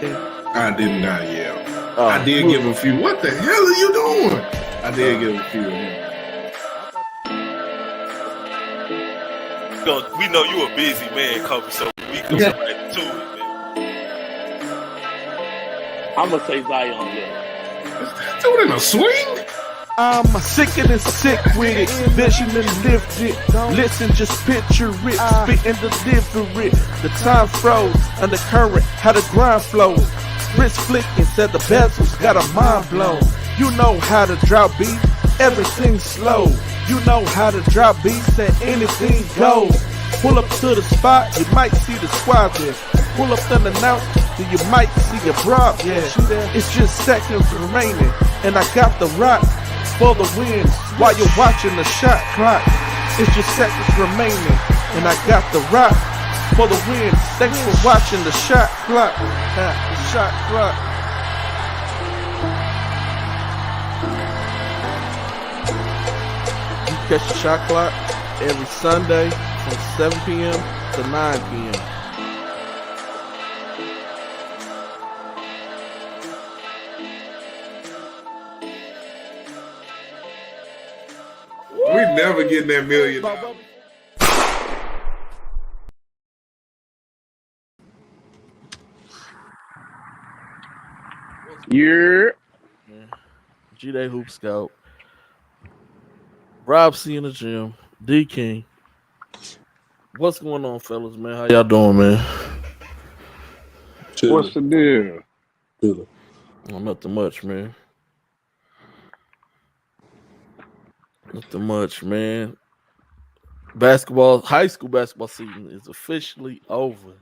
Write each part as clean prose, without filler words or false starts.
I did not yell. I did give a few. What the hell are you doing? I did give a few of them. We know you a busy man, Kobe, so we can get right to it, man. I'm gonna say Zion Hill. Dude in a swing? I'm sick and sick with it, vision and lift it. Listen, just picture it, spit and deliver it. The time froze, undercurrent, how the grind flows. Wrist flicking, said the bezels, got a mind blown. You know how to drop beat, everything's slow. You know how to drop beats and anything goes. Pull up to the spot, you might see the squad there. Pull up unannounced, then you might see your broad there. It's just seconds remaining, and I got the rock for the win while you're watching the shot clock. It's just seconds remaining, and I got the rock for the win. Thanks for watching the shot clock. Shot clock. You catch the shot clock every Sunday from 7 p.m. to 9 p.m. We never getting that $1 million. Yeah. G-Day Hoop Scout. Rob C in the gym. D King. What's going on, fellas, man? How y'all doing, man? What's the deal? Oh, nothing much, man. Nothing much, man. High school basketball season is officially over.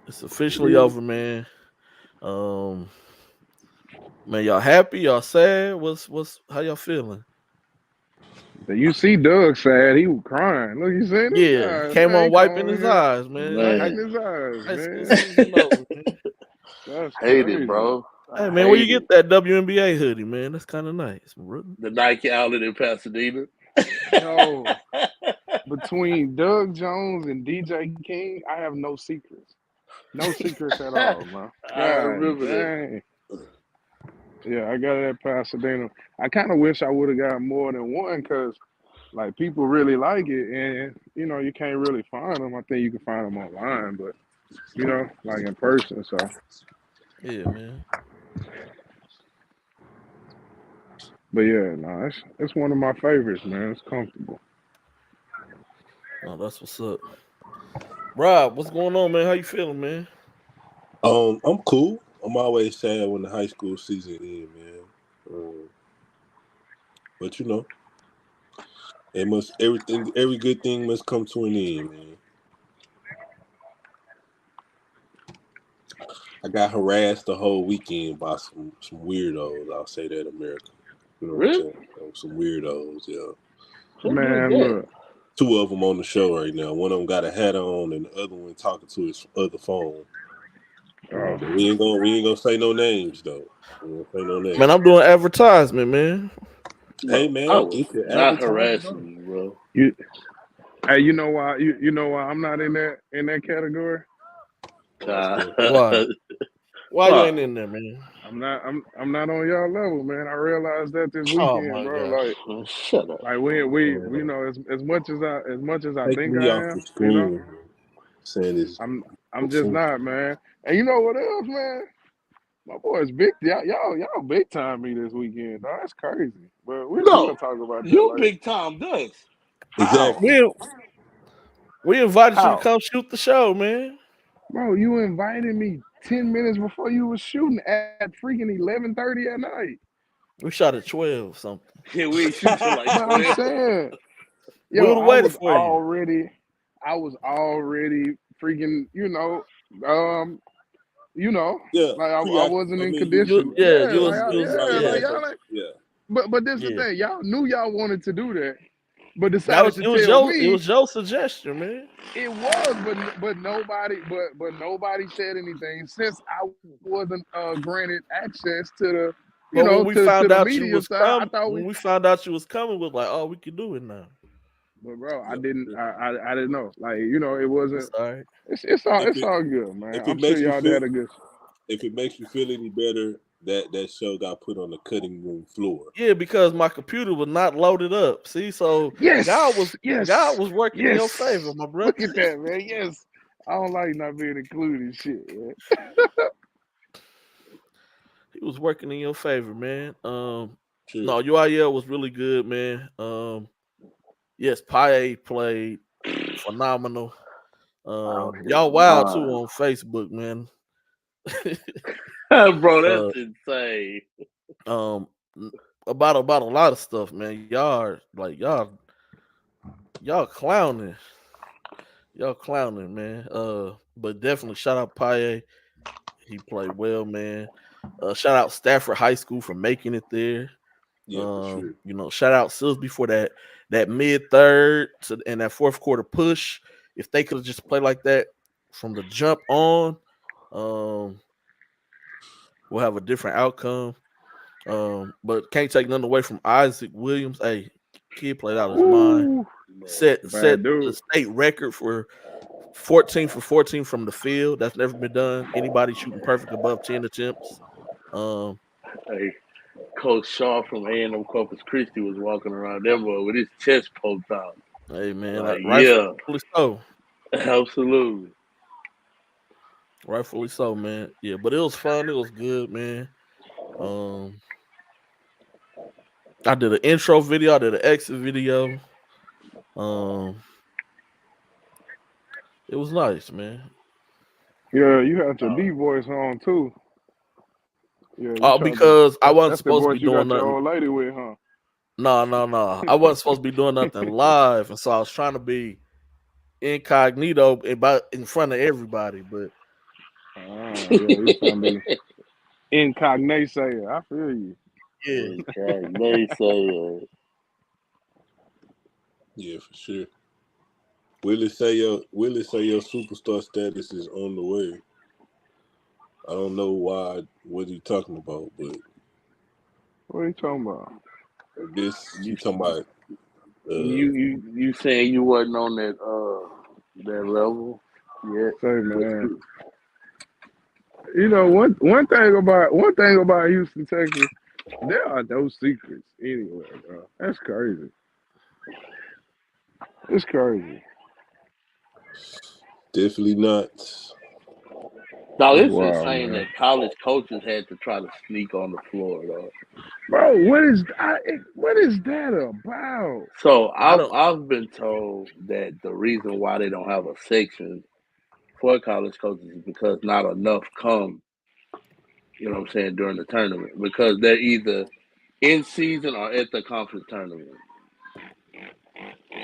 It's officially over, man. Man, y'all happy? Y'all sad? How y'all feeling? You see Doug sad. He was crying. Look, you see him? Yeah, came on wiping his eyes, man. Wiping his eyes, man. That's Hate crazy. it, bro. Hey, man, where you get that WNBA hoodie, man? That's kind of nice, bro. The Nike outlet in Pasadena. Yo, between Doug Jones and DJ King, I have no secrets. No secrets at all, man. I remember that. Yeah, I got it at Pasadena. I kind of wish I would have got more than one because, like, people really like it, and you know, you can't really find them. I think you can find them online, but you know, like in person. So yeah, man. But yeah, no, it's one of my favorites, man. It's comfortable. Oh, that's what's up. Rob, what's going on, man? How you feeling, man? I'm cool. I'm always sad when the high school season ends, man. But you know, every good thing must come to an end, man. I got harassed the whole weekend by some weirdos. I'll say that, America. You know what I'm saying? Some weirdos, yeah. Man, look. 2 of them on the show right now. One of them got a hat on, and the other one talking to his other phone. We ain't gonna say no names though. We ain't gonna say no names. Man, I'm doing advertisement, man. Hey man, not harassing you, bro. You know why? You know why I'm not in that category? Why you ain't in there, man? I'm not on y'all level, man. I realized that this weekend, bro. God. Like, shut up. Like we you know, as much as I think I am, you know, saying this. I'm just not, man. And you know what else, man? My boys big y'all big time me this weekend, dog. That's crazy. But we're gonna talk about that. You big time Ducks. Exactly. We invited you to come shoot the show, man. Bro, you invited me 10 minutes before you was shooting at freaking 11:30 at night. We shot at 12 something. Yeah, we ain't shooting like 12. I'm saying, we would have waited for you. I was already freaking, like I wasn't in condition. But this is the thing, y'all knew y'all wanted to do that, but decided to tell me. It was your suggestion, man. It was, but nobody said anything since I wasn't granted access to the. When we found out you was coming, we was like, oh, we can do it now. But bro, I Yep. didn't know. Like, it wasn't. It's all right. It's If it all good, man. if I'm it sure makes you y'all feel had a good. if it makes you feel any better, that show got put on the cutting room floor. Yeah, because my computer was not loaded up. See, so Yes, God was yes, working in your yes. favor, my brother. Look at that, man. Yes, I don't like not being included in shit, man. He was working in your favor, man. Sure. No, UIL was really good, man. Yes, Paye played phenomenal. Y'all wild too on Facebook, man. Bro, that's insane. About a lot of stuff, man. Y'all clowning. Y'all clowning, man. But definitely shout out Paye. He played well, man. Shout out Stafford High School for making it there. Yeah, for sure. Shout out Silsby for that mid third and that fourth quarter push. If they could have just played like that from the jump on, we'll have a different outcome. But can't take nothing away from Isaac Williams. Hey, kid played out his mind. Ooh, Set bad the dude. state record for 14 for 14 from the field. That's never been done. Anybody shooting perfect above 10 attempts. Hey, Coach Shaw from A&M Corpus Christi was walking around Denver with his chest poked out. Hey man, Like, rightfully so. Absolutely. Rightfully so, man. Yeah, but it was fun. It was good, man. I did an intro video. I did an exit video. It was nice, man. Yeah, you had your D voice on too. Yeah, Because I wasn't that's the supposed to voice be you doing got your nothing. old lady with, huh? No. I wasn't supposed to be doing nothing live, and so I was trying to be incognito in front of everybody. But Yeah, you trying to be incognito. I feel you. yeah, Incognito. Yeah, for sure. Willie say your superstar status is on the way. I don't know what you talking about, but What are you talking about? I guess you talking about You saying you wasn't on that level yet? Say, man. One thing about Houston, Texas, there are no secrets anywhere, bro. That's crazy. It's crazy. definitely not. No, it's Wow, insane man. that college coaches had to try to sneak on the floor, though. Bro, what is that about? So I don't. I've been told that the reason why they don't have a section for college coaches is because not enough come, you know what I'm saying, during the tournament. Because they're either in season or at the conference tournament.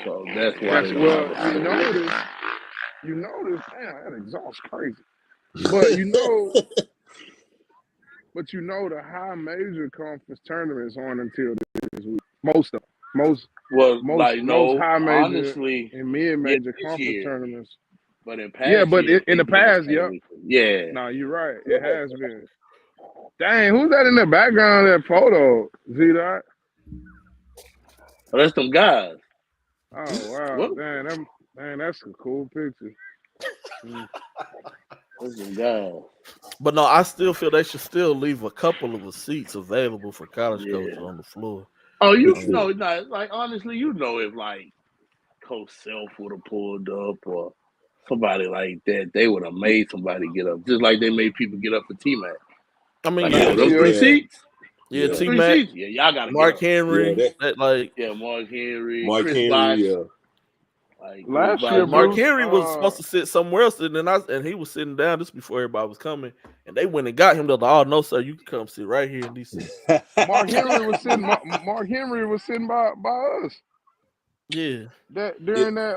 So that's why they don't have a section. You notice, damn, that exhaust crazy. But the high major conference tournaments aren't until this week. Most high major honestly, and mid major this conference year, tournaments. but in past but years, in the it's been past, same yep. weekend. Yeah. No, you're right. It has been. Dang, who's that in the background of that photo? Z-Dot? Oh, that's them guys. Oh wow, dang, that's a cool picture. That's them guys. But no, I still feel they should still leave a couple of the seats available for college coaches on the floor. Oh, you know, like honestly, if like Coach Self would have pulled up or somebody like that, they would have made somebody get up, just like they made people get up for T-Mac. I mean, Like, those 3 seats. Yeah, Those T-Mac. seats. Yeah, y'all gotta Mark get up. Henry. Mark Henry, Chris Bosh. Like last year, Mark Bruce, Henry was supposed to sit somewhere else, and he was sitting down just before everybody was coming, and they went and got him. They're like, "Oh no, sir, you can come sit right here in these seats." Mark Henry was sitting by us. Yeah. During that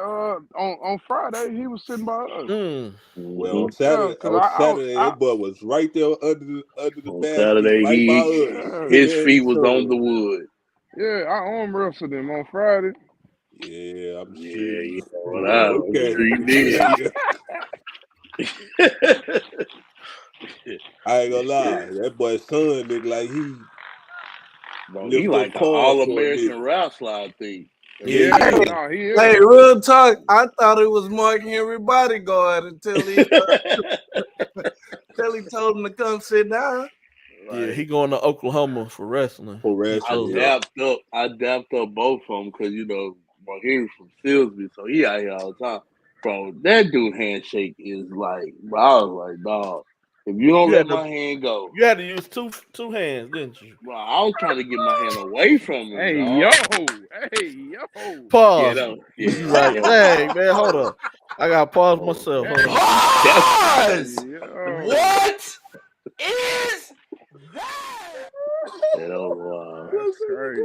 on Friday, he was sitting by us. Well, on Saturday, that boy was right there under the basket, Saturday, right by us. His feet was on the wood. Yeah, I arm wrestled him on Friday. Yeah, I'm sure. Yeah, I'm sure you did. I ain't gonna lie, that boy's son look like he like an all-American rap slide thing. Yeah, Hey, no, he is. Hey, real talk. I thought it was Mark Henry bodyguard until he told him to come sit down. Yeah, he going to Oklahoma for wrestling. For wrestling, yeah. I dapped up both of them because Mark Henry's from Silsby, so he out here all the time. Bro, that dude handshake is like, bro, I was like, dog, if you don't let my hand go, you had to use two hands, didn't you? bro, I was trying to get my hand away from him. Hey, dog. yo. Pause. Yeah, You right. Dang, man, hold up. I got to pause myself. Hold on. Pause! What is that? That's crazy.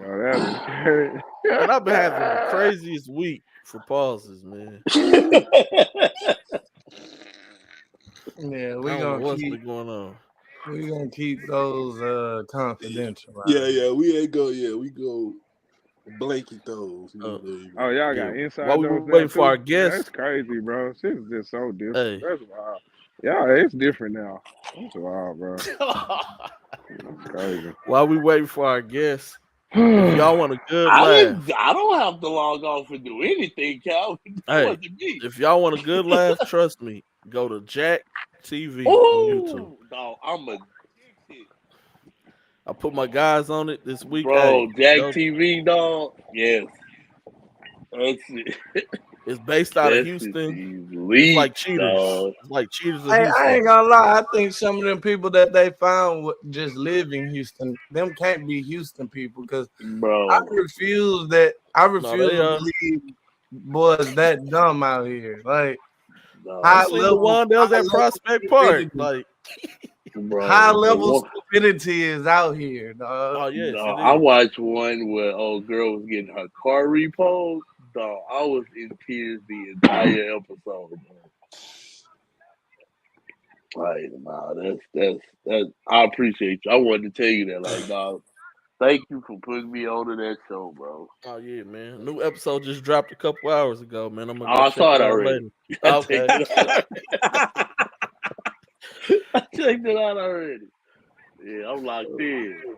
Oh, that's crazy. And I've been having the craziest week for pauses, man. Yeah, I don't know what's been going on. We're gonna keep those confidential. Yeah, we ain't go. Yeah, we go blanket those. Oh, y'all got inside while we those waiting for too? our guests. That's crazy, bro. Shit is just so different. Hey. That's wild. Yeah, it's different now. That's wild, bro. That's crazy. While we waiting for our guests, if y'all want a good laugh, I don't have to log off and do anything, Cal. hey, if y'all want a good laugh, trust me, go to Jack TV on YouTube. Dog, I'm addicted. I put my guys on it this week. Bro, Jack go, TV, dog. Yes. That's it. It's based out of Houston. It's like Cheaters. Dog. It's like Cheaters of Hey, Houston. I ain't gonna lie. I think some of them people that they found just live in Houston. Them can't be Houston people because I refuse to believe boys that dumb out here. Like high level one that was at Prospect Park. Like high level stupidity is out here, dog. Oh yes, I watched one where old girl was getting her car repoed. Dog, I was in tears the entire episode. Like, nah, that's. I appreciate you. I wanted to tell you that, like, dog. Thank you for putting me onto that show, bro. Oh yeah, man. New episode just dropped a couple hours ago, man. I'm gonna I saw it already. Okay. I checked it out already. Yeah, I'm locked in.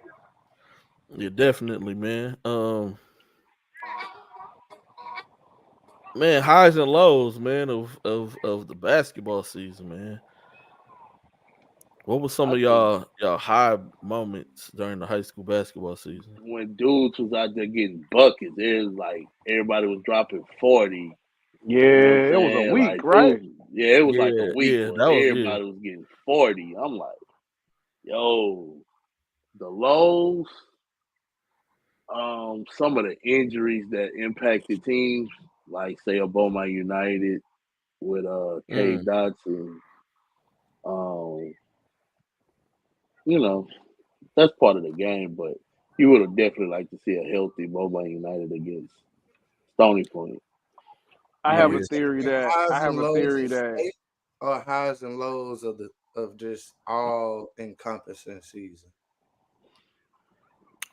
Yeah, definitely, man. Man, highs and lows, man, of the basketball season, man. What was some of y'all high moments during the high school basketball season? When dudes was out there getting buckets, it was like everybody was dropping 40. Yeah, it was a week, right? It was like a week yeah, where everybody was getting 40. I'm like, yo, the lows, some of the injuries that impacted teams, like say a Beaumont United with K Dotson. You know, that's part of the game, but you would have definitely liked to see a healthy Beaumont United against Stony Point. I have a theory that or highs and lows of just all encompassing season.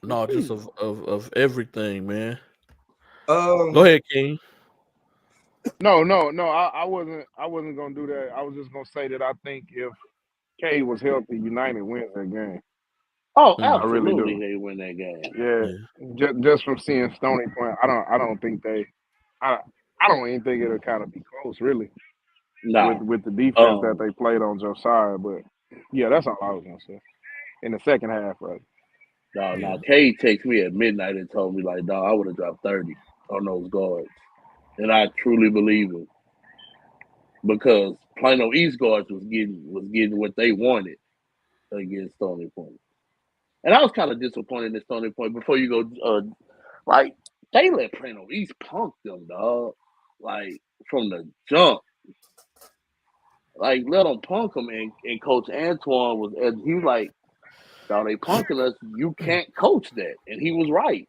No, just of everything, man. Go ahead, King. No. I wasn't gonna do that. I was just gonna say that I think if K was healthy, United wins that game. Oh, absolutely, I really they win that game. Yeah. Just from seeing Stony Point, I don't think I don't even think it'll kind of be close, really. Nah. With the defense that they played on Josiah, but yeah, that's all I was gonna say. In the second half, right? Now K texted me at midnight and told me like, dog, I would have dropped 30 on those guards. And I truly believe it. Because Plano East guards was getting what they wanted against Stony Point. And I was kind of disappointed in Stony Point. Before you go, like, they let Plano East punk them, dog. Like, from the jump. Like, let them punk them. And Coach Antoine he was like, dog, they punking us. You can't coach that. And he was right.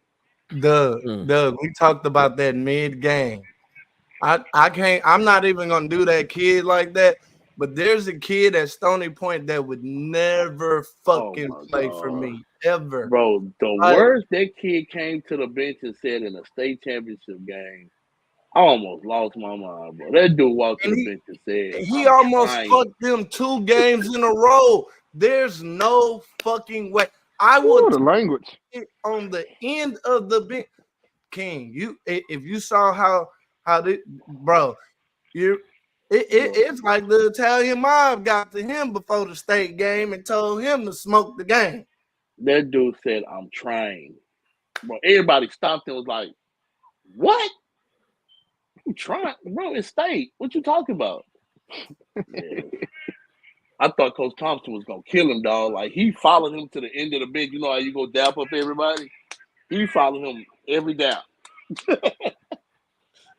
Doug, we talked about that mid-game. I can't. I'm not even gonna do that kid like that. But there's a kid at Stony Point that would never fucking play for me ever, bro. The worst that kid came to the bench and said in a state championship game, I almost lost my mind, bro. That dude walked to the bench and said he almost fucked them 2 games in a row. There's no fucking way. I would the language on the end of the bench. King, if you saw how this, bro, it's like the Italian mob got to him before the state game and told him to smoke the game. That dude said, "I'm trying." Bro, everybody stopped and was like, "What? I'm trying, bro? It's state. What you talking about?" Yeah. I thought Coach Thompson was gonna kill him, dog. Like he followed him to the end of the bench. You know how you go dap up everybody? He followed him every dap.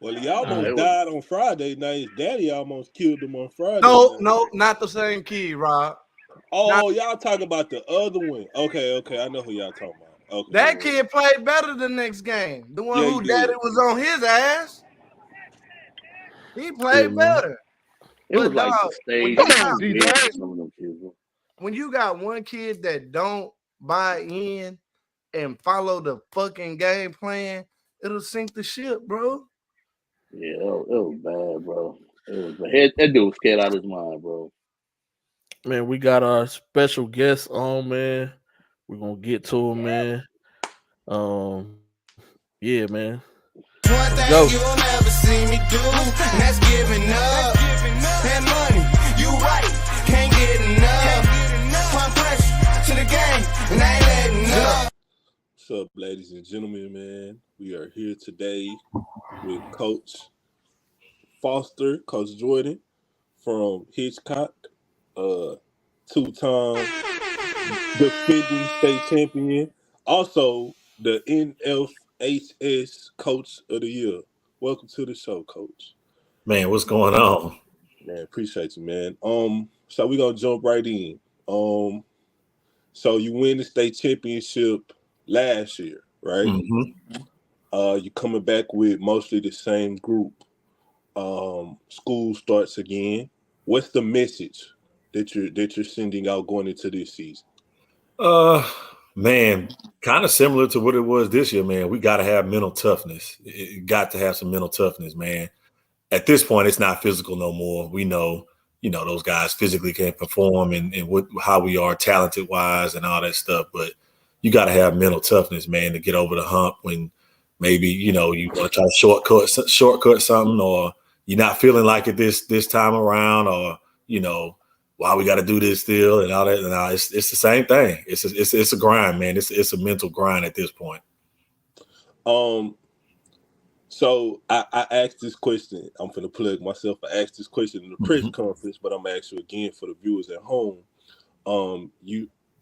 Well, he almost died on Friday night. His daddy almost killed him on Friday. No, not the same kid, Rob. Oh, y'all talking about the other one? Okay, I know who y'all talking about. Okay, that kid played better the next game. The one who daddy was on his ass. He played better. It was like the stage. When you got one kid that don't buy in and follow the fucking game plan, it'll sink the ship, bro. Yeah, it was bad, bro. It was bad. That dude was scared out of his mind, bro. Man, we got our special guest on, man. We're gonna get to him, man. Yeah, man. One thing you'll never see me do, and that's giving up. That money, you right, can't get enough. Pump pressure to the game, and I ain't letting up. What's up, ladies and gentlemen, man? We are here today with Coach Foster, Coach Jordan from Hitchcock, two-time defending state champion, also the NFHS Coach of the Year. Welcome to the show, Coach. Man, what's going on? Man, appreciate you, man. So we're gonna jump right in. So you win the state championship last year, right? Mm-hmm. You're coming back with mostly the same group. School starts again. What's the message that you're sending out going into this season? Man, kind of similar to what it was this year, man. We got to have mental toughness. It got to have some mental toughness, man. At this point, it's not physical no more. We know, those guys physically can't perform and how we are talented wise and all that stuff. But you got to have mental toughness, man, to get over the hump when maybe, you want to try to shortcut something, or you're not feeling like it this time around, or, why we got to do this still and all that. No, it's the same thing. It's a grind, man. It's a mental grind at this point. So I asked this question. I'm going to plug myself. I asked this question in the press conference, but I'm going to ask you again for the viewers at home.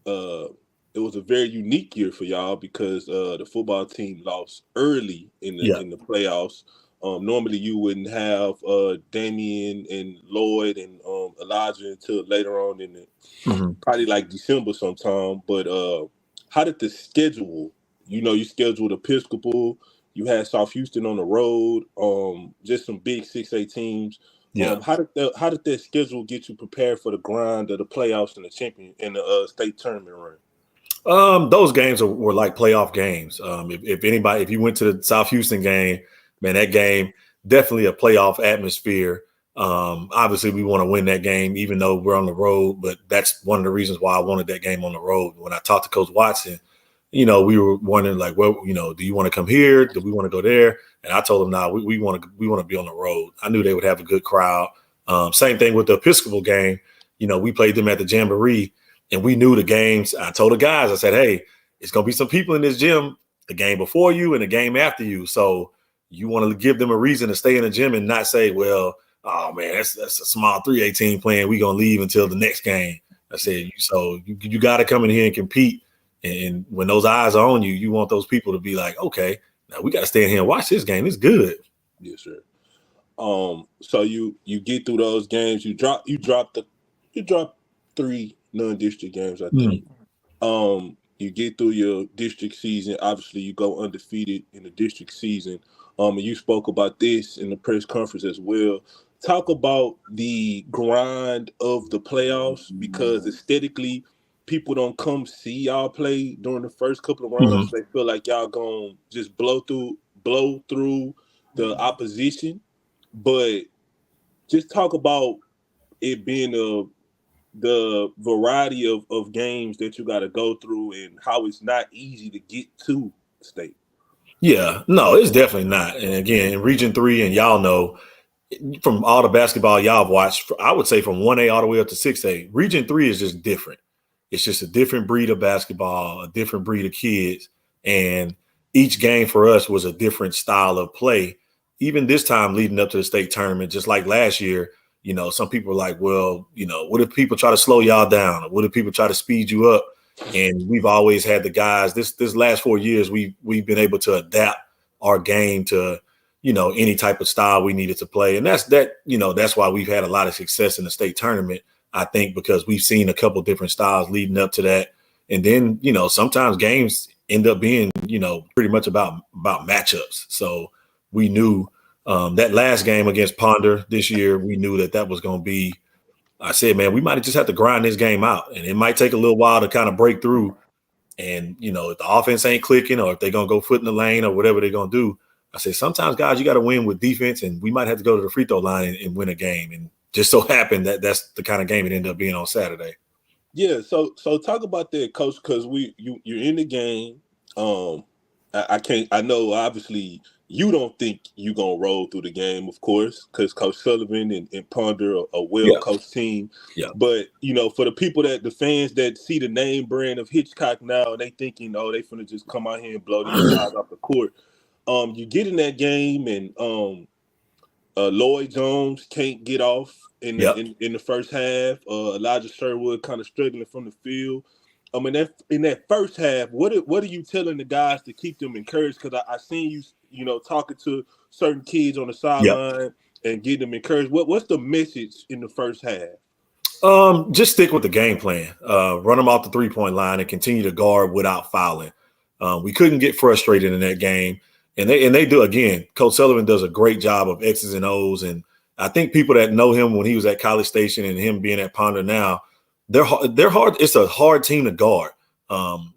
It was a very unique year for y'all because the football team lost early in the playoffs. Normally you wouldn't have Damian and Lloyd and Elijah until later on in the probably like December sometime. But how did the schedule? You scheduled Episcopal. You had South Houston on the road. Just some big 6A teams. Yeah. How did that schedule get you prepared for the grind of the playoffs and the champion and the state tournament run? Those games were like playoff games. If you went to the South Houston game, man, that game definitely a playoff atmosphere. Obviously, we want to win that game, even though we're on the road. But that's one of the reasons why I wanted that game on the road. When I talked to Coach Watson, we were wondering like, well, do you want to come here? Do we want to go there? And I told him, nah, we want to be on the road. I knew they would have a good crowd. Same thing with the Episcopal game. We played them at the Jamboree, and we knew the games. I told the guys, I said, hey, it's gonna be some people in this gym the game before you and the game after you. So you want to give them a reason to stay in the gym and not say, well, oh man, that's a small 3A team playing. We're gonna leave until the next game. I said, so you got to come in here and compete. And when those eyes are on you, you want those people to be like, okay, now we got to stay in here and watch this game. It's good. Yes, sir. So you get through those games. You drop 3 non-district games, I think. You get through your district season. Obviously, you go undefeated in the district season. And you spoke about this in the press conference as well. Talk about the grind of the playoffs, because aesthetically, people don't come see y'all play during the first couple of rounds. They feel like y'all gonna just blow through the opposition. But just talk about it being the variety of games that you got to go through and how it's not easy to get to state. Yeah, no, it's definitely not. And again, in Region 3, and y'all know from all the basketball y'all have watched, I would say from 1A all the way up to 6A, Region 3 is just different. It's just a different breed of basketball, a different breed of kids. And each game for us was a different style of play. Even this time leading up to the state tournament, just like last year, you know, some people are like, well, you know, what if people try to slow y'all down? Or what if people try to speed you up? And we've always had the guys, this last 4 years, we've been able to adapt our game to, you know, any type of style we needed to play. And that's why we've had a lot of success in the state tournament, I think, because we've seen a couple different styles leading up to that. And then, you know, sometimes games end up being, you know, pretty much about matchups. So we knew that last game against Ponder this year, we knew that was going to be, I said, man, we might just have to grind this game out. And it might take a little while to kind of break through. And, you know, if the offense ain't clicking or if they're going to go foot in the lane or whatever they're going to do, I say, sometimes, guys, you got to win with defense, and we might have to go to the free throw line and win a game. And just so happened that's the kind of game it ended up being on Saturday. Yeah, so talk about that, Coach, because you're in the game. I know obviously you don't think you're gonna roll through the game, of course, because Coach Sullivan and Ponder are a well-coached team. Yeah. But you know, for the fans that see the name brand of Hitchcock now, they thinking, oh, they finna just come out here and blow these guys off the court. You get in that game and Lloyd Jones can't get off in the first half. Elijah Sherwood kind of struggling from the field. In that first half, what are you telling the guys to keep them encouraged? Because I seen you know, talking to certain kids on the sideline and getting them encouraged. What's the message in the first half? Just stick with the game plan. Run them off the 3-point line and continue to guard without fouling. We couldn't get frustrated in that game. And they do, again, Coach Sullivan does a great job of X's and O's. And I think people that know him when he was at College Station and him being at Ponder now, they're hard. It's a hard team to guard.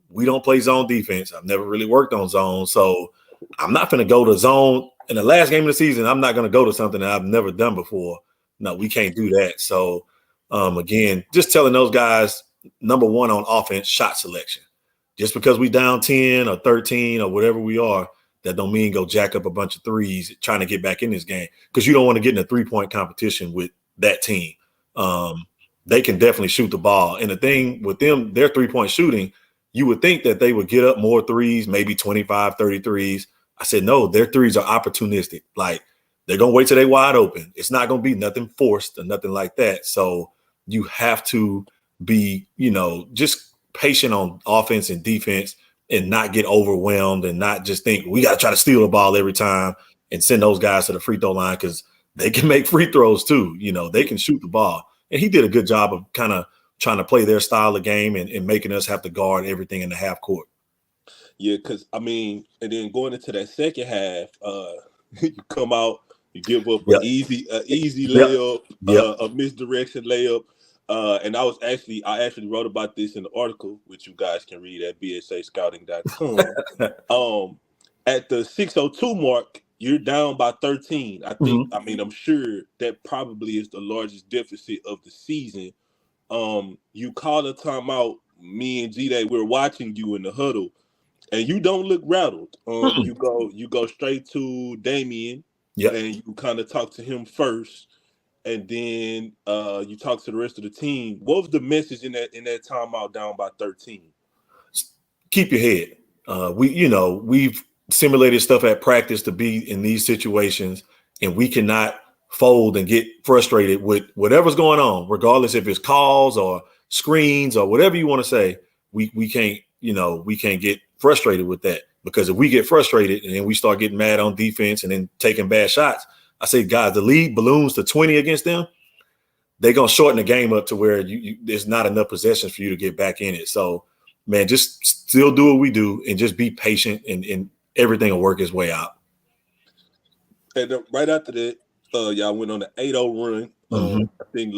We don't play zone defense. I've never really worked on zone. So I'm not going to go to zone. In the last game of the season, I'm not going to go to something that I've never done before. No, we can't do that. So, again, just telling those guys, number one on offense, shot selection. Just because we down 10 or 13 or whatever we are, that don't mean go jack up a bunch of threes trying to get back in this game, because you don't want to get in a 3-point competition with that team. They can definitely shoot the ball. And the thing with them, their 3-point shooting, you would think that they would get up more threes, maybe 25, 30 threes. I said, no, their threes are opportunistic. Like, they're going to wait till they're wide open. It's not going to be nothing forced or nothing like that. So you have to be, you know, just patient on offense and defense and not get overwhelmed and not just think we got to try to steal the ball every time and send those guys to the free throw line, because they can make free throws too. You know, they can shoot the ball. And he did a good job of kind of trying to play their style of game and making us have to guard everything in the half court. Yeah, because, I mean, and then going into that second half, you come out, you give up an easy layup, a misdirection layup. And I actually wrote about this in the article, which you guys can read at bsascouting.com. At the 6:02 mark, you're down by 13. I think, I'm sure that probably is the largest deficit of the season. You call a timeout, me and G-Day, we're watching you in the huddle, and you don't look rattled. You go straight to Damien, and you kind of talk to him first. And then you talk to the rest of the team. What was the message in that timeout down by 13? Keep your head. We've simulated stuff at practice to be in these situations, and we cannot fold and get frustrated with whatever's going on, regardless if it's calls or screens or whatever you want to say. We can't get frustrated with that, because if we get frustrated and then we start getting mad on defense and then taking bad shots, I say, guys, the lead balloons to 20 against them. They're going to shorten the game up to where there's not enough possessions for you to get back in it. So, man, just still do what we do and just be patient, and everything will work its way out. And right after that, y'all went on the 8-0 run. I think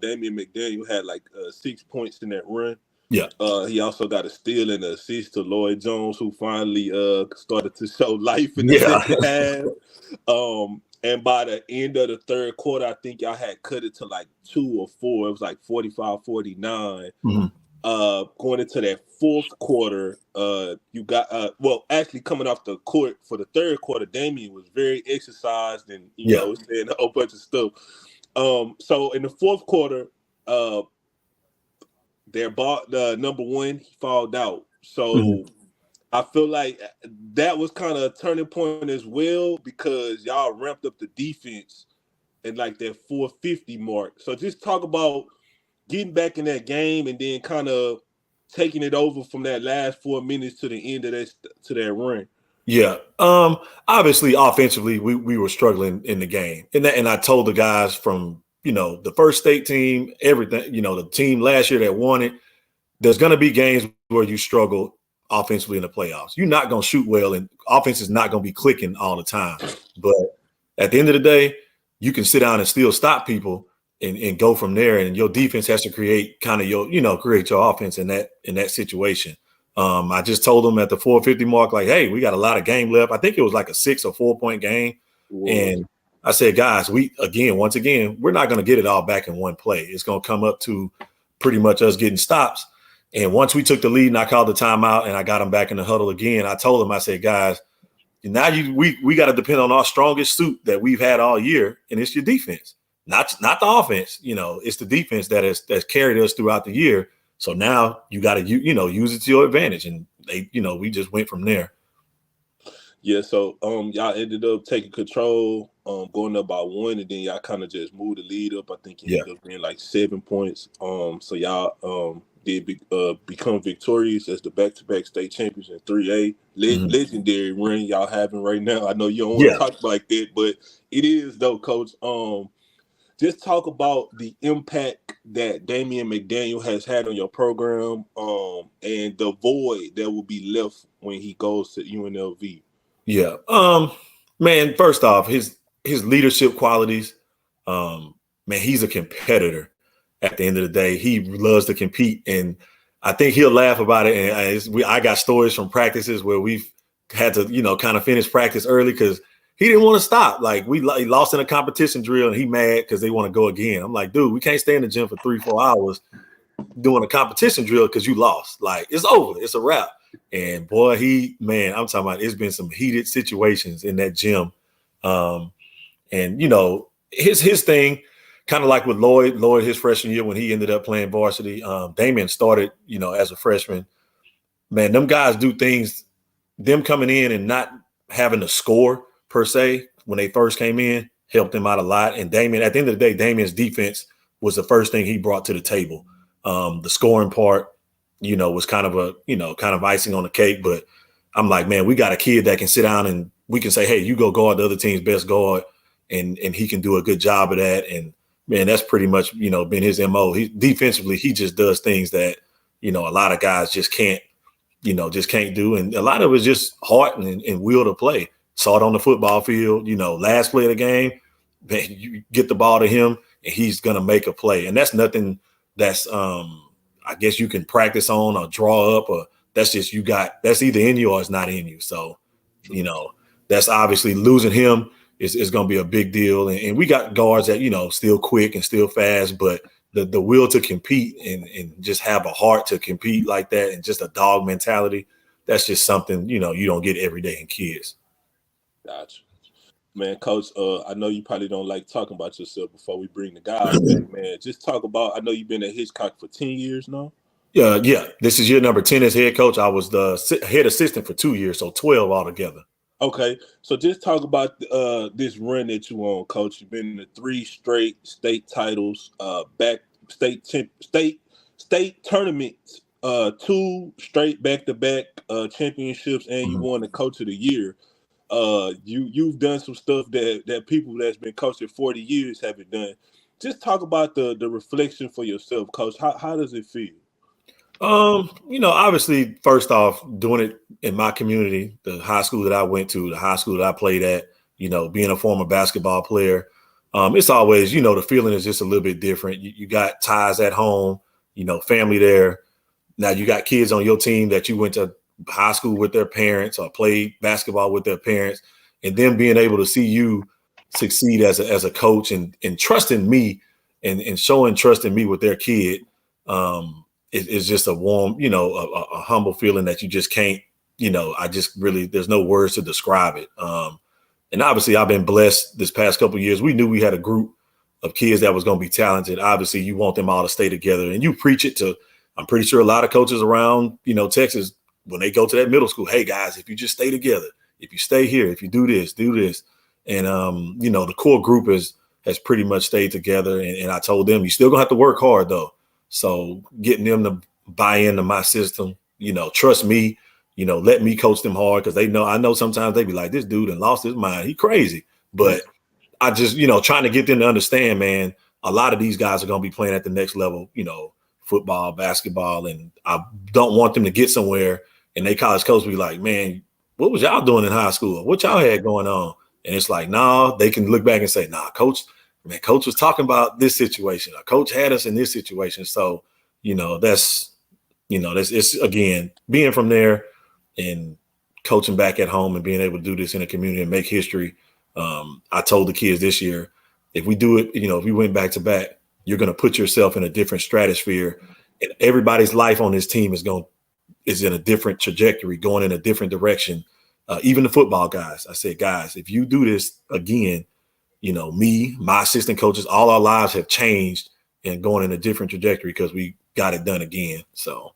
Damian McDaniel had like 6 points in that run. Yeah. He also got a steal and an assist to Lloyd Jones, who finally started to show life in the second half. And by the end of the third quarter, I think y'all had cut it to like 2 or 4. It was like 45-49. Going into that fourth quarter, you got actually coming off the court for the third quarter, Damian was very exercised and saying a whole bunch of stuff. So in the fourth quarter, their number one, he fouled out. So I feel like that was kind of a turning point as well because y'all ramped up the defense at like that 450 mark. So just talk about getting back in that game and then kind of taking it over from that last 4 minutes to the end of that run. Yeah. Obviously, offensively, we were struggling in the game, and I told the guys from the first state team, everything, the team last year that won it. There's going to be games where you struggle offensively in the playoffs. You're not going to shoot well, and offense is not going to be clicking all the time. But at the end of the day, you can sit down and still stop people and go from there. And your defense has to create kind of create your offense in that situation. I just told them at the 450 mark, like, hey, we got a lot of game left. I think it was like a 6 or 4 point game. Whoa. And I said, guys, once again, we're not going to get it all back in one play. It's going to come up to pretty much us getting stops. And once we took the lead and I called the timeout and I got them back in the huddle again, I told them, I said, guys, now we got to depend on our strongest suit that we've had all year, and it's your defense, not the offense. It's the defense that's carried us throughout the year. So now you got to use it to your advantage, and we just went from there. Yeah, so y'all ended up taking control, going up by 1, and then y'all kind of just moved the lead up. I think it ended up being like 7 points. So y'all did become victorious as the back-to-back state champions in 3A. Legendary run y'all having right now. I know you don't want to talk like that, but it is though, Coach. Just talk about the impact that Damian McDaniel has had on your program, and the void that will be left when he goes to UNLV. Yeah. Man, first off, his leadership qualities, man, he's a competitor. At the end of the day, he loves to compete, and I think he'll laugh about it. And I got stories from practices where we've had to, kind of finish practice early because he didn't want to stop. Like he lost in a competition drill, and he mad because they want to go again. I'm like, dude, we can't stay in the gym for 3-4 hours doing a competition drill because you lost. Like it's over, it's a wrap. And boy, I'm talking about. It's been some heated situations in that gym, and his thing. Kind of like with Lloyd his freshman year when he ended up playing varsity. Damian started, as a freshman. Man, them guys do things, them coming in and not having to score per se when they first came in helped them out a lot. And Damian, at the end of the day, Damian's defense was the first thing he brought to the table. The scoring part, was kind of icing on the cake. But I'm like, man, we got a kid that can sit down and we can say, hey, you go guard the other team's best guard, and he can do a good job of that. And man, that's pretty much, been his MO. Defensively, he just does things that, a lot of guys just can't do. And a lot of it's just heart and will to play. Saw it on the football field, last play of the game, man, you get the ball to him and he's going to make a play. And that's nothing that's, I guess you can practice on or draw up, or that's just, that's either in you or it's not in you. So, that's obviously losing him. Is going to be a big deal. And we got guards that, still quick and still fast, but the will to compete and just have a heart to compete like that and just a dog mentality, that's just something, you don't get every day in kids. Gotcha. Man, Coach, I know you probably don't like talking about yourself before we bring the guys back, man. Just talk about, I know you've been at Hitchcock for 10 years now. Yeah. This is year number 10 as head coach. I was the head assistant for 2 years, so 12 altogether. Okay, so just talk about this run that you on, Coach. You've been in 3 straight state titles, state tournaments, 2 straight back-to-back championships, and you won the Coach of the Year. You've done some stuff that people that's been coaching 40 years haven't done. Just talk about the reflection for yourself, Coach. How does it feel? Obviously, first off, doing it in my community, the high school that I went to, the high school that I played at, being a former basketball player, it's always, the feeling is just a little bit different. You got ties at home, family there. Now you got kids on your team that you went to high school with their parents or played basketball with their parents, and then being able to see you succeed as a coach and trusting me and showing trust in me with their kid. Is just a warm, a humble feeling that you just can't, I just really, there's no words to describe it. And obviously I've been blessed this past couple of years. We knew we had a group of kids that was going to be talented. Obviously you want them all to stay together, and you preach it to, I'm pretty sure a lot of coaches around, Texas, when they go to that middle school, hey guys, if you just stay together, if you stay here, if you do this. And, the core group has pretty much stayed together. And I told them, you still gonna have to work hard though. So getting them to buy into my system, trust me, let me coach them hard, because I know sometimes they be like, this dude and lost his mind. He crazy. But I just, trying to get them to understand, man, a lot of these guys are going to be playing at the next level, football, basketball. And I don't want them to get somewhere and they college coach be like, man, what was y'all doing in high school? What y'all had going on? And it's like, nah, they can look back and say, nah, coach was talking about this situation. A coach had us in this situation. So, it's again, being from there and coaching back at home and being able to do this in a community and make history. I told the kids this year, if we do it, if we went back to back, you're going to put yourself in a different stratosphere, and everybody's life on this team is in a different trajectory, going in a different direction. Even the football guys, I said, guys, if you do this again, me, my assistant coaches, all our lives have changed and going in a different trajectory because we got it done again. So,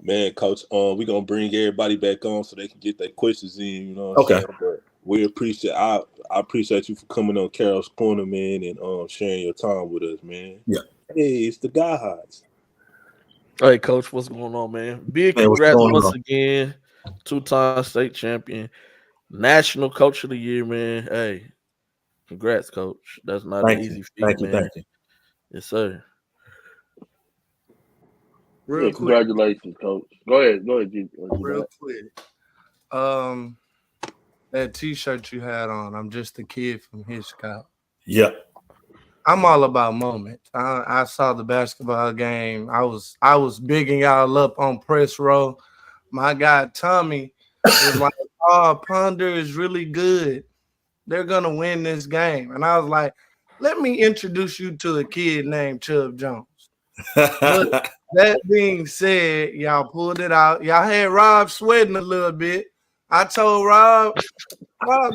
man, Coach, we're gonna bring everybody back on so they can get their questions in. You know what I'm saying? But we appreciate. I appreciate you for coming on Carol's Corner, man, and sharing your time with us, man. Yeah. Hey, it's the Diehards. Hey, Coach, what's going on, man? Big congrats once again. 2-time state champion, national coach of the year, man. Hey, congrats, Coach. That's not an easy feat, man. Thank you. Yes, sir. Real quick. Congratulations, Coach. Go ahead, G. Real quick. That T-shirt you had on, I'm just a kid from Hitchcock. Yep. I'm all about moments. I saw the basketball game. I was bigging y'all up on press row. My guy Tommy was like, "Oh, Ponder is really good. They're gonna win this game." And I was like, "Let me introduce you to a kid named Chubb Jones." But that being said, y'all pulled it out. Y'all had Rob sweating a little bit. I told Rob,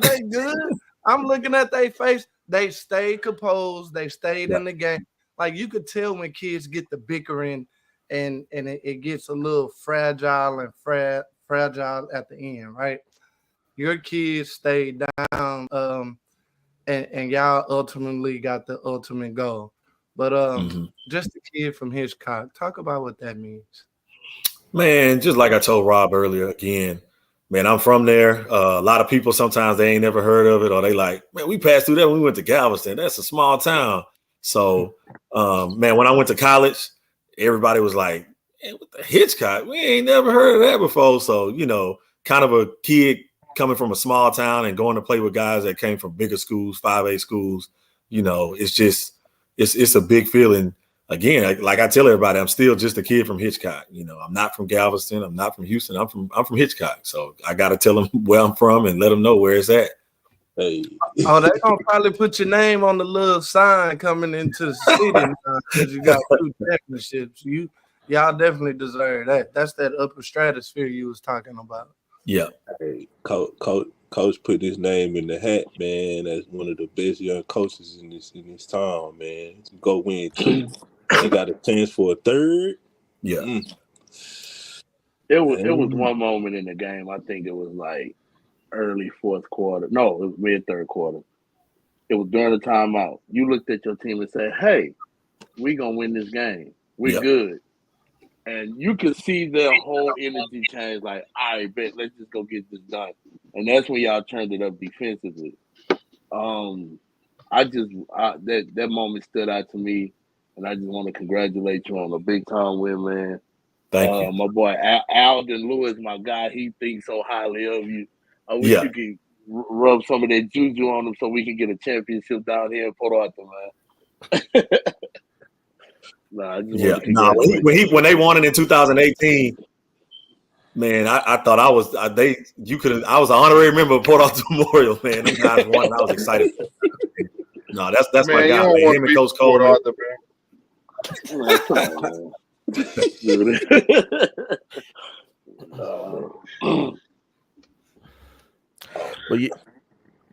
they good. I'm looking at their face. They stayed composed. They stayed in the game. Like, you could tell when kids get the bickering and it gets a little fragile and fragile at the end, right? Your kids stayed down, and y'all ultimately got the ultimate goal. But just a kid from Hitchcock, talk about what that means. Man, just like I told Rob earlier, again, man, I'm from there. A lot of people, sometimes they ain't never heard of it, or they like, man, we passed through that when we went to Galveston. That's a small town. So, man, when I went to college, everybody was like, hey, what the Hitchcock? We ain't never heard of that before. So, kind of a kid coming from a small town and going to play with guys that came from bigger schools, 5A schools, it's just, it's a big feeling. Again, like I tell everybody, I'm still just a kid from Hitchcock. I'm not from Galveston. I'm not from Houston. I'm from Hitchcock. So I got to tell them where I'm from and let them know where it's at. Hey. Oh, they're going to probably put your name on the little sign coming into the city because you got 2 championships. Y'all definitely deserve that. That's that upper stratosphere you was talking about. Yeah. Hey, Coach put his name in the hat, man, as one of the best young coaches in this town, man. Go win 2. They got a chance for a 3rd. Yeah. It was one moment in the game. I think it was like early 4th quarter. No, it was mid 3rd quarter. It was during the timeout. You looked at your team and said, "Hey, we gonna win this game. We're good." And you could see their whole energy change. Like, all right, bet, let's just go get this done. And that's when y'all turned it up defensively. That moment stood out to me. And I just want to congratulate you on a big time win, man. Thank you. My boy Alden Lewis, my guy, he thinks so highly of you. I wish you could rub some of that juju on him so we can get a championship down here in Port Arthur, man. When they won it in 2018, Man, I thought I was I was an honorary member of Port Arthur Memorial, man. Them guys won, and I was excited. No, that's Man, my you guy, don't man. want Him to and be Coach Port Coleman. Arthur, Man, come on, man.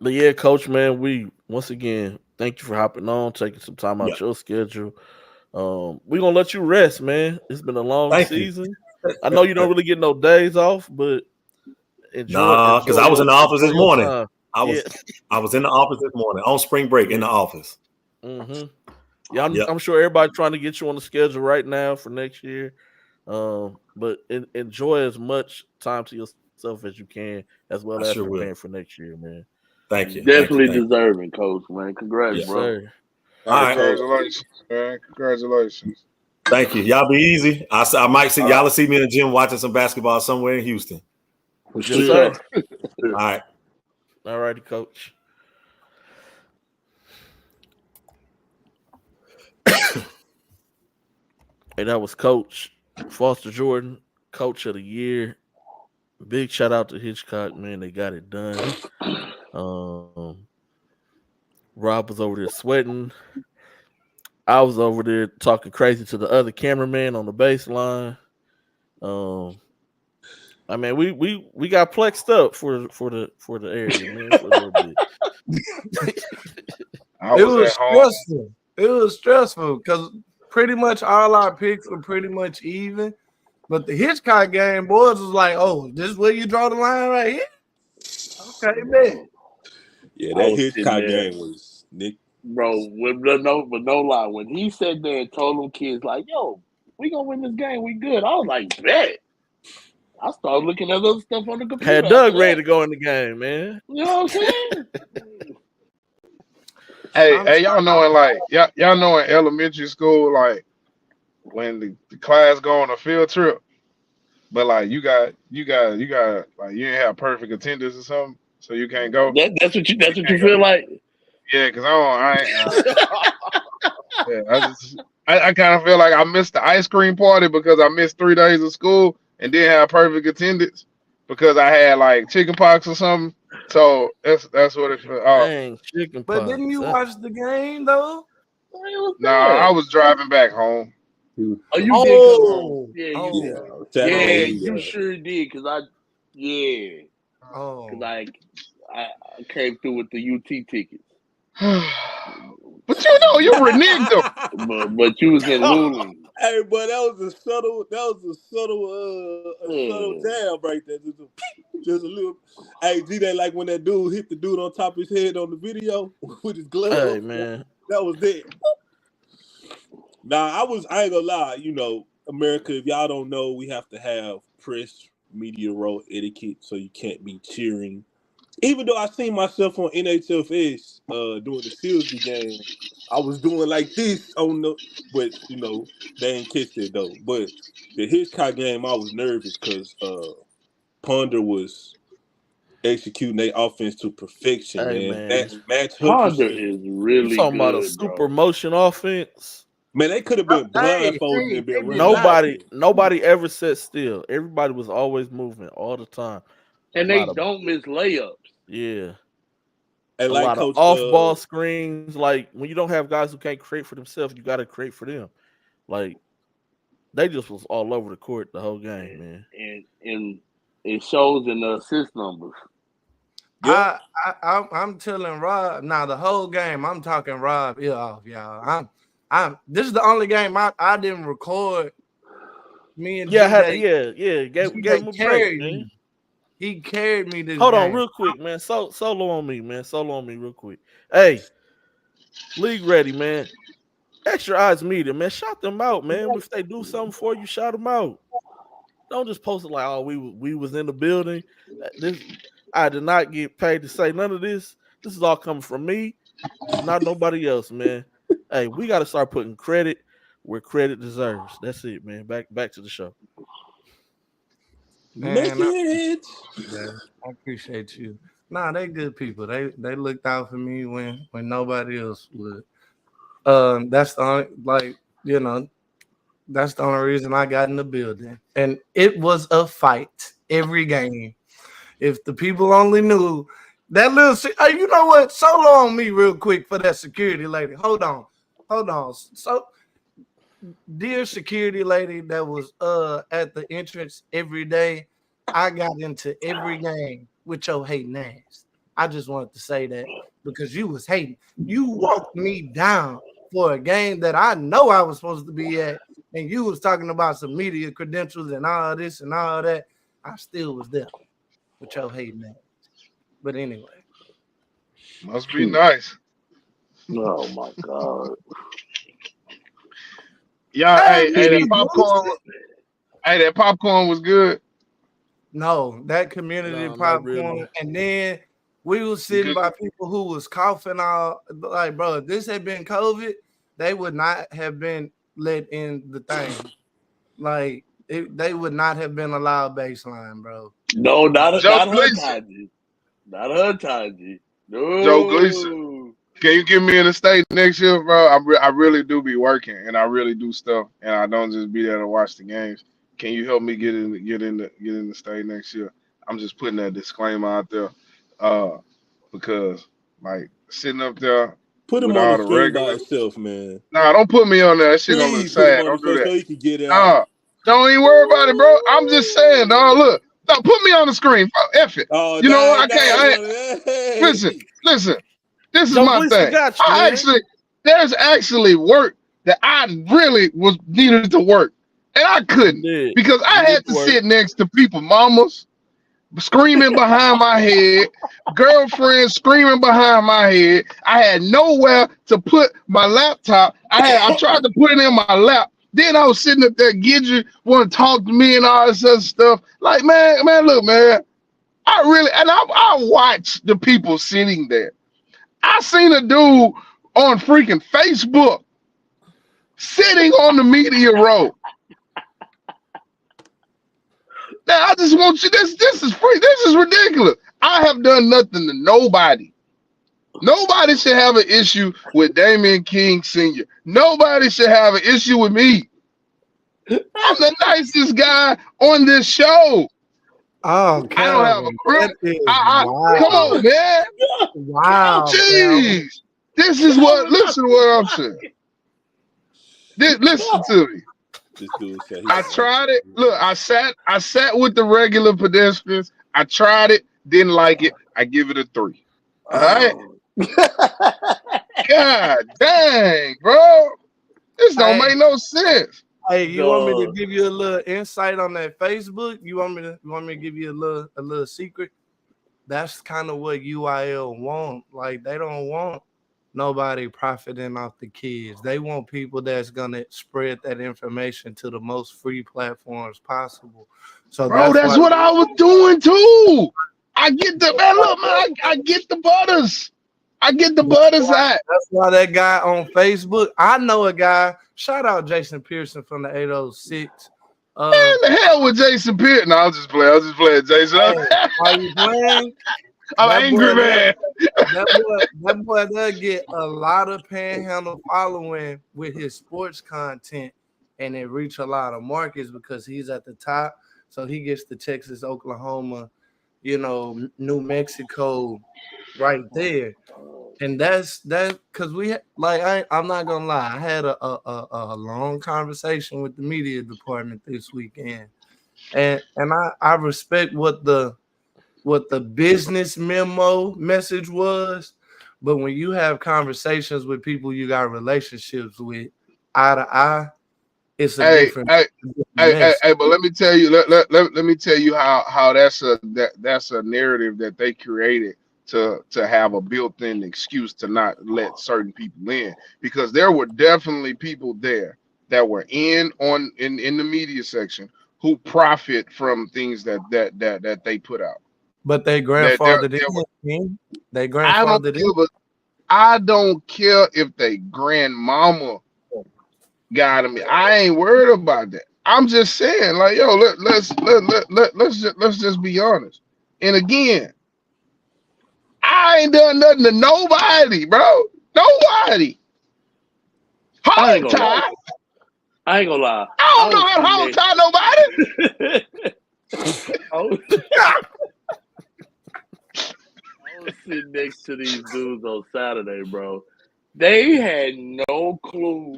But yeah, Coach, man, we once again thank you for hopping on, taking some time out your schedule. We're gonna let you rest, man. It's been a long season. I know you don't really get no days off, but enjoy because I was in the office this morning. time. I was in the office this morning on spring break in the office. Mm-hmm. Yeah, I'm sure everybody's trying to get you on the schedule right now for next year. But enjoy as much time to yourself as you can, as well as preparing for next year, man. Thank you. Definitely deserving, Coach, man. Congrats, yes, bro. Sir. All right. Congratulations, man. Congratulations. Thank you. Y'all be easy. I might see y'all see me in the gym watching some basketball somewhere in Houston. For Yes, sir. All right. All righty, Coach. Hey, that was Coach Foster Jordan, Coach of the Year. Big shout out to Hitchcock, man. They got it done. Rob was over there sweating. I was over there talking crazy to the other cameraman on the baseline. I mean, we got plexed up for the area, man, for a little bit. It was stressful. It was stressful because pretty much all our picks were pretty much even. But the Hitchcock game, boys, was like, oh, this is where you draw the line right here? Okay, man. Yeah, that Hitchcock game was Nick. Bro, with no lie, when he sat there and told them kids, like, yo, we gonna win this game, we good. I was like, bet. I started looking at other stuff on the computer. Had Doug ready to go in the game, man. You know what I'm saying? Hey, y'all know y'all know in elementary school, like when the class go on a field trip, but like you got like you didn't have perfect attendance or something, so you can't go. That's what you feel like. Yeah, because I kind of feel like I missed the ice cream party because I missed 3 days of school and didn't have perfect attendance because I had like chicken pox or something. So that's what it feels. Dang, chicken pox. But didn't you watch the game though? No, I was driving back home. Oh, you did come home. Yeah, you sure did. Cause I came through with the UT tickets. But you reneged them. But you was in Lulu. Hey, but that was a subtle jab right there. Just a little. Hey, G, that like when that dude hit the dude on top of his head on the video with his glove. Hey, man. That was it. Nah, I ain't gonna lie, you know, America, if y'all don't know, we have to have press media row etiquette, so you can't be cheering. Even though I seen myself on NHFS during the Silsby game, I was doing like this but you know, they ain't catch it though. But the Hitchcock game, I was nervous because Ponder was executing their offense to perfection, man. Ponder is really you talking good, about a super motion offense. Man, they could have been blindfolded and been running. Nobody ever sat still. Everybody was always moving all the time. And they don't miss layups. Yeah. And a like lot of off-ball screens. Like, when you don't have guys who can't create for themselves, you got to create for them. Like, they just was all over the court the whole game, man. And it shows in the assist numbers. Yeah. I'm telling Rob, now the whole game, I'm talking Rob ear off, y'all. This is the only game I didn't record. Me and gave him a break, man. He carried me this Hold game. on real quick, man. Solo on me, man. Solo on me real quick. Hey, league ready, man. Extra Eyes Media, man. Shout them out, man. If they do something for you, shout them out. Don't just post it like, oh, we was in the building. I did not get paid to say none of this. This is all coming from me, not nobody else, man. Hey, we got to start putting credit where credit deserves. That's it, man. Back to the show. Man, I appreciate you. Nah, they good people. They looked out for me when nobody else would. That's the only, that's the only reason I got in the building. And it was a fight. every game. If the people only knew that little, hey, you know what? Solo on me real quick for that security lady. Hold on. So, dear security lady that was at the entrance every day, I got into every game with your hating ass. I just wanted to say that because you was hating. You walked me down for a game that I know I was supposed to be at, and you was talking about some media credentials and all this and all that. I still was there with your hating ass. But anyway. Must be nice. Oh my God. Yeah, hey, that popcorn was good. No, that community popcorn, really. And then we was sitting by people who was coughing all like, bro, if this had been COVID, they would not have been let in the thing. Like they would not have been allowed baseline, bro. No, not her Taji. Not her Taji. No. Joe Gleason. Can you get me in the state next year, bro? I really do be working, and I really do stuff, and I don't just be there to watch the games. Can you help me get in the state next year? I'm just putting that disclaimer out there, because like sitting up there, put him on the screen by himself, man. Nah, don't put me on there. That shit gonna look sad. Don't do that. So he can get it out. Don't even worry about it, bro. I'm just saying, dog. Look, no, put me on the screen. F it. Oh, you know what? I can't. Listen. This is my thing. There's actually work that I really was needed to work, and I couldn't because I had to sit next to people, mamas screaming behind my head, girlfriends screaming behind my head. I had nowhere to put my laptop. I tried to put it in my lap. Then I was sitting up there, Gidget want to talk to me and all this other stuff. Like, man, look, man. I watched the people sitting there. I seen a dude on freaking Facebook sitting on the media row. Now I just want you. This is free. This is ridiculous. I have done nothing to nobody. Nobody should have an issue with Damian King Sr. Nobody should have an issue with me. I'm the nicest guy on this show. Oh, I don't have a grip. Come on, man. Wow. Jeez. This is what, listen to what I'm saying. Listen to me. I tried it. Look, I sat with the regular pedestrians. I tried it, didn't like it. I give it a 3. All right. God dang, bro. This don't make no sense. Hey, you want me to give you a little insight on that Facebook? You want me to give you a little secret? That's kind of what UIL want. Like, they don't want nobody profiting off the kids. They want people that's gonna spread that information to the most free platforms possible. So bro, that's what I was doing too. I get the man. Look, man, I get the butters. I get the butters at. That's why that guy on Facebook. I know a guy. Shout out Jason Pearson from the 806. Man, the hell with Jason Pearson. No, I'll just play Jason. Hey, are you playing? I'm angry, man. That boy does get a lot of panhandle following with his sports content, and it reach a lot of markets because he's at the top. So he gets the Texas, Oklahoma, New Mexico right there. And that's because I'm not gonna lie, I had a long conversation with the media department this weekend, and I respect what the business memo message was, but when you have conversations with people you got relationships with eye to eye, it's a different. Hey, but let me tell you, let me tell you how that's a narrative that they created to have a built-in excuse to not let certain people in, because there were definitely people there that were in the media section who profit from things that they put out. But they grandfathered in. They grandfathered in. I don't care if they grandmama got him. I ain't worried about that. I'm just saying, like, yo, let's just be honest. And again, I ain't done nothing to nobody, bro. Nobody. I ain't gonna lie. I don't know how to tie nobody. I was sitting next to these dudes on Saturday, bro. They had no clue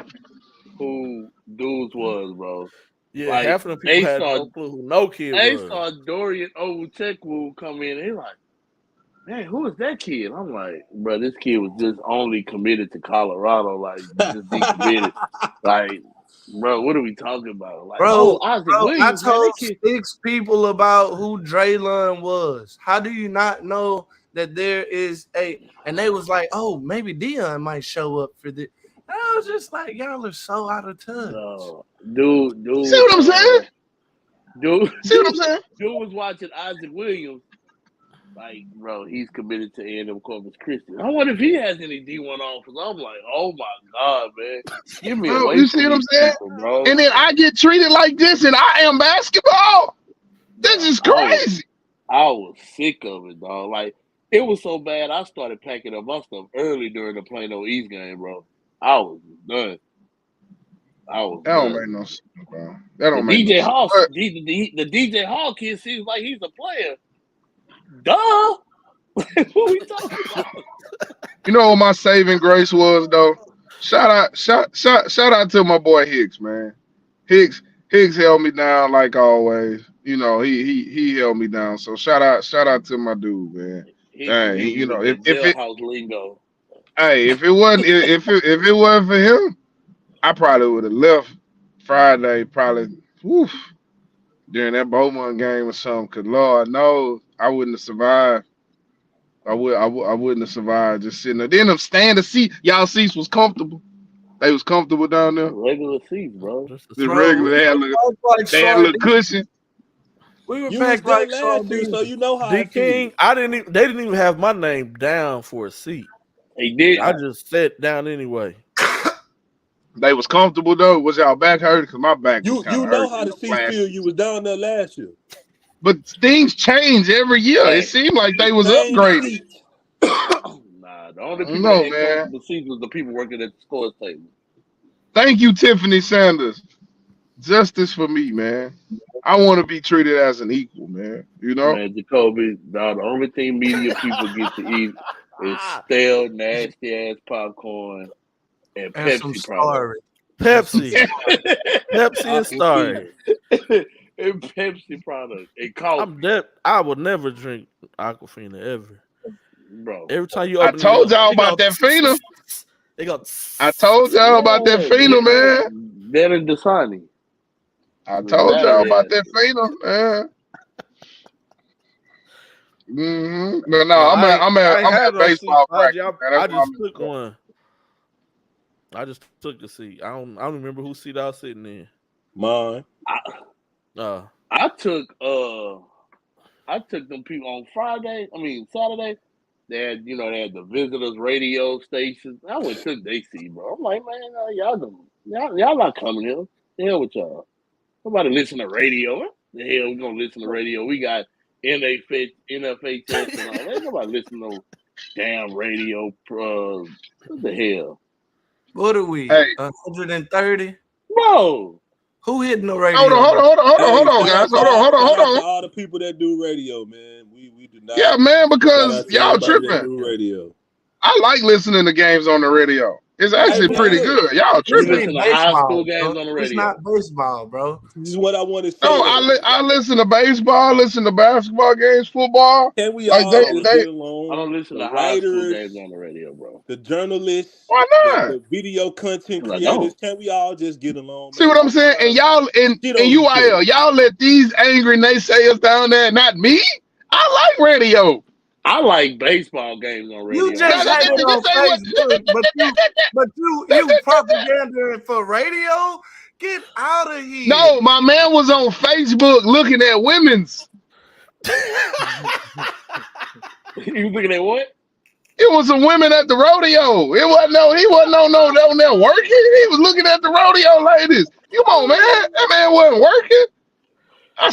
who dudes was, bro. Yeah, Like, half of the people had no clue who no kid they was. saw Dorian Owuchekwu come in. They like, man, who is that kid? I'm like, bro, this kid was just only committed to Colorado, like just decommitted. Like, bro, what are we talking about? Like, Isaac Williams, I told man, 6 people about who Draylon was. How do you not know that there is and they was like, oh, maybe Dion might show up for this. I was just like, y'all are so out of touch. Dude. See what I'm saying? Dude saying? Dude was watching Isaac Williams. Like, bro, he's committed to A&M Corpus Christi. I wonder if he has any D1 offers. I'm like, oh my God, man. Give me away You see what I'm saying? people, bro. And then I get treated like this and I am basketball. This is crazy. I was sick of it, dog. Like, it was so bad, I started packing up my stuff early during the Plano East game, bro. I was done. That don't make no sense, bro. That don't make DJ no Hall, sense. the DJ Hall kid seems like he's a player. Duh. What we talking about? You know what my saving grace was though? Shout out to my boy Hicks, man. Hicks held me down like always. You know, he held me down. So shout out to my dude, man. Dang, you know, if it lingo. Hey, if it wasn't for him, I probably would have left Friday, probably during that Beaumont game or something. Cause Lord knows I wouldn't have survived. I wouldn't have survived just sitting there. Then them standing seat, y'all seats was comfortable. They was comfortable down there. Regular seats, bro. The regular, they had a little cushion. We were You packed was there like last year, so you know how D I feel. King, they didn't even have my name down for a seat. They did. I just sat down anyway. They was comfortable though. Was y'all back hurt? Because my back was You hurt. know how the seat feel. You was down there last year. But things change every year. It seemed like they was upgraded. Nah, the only people that had comfortable seats was the people working at the scores table. Thank you, Tiffany Sanders. Justice for me, man. I want to be treated as an equal, man. You know? Man, Jacoby, the only thing media people get to eat is stale, nasty ass popcorn and Pepsi products. Pepsi and Starry. And Pepsi products. And coffee. I would never drink Aquafina ever. Bro. Every time you I open told y'all about that Fina. They go. I told y'all about that Fina, man. That and Dasani. I told y'all about that Fina, man. Mm-hmm. But no, I'm at baseball practice. I just took one. I just took the seat. I don't remember whose seat I was sitting in. Mine. I took them people on Saturday. They had the visitors radio stations. I went to their seat, bro. I'm like, man, y'all not coming here. The hell with y'all. Nobody listen to radio. What the hell we gonna listen to radio? We got NFHS and all that. Ain't nobody listen to no damn radio. What the hell? What are we? 130? Bro. Who hitting the radio? Hold on, guys. Hold on. All the people that do radio, man. We do not. Yeah, man, because y'all tripping. Do radio. I like listening to games on the radio. It's actually pretty good. Y'all tripping. High school games on the radio. It's not baseball, bro. This is what I want to say. No, I listen to baseball, listen to basketball games, football. Can we all get along? I don't listen to high school games on the radio, bro. The journalists. Why not? The video content creators. Can we all just get along? See what I'm saying? And y'all and UIL, y'all let these angry naysayers down there, not me. I like radio. I like baseball games on radio. You just had it on Facebook, but you propaganda for radio? Get out of here. No, my man was on Facebook looking at women's. He was looking at what? It was some women at the rodeo. He wasn't on there working. He was looking at the rodeo ladies. Come on, man. That man wasn't working. I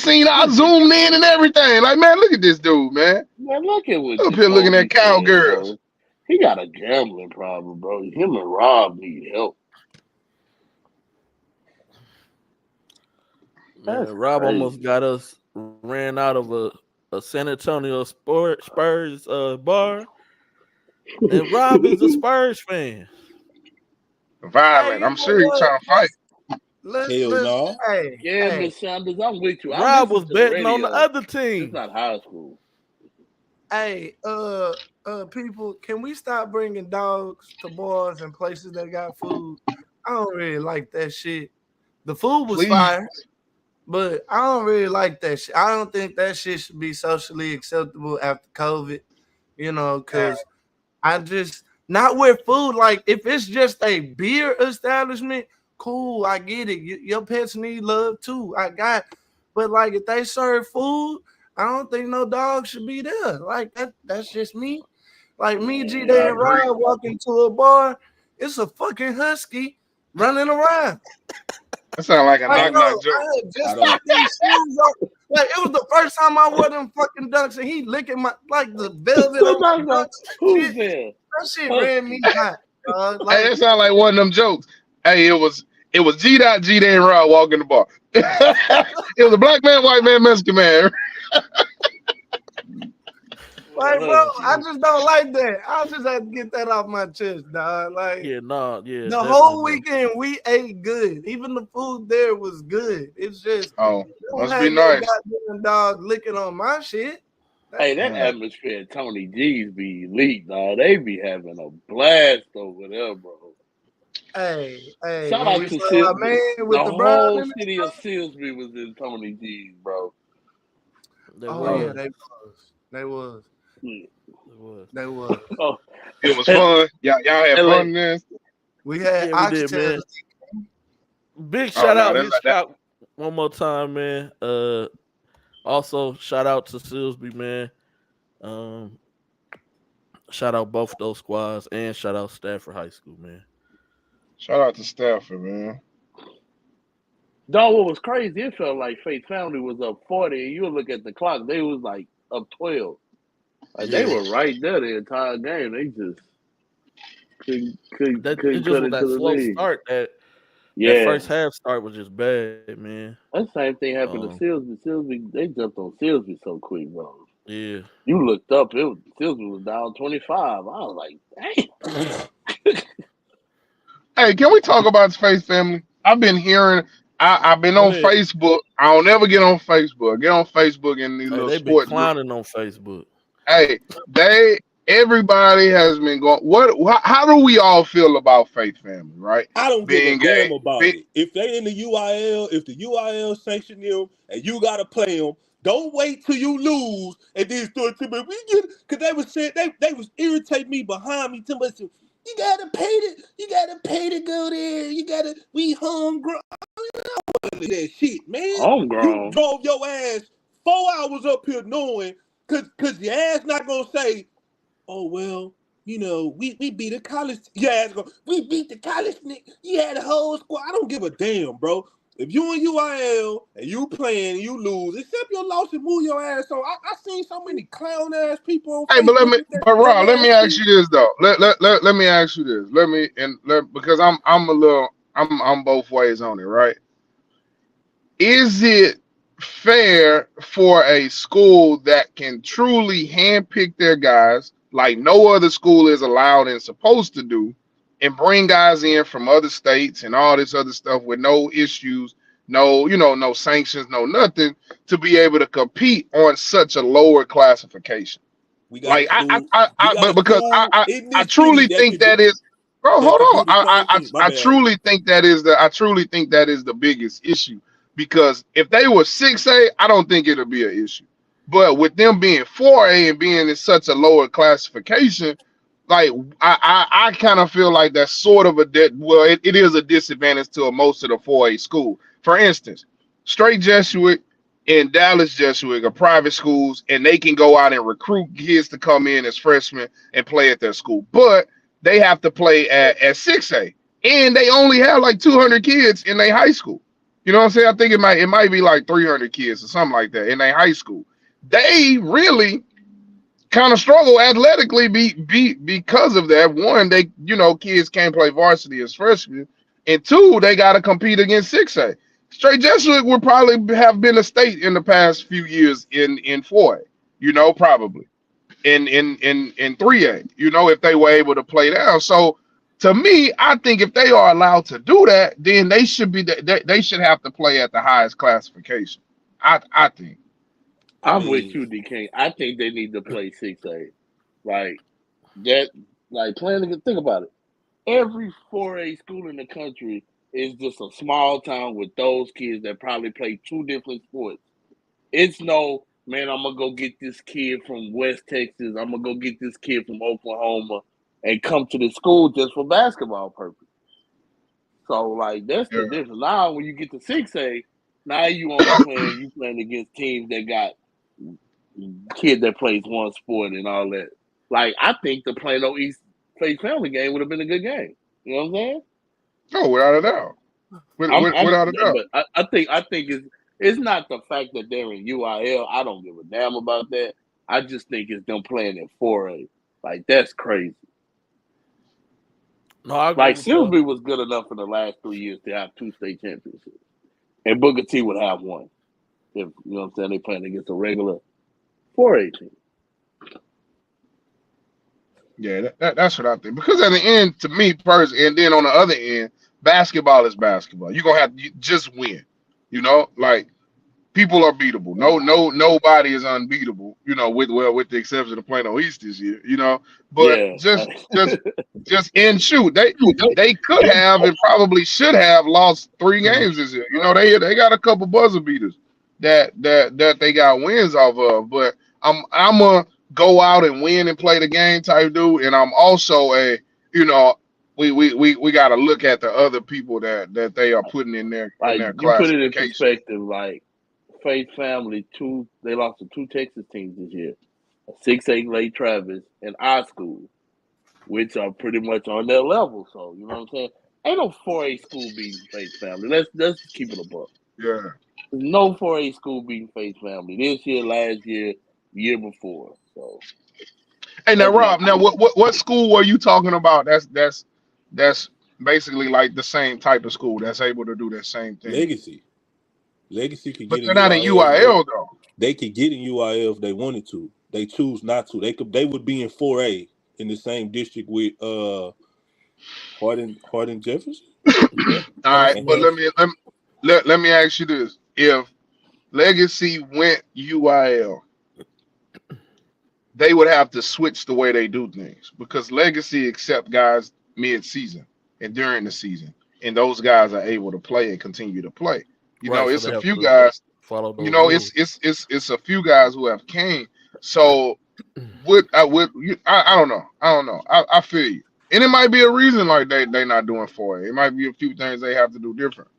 zoomed in and everything. Like, man, look at this dude, man. Man, look at what. Up here looking at cowgirls. Bro. He got a gambling problem, bro. Him and Rob need help. Man, Rob almost got us ran out of a San Antonio Spurs bar, and Rob is a Spurs fan. Violent. Hey, you I'm know sure he's what? trying to fight. Hell Let's no. Yeah, hey. Miss Sanders, I'm with you. I Rob listen was to the betting on the radio. other It's team. not high school. Hey, people, can we stop bringing dogs to bars and places that got food? I don't really like that shit. The food was Please. fire, but I don't really like that shit. I don't think that shit should be socially acceptable after COVID, because I just not with food. Like if it's just a beer establishment, cool, I get it. Your pets need love too. I got, but like if they serve food, I don't think no dog should be there. Like that's just me. Like me, G Day I and agree. Ryan walk into a bar, it's a fucking husky running around. That sounds like a Like, knock bro, joke. I had just put these shoes on. Like it was the first time I wore them fucking dunks, and he licking my the velvet on my dunks. Who's there? That shit ran me hot. Hey, that sound like one of them jokes. Hey, it was G. Day and Rod walking the bar. It was a black man, white man, Mexican man. Like, bro, I just don't like that. I just had to get that off my chest, dog. Like, the whole weekend we ate good. Even the food there was good. It's just, must be nice. Goddamn dog licking on my shit. Hey, that atmosphere at Tony G's be elite, dog. They be having a blast over there, bro. Hey, shout out to Silsby. The whole city of Silsby was in Tony G's, bro. They was. They was. Oh, it was fun. Y'all had fun there. We had oxtails. Big shout out, his shout one more time, man. Also shout out to Silsby, man. Shout out both those squads and shout out Stafford High School, man. Shout out to Stafford, man. Dog, what was crazy? It felt like Faith Family was up 40, and you look at the clock, they was like up 12. Like they were right there the entire game. They just couldn't cut into that the slow lead. start. That first half start was just bad, man. That same thing happened to Silsby. Silsby, they jumped on Silsby so quick, bro. Yeah. You looked up, Silsby was down 25. I was like, dang. Hey, can we talk about Faith Family? I've been hearing. I've been on Facebook. I don't ever get on Facebook. Get on Facebook and these little they sports. Been clowning on Facebook. Hey, everybody has been going. How do we all feel about Faith Family? Right? I don't Being give a damn gay. about it. If they in the UIL, if the UIL sanction them and you gotta play them, don't wait till you lose and then start to me. Because they was saying they was irritating me behind me too much. You gotta pay to go there. We homegrown. That shit, man. Homegrown. You drove your ass 4 hours up here knowing cause your ass not gonna say, oh well, we beat a college. Your ass we beat the college. You had a whole squad. I don't give a damn, bro. If you in UIL and you playing and you lose, accept your loss and move your ass on. I seen so many clown ass people on Facebook. But Rob, let me ask you this though. Let me ask you this. Because I'm both ways on it, right? Is it fair for a school that can truly handpick their guys like no other school is allowed and supposed to do, and bring guys in from other states and all this other stuff with no issues, no sanctions, no nothing, to be able to compete on such a lower classification? I truly think that is, bro. Hold on. I truly think that is the biggest issue, because if they were 6A, I don't think it'll be an issue. But with them being 4A and being in such a lower classification, like I kind of feel like that's sort of it is a disadvantage to most of the 4A school. For instance, Straight Jesuit and Dallas Jesuit are private schools, and they can go out and recruit kids to come in as freshmen and play at their school, but they have to play at 6A, and they only have like 200 kids in their high school. You know what I'm saying? I think it might be like 300 kids or something like that in their high school. They really kind of struggle athletically because of that. One, kids can't play varsity as freshmen, and two, they got to compete against 6A. Straight Jesuit would probably have been a state in the past few years in 4A, probably in 3A, if they were able to play down. So to me, I think if they are allowed to do that, then they should be they should have to play at the highest classification. I think. I'm with you, D King. I think they need to play 6A. Like that, like playing against, think about it. Every 4A school in the country is just a small town with those kids that probably play 2 different sports. It's no, man, I'm going to go get this kid from West Texas. I'm going to go get this kid from Oklahoma and come to the school just for basketball purpose. So, like, that's the difference. Now, when you get to 6A, now you playing against teams that got kid that plays one sport and all that. Like, I think the Plano East Faith Family game would have been a good game. You know what I'm saying? Oh, without a doubt. Without a doubt. But I think it's not the fact that they're in UIL. I don't give a damn about that. I just think it's them playing in 4A. Like, that's crazy. No, I agree like, with Silsby was good enough in the last 3 years to have 2 state championships. And Booker T would have 1. If, you know what I'm saying, they playing against a regular 4A team. Yeah, that's what I think. Because at the end, to me personally, and then on the other end, basketball is basketball. You're gonna have to just win. Like people are beatable. Nobody is unbeatable. With the exception of Plano East this year. But Yeah. just in shoot, they could have and probably should have lost 3 games this year. They got a couple buzzer beaters that they got wins off of. But I'm a go out and win and play the game type dude, and I'm also we got to look at the other people that they are putting in their you put it in perspective. Like Faith Family, they lost to 2 Texas teams this year, 6A Lake Travis and our school, which are pretty much on their level. So you know what I'm saying? Ain't no 4A school beating Faith Family. Let's keep it a buck. Yeah. There's no 4A school beating Faith Family this year, last year, year before. So. Hey, now Rob, what school were you talking about? That's basically like the same type of school that's able to do that same thing. Legacy could but get they're not in UIL though. They could get in UIL if they wanted to. They choose not to. They would be in 4A in the same district with Hardin Jefferson. All right, but let me ask you this: if Legacy went UIL, they would have to switch the way they do things because Legacy accept guys mid-season and during the season, and those guys are able to play and continue to play. It's a few guys. It's a few guys who have came. So I don't know. I feel you, and it might be a reason like they not doing 4A. It might be a few things they have to do different.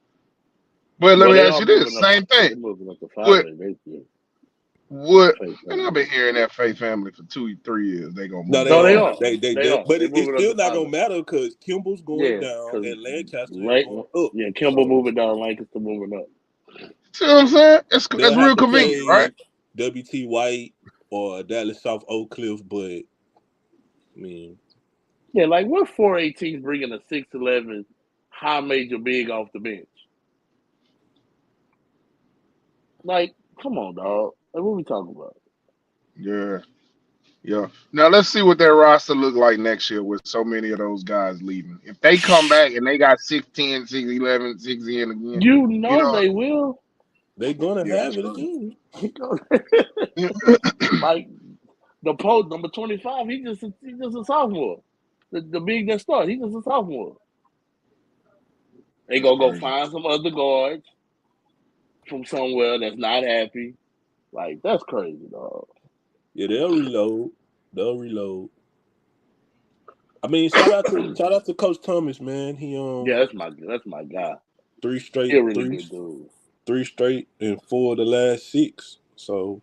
But let me ask you this: same thing. And I've been hearing that Faith Family for 2-3 years. They gonna move. They are. But it's still not gonna matter because Kimball's going down and Lancaster going up. Yeah, Kimball moving down, Lancaster moving up. See what I'm saying? It's real convenient, right? WT White or Dallas South Oak Cliff, but I mean, yeah, like what 418 bringing a 6'11" high major big off the bench? Like, come on, dog. Like, what are we talking about? Yeah. Now let's see what their roster look like next year with so many of those guys leaving. If they come back and they got 6'10", 6'11", 6'10" again, they will. They're gonna have it again. Like the post number 25, he's just a sophomore. The big that starts, he's just a sophomore. They gonna go find some other guards from somewhere that's not happy. Like, that's crazy, dog. Yeah, they'll reload. I mean, shout out to Coach Thomas, man. He that's my guy. 3 straight, He's a really good dude. 3 straight and 4 of the last 6. So,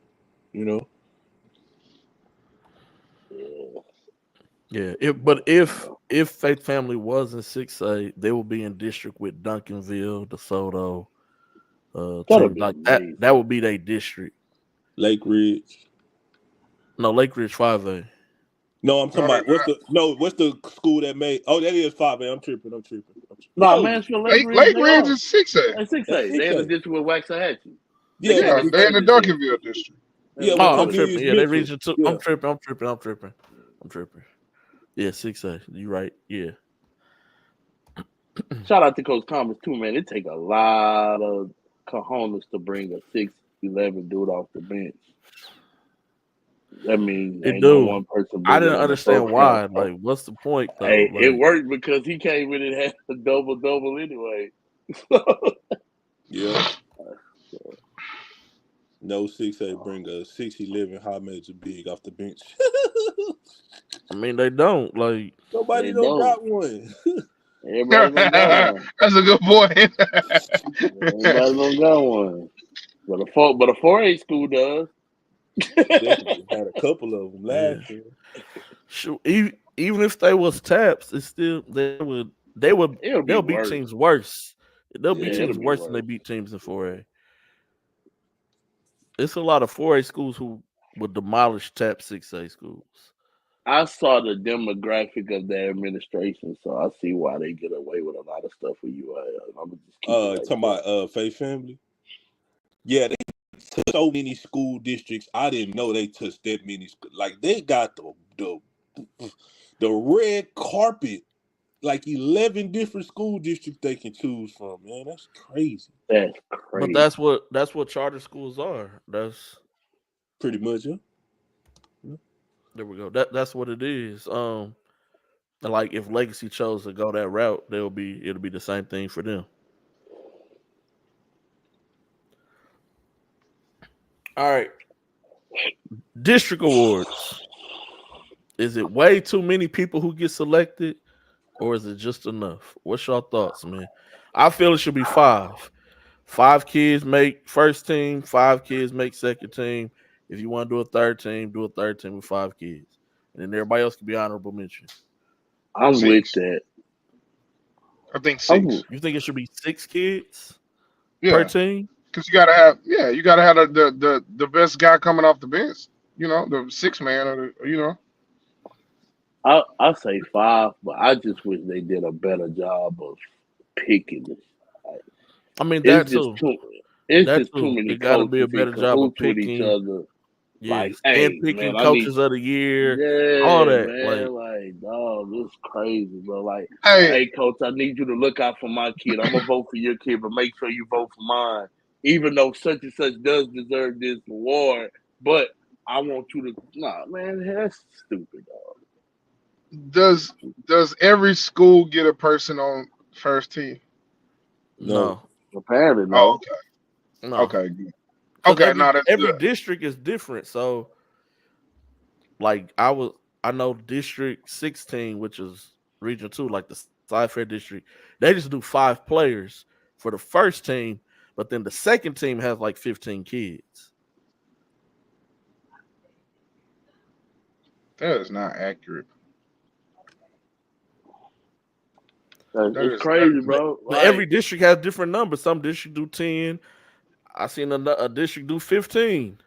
Yeah. But if Faith Family was in 6A, they will be in district with Duncanville, DeSoto. Like that would be their district. Lake Ridge. No, Lake Ridge 5A. No, I'm talking about what's the school that made? Oh, that is 5A. I'm tripping. No, No. Mansfield Lake Ridge, Lake they Ridge are. is 6A. That's 6A. That's They in the 6A. district with Waxahachie. Yeah, They Yeah, the they're in the furthest end. Duncanville district. yeah, Yeah. with Oh, I'm tripping. Cornelius Yeah, they Mitchell. region two. Yeah. I'm tripping. Yeah, 6A. You right. Yeah. Shout out to Coach Thomas too, man. It take a lot of cojones to bring a 6'11" dude off the bench. That means It ain't no do. one person I bigger didn't than the understand program. why. Like, what's the point though? Hey, it Like, worked because he came in and had a double anyway. Yeah. No 6A bring a 6'11" high major big off the bench. I mean, they don't. Like, Nobody They don't don't. got one. Everybody don't got one. That's a good point. Everybody don't got one. But a 4A school does. Definitely had a couple of them yeah. last year. Shoot, even if they was taps, it's still It'll be they'll beat worse. teams worse. They'll Yeah, beat it'll teams be worse than they worse. beat teams in 4A. It's a lot of 4A schools who would demolish tap 6A schools. I saw the demographic of their administration, so I see why they get away with a lot of stuff with UIL. I'm gonna just keep it like Talking that. about Faith Family. Yeah, they touched so many school districts. I didn't know they touched that many. Like they got the red carpet, like 11 different school districts they can choose from. Man, that's crazy. That's But crazy. that's what charter schools are. That's Pretty much, yeah. there we go. That's what it is. Like if Legacy chose to go that route, it'll be the same thing for them. All right. District awards. Is it way too many people who get selected, or is it just enough? What's your thoughts, man? I feel it should be 5. 5 kids make first team, 5 kids make second team. If you want to do a third team with 5 kids. And then everybody else can be honorable mention. I'm with 6. that. I think 6. You think it should be 6 kids per Yeah, team? because you gotta have the best guy coming off the bench. You know, the 6 man, or I say 5, but I just wish they did a better job of picking this. Like, I mean it's that just too. too. It's That just too too. many It got to be a coaches in better job of cahoots with each picking. other. Like, Yes, and hey, picking man, I need. coaches of the year, all Yeah, that. Like, man, dog, it's crazy, bro. Like, hey, hey, coach, I need you to look out for my kid. I'm gonna vote for your kid, but make sure you vote for mine. Even though such and such does deserve this award, but I want you to. Nah, man, that's stupid, dog. does every school get a person on first team? no, Apparently, Oh, no. no, okay, good. because Okay, no, that's every good. district is different. So, like, I know District 16, which is Region 2, like the Sci-Fair District. They just do 5 players for the first team, but then the second team has like 15 kids. That is not accurate. That It's is crazy, that bro. But Like, every district has different numbers. Some districts do 10. I seen a district do 15.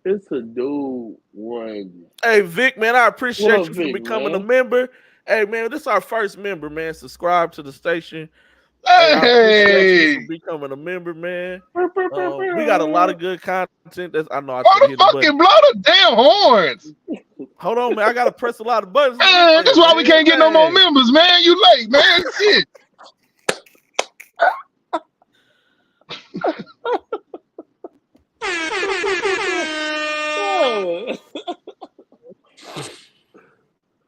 it's a dude one. Hey, Vic, man, I What appreciate up, you for Vic, becoming a man? member. Hey, man, this is our first member, man. Subscribe to the station. Hey, I appreciate you Hey, for becoming a member, man. Why We got a lot of good content. I know I why should the hit the button. fucking blow the damn horns? Hold on, man. I gotta press a lot of buttons to get Man, there, that's why we man. can't get no more Dang. members, man. You late, man. Shit.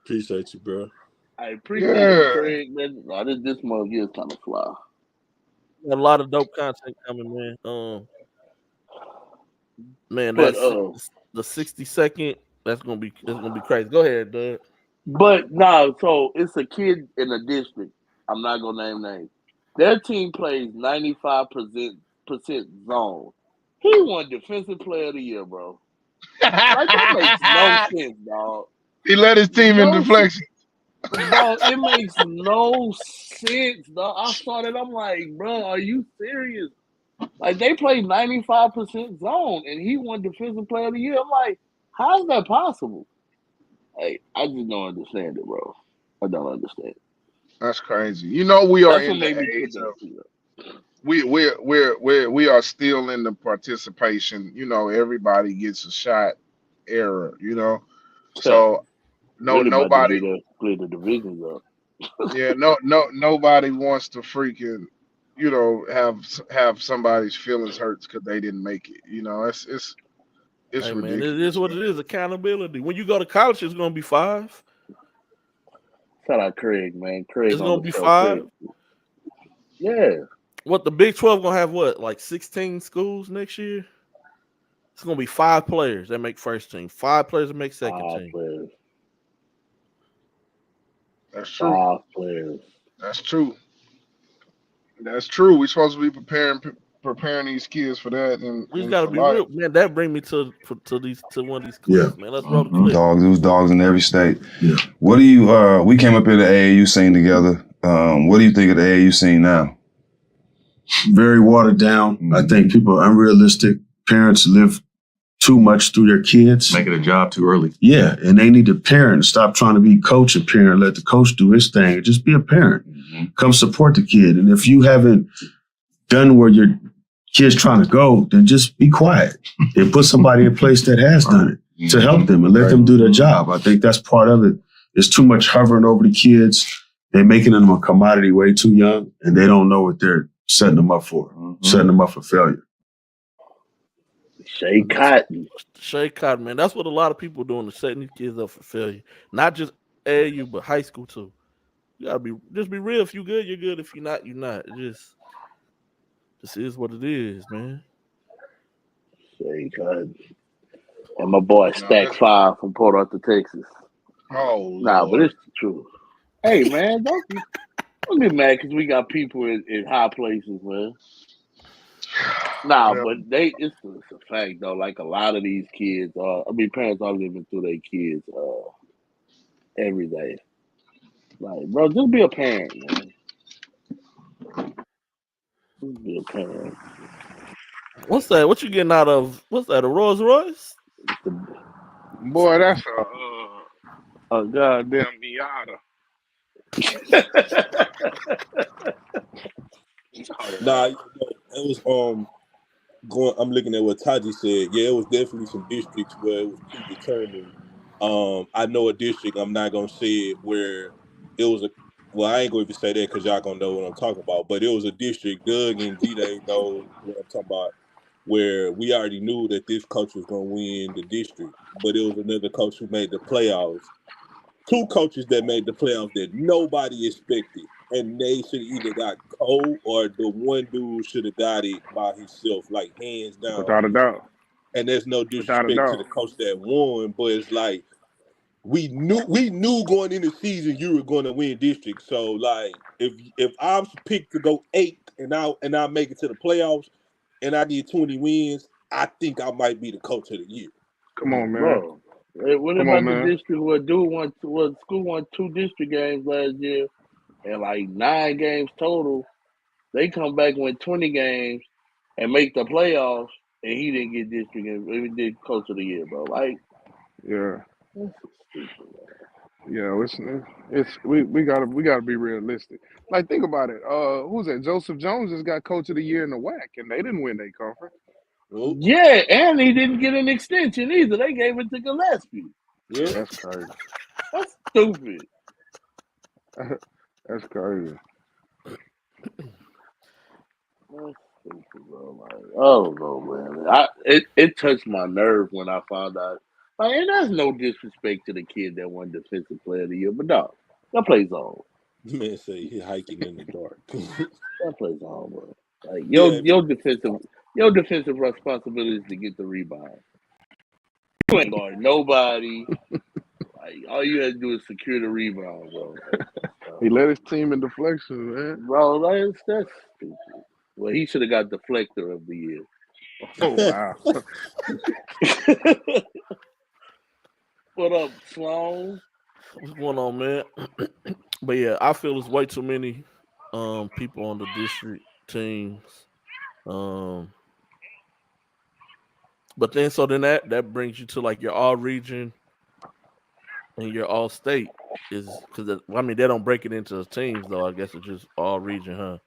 Appreciate you, bro. I appreciate you, Yeah. Craig, man. No, this month is kind of fly. Got a lot of dope content coming, man. Man, But the 60-second. It's gonna be crazy. Go ahead, Doug. But no, so it's a kid in a district. I'm not gonna name names. Their team plays 95% zone. He won Defensive Player of the Year, bro. Like that makes no sense, dog. He led his team in No sense, deflection. dog. It makes no sense, dog. I saw that. I'm like, bro, are you serious? Like they play 95% zone, and he won Defensive Player of the Year. I'm like, how is that possible? Hey, I just don't understand it, bro. I don't understand. That's crazy. You know, we are That's what in the made me put age that of shit up. we are still in the participation. You know, everybody gets a shot era. You know, so no Really about to nobody. be there, split the divisions up. Yeah, nobody wants to freaking, you know, have somebody's feelings hurt because they didn't make it. You know, it's Hey man, it is ridiculous, what man. it is. Accountability. When you go to college, it's gonna be 5. Shout out Craig, man. Craig It's on gonna the be show. Craig. 5. Yeah. What the Big 12 gonna have? What, like 16 schools next year? It's gonna be 5 players that make first team, 5 players that make second 5 team. players. That's true. 5 players. That's true. That's true. We're supposed to be preparing these kids for that We just and gotta for be life. real, man. That bring me to one of these Yeah. clips, man. Let's roll the clip. Dogs, it was dogs in every state. Yeah. What do you, we came up here to AAU scene together. What do you think of the AAU scene now? Very watered down. I think people are unrealistic. Parents live too much through their kids. Make it a job too early. Yeah, and they need to parent. Stop trying to be coach and parent. Let the coach do his thing. Just be a parent. Mm-hmm. Come support the kid. And if you haven't done where your kid's trying to go, then just be quiet and put somebody in place that has done it to help them and let them do their job. I think that's part of it. It's too much hovering over the kids. They're making them a commodity way too young, and they don't know what they're setting them up for, setting them up for failure. Shea Cotton, man. That's what a lot of people are doing, to setting these kids up for failure. Not just AAU, but high school too. You gotta be real. If you good, you're good. If you're not, you're not. This is what it is, man. Shea Cotton. And my boy Stack 5 from Port Arthur, Texas. Oh, nah, Lord. But it's the truth. Hey, man, don't get mad because we got people in high places, man. Nah, but it's a fact though. Like a lot of these kids, parents are living through their kids every day. Like, bro, just be a parent, man. Just be a parent. What's that? What you getting out of? What's that? A Rolls Royce? Boy, that's a goddamn Miata. Nah, it was I'm looking at what Taji said. Yeah, it was definitely some districts where it was predetermined. I know a district, I'm not gonna say it, where it was I ain't gonna even say that because y'all gonna know what I'm talking about. But it was a district, Doug and G-Day know what I'm talking about, where we already knew that this coach was gonna win the district, but it was another coach who made the playoffs. 2 coaches that made the playoffs that nobody expected, and they should have either got Cole or the one dude should have got it by himself, like hands down. Without a doubt. And there's no Without a disrespect to doubt. the coach that won, but it's like we knew going into the season you were going to win district. So like if I'm picked to go 8 and I make it to the playoffs and I get 20 wins, I think I might be the coach of the year. Come on, man. Bro. What about the district where school won 2 district games last year and like 9 games total? They come back and win 20 games and make the playoffs, and he didn't get district and he did coach of the year, bro. Like, yeah, that's so stupid, man. yeah. We gotta be realistic. Like, think about it. Who's that? Joseph Jones just got coach of the year in the WAC, and they didn't win their conference. Nope. Yeah, and he didn't get an extension either. They gave it to Gillespie. Yeah, that's crazy. That's stupid. That's crazy. That's stupid, bro. Like, I don't know, man. It touched my nerve when I found out. Like, and that's no disrespect to the kid that won Defensive Player of the Year, but dog, that plays on. Man, say he hiking in the dark. That plays on, bro. Like your defensive responsibility is to get the rebound. You ain't guarding nobody. Like, all you have to do is secure the rebound, bro. He led his team in deflection, man. Bro, that's stupid. Well, he should have got deflector of the year. Oh wow. What up, Sloan? What's going on, man? But yeah, I feel there's way too many people on the district teams. But then that brings you to like your all region and your all state is because I mean they don't break it into teams though. I guess it's just all region, huh?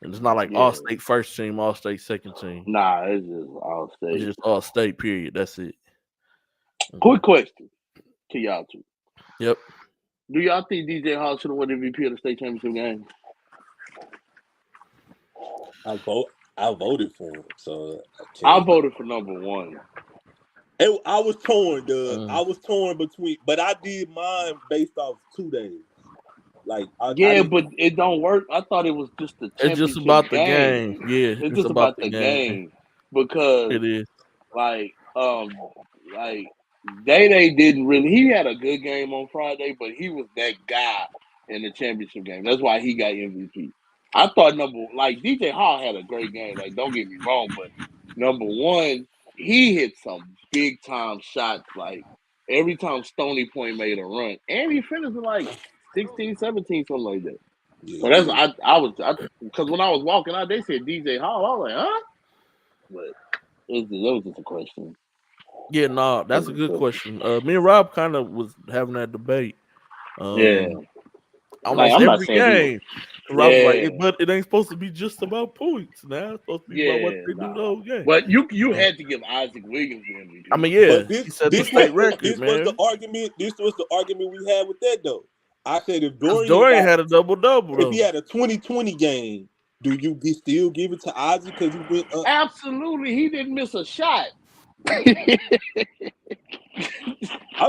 And it's not like all Yeah. state first team, all state second team. Nah, it's just all It's state. just all state. Period. That's it. Quick question to y'all two. Yep. Do y'all think DJ Hall should have won MVP of the state championship game? I voted for him, so I voted for number one. I was torn, Doug. I was torn between, but I did mine based off 2 days. Like, but it don't work. I thought it was just the championship. It's just about the game. Yeah, it's just about the game because it is. Like Day didn't really. He had a good game on Friday, but he was that guy in the championship game. That's why he got MVP. I thought DJ Hall had a great game. Like, don't get me wrong, but number one, he hit some big time shots. Like, every time Stony Point made a run, and he finished with like 16, 17, something like that. Yeah. So that's because when I was walking out, they said DJ Hall. I was like, huh? But that was just a question. Yeah, no, that's a good question. Me and Rob kind of was having that debate. Almost every game. Rob was like, but it ain't supposed to be just about points. Now it's supposed to be about what they do the whole game. But you had to give Isaac Williams the MVP. I mean, yeah, but he set the state record, this man. was the argument. This was the argument we had with that though. I said if Dorian had a double-double, if he had a 2020 game, do you still give it to Isaac because he went up? Absolutely, he didn't miss a shot. I'm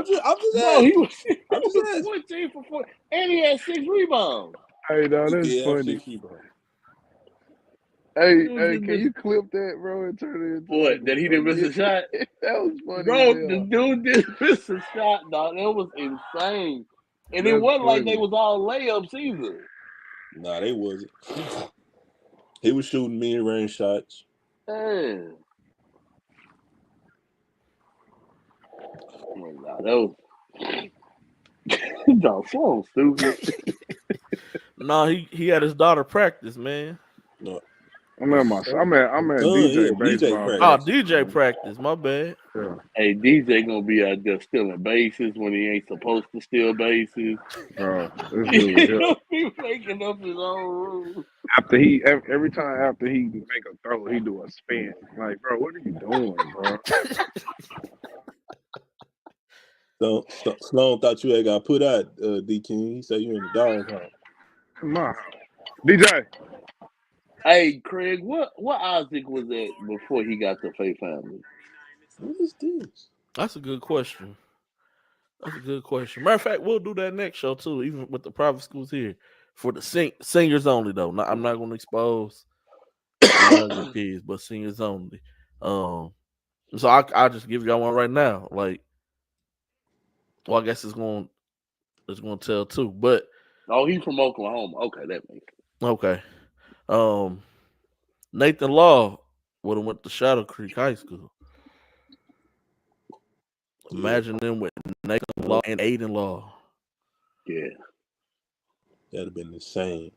just no, he was 14 for 4, and he had 6 rebounds. Hey, no, that's funny. Hey, can you clip that, bro, and turn it into what? That he didn't miss a shot? That was funny, bro. The dude didn't miss a shot, dog. That was insane. And it wasn't like they was all layups either. Nah, they wasn't. He was shooting mid-range shots. Yeah. Oh, nah, that was dog, so stupid. No, he had his daughter practice, man. No. I'm at DJ baseball. Oh, DJ practice. My bad. Yeah. Hey, DJ gonna be out there stealing bases when he ain't supposed to steal bases. Bro, He's gonna be making up his own rules. Every time after he make a throw, he do a spin. Like, bro, what are you doing, bro? So Sloan thought you had got put out, D King. He said you in the dog house. Come on, DJ. Hey, Craig, what Isaac was at before he got the Faye family? What is this? That's a good question. Matter of fact, we'll do that next show too, even with the private schools here for the seniors only though. I'm not going to expose the younger kids, but seniors only. So I'll just give y'all one right now. Like, well, I guess it's going to tell too, but he's from Oklahoma. Okay, that makes sense. Okay. Nathan Law would have went to Shadow Creek High School. Imagine them with Nathan Law and Aiden Law. Yeah. That'd have been insane.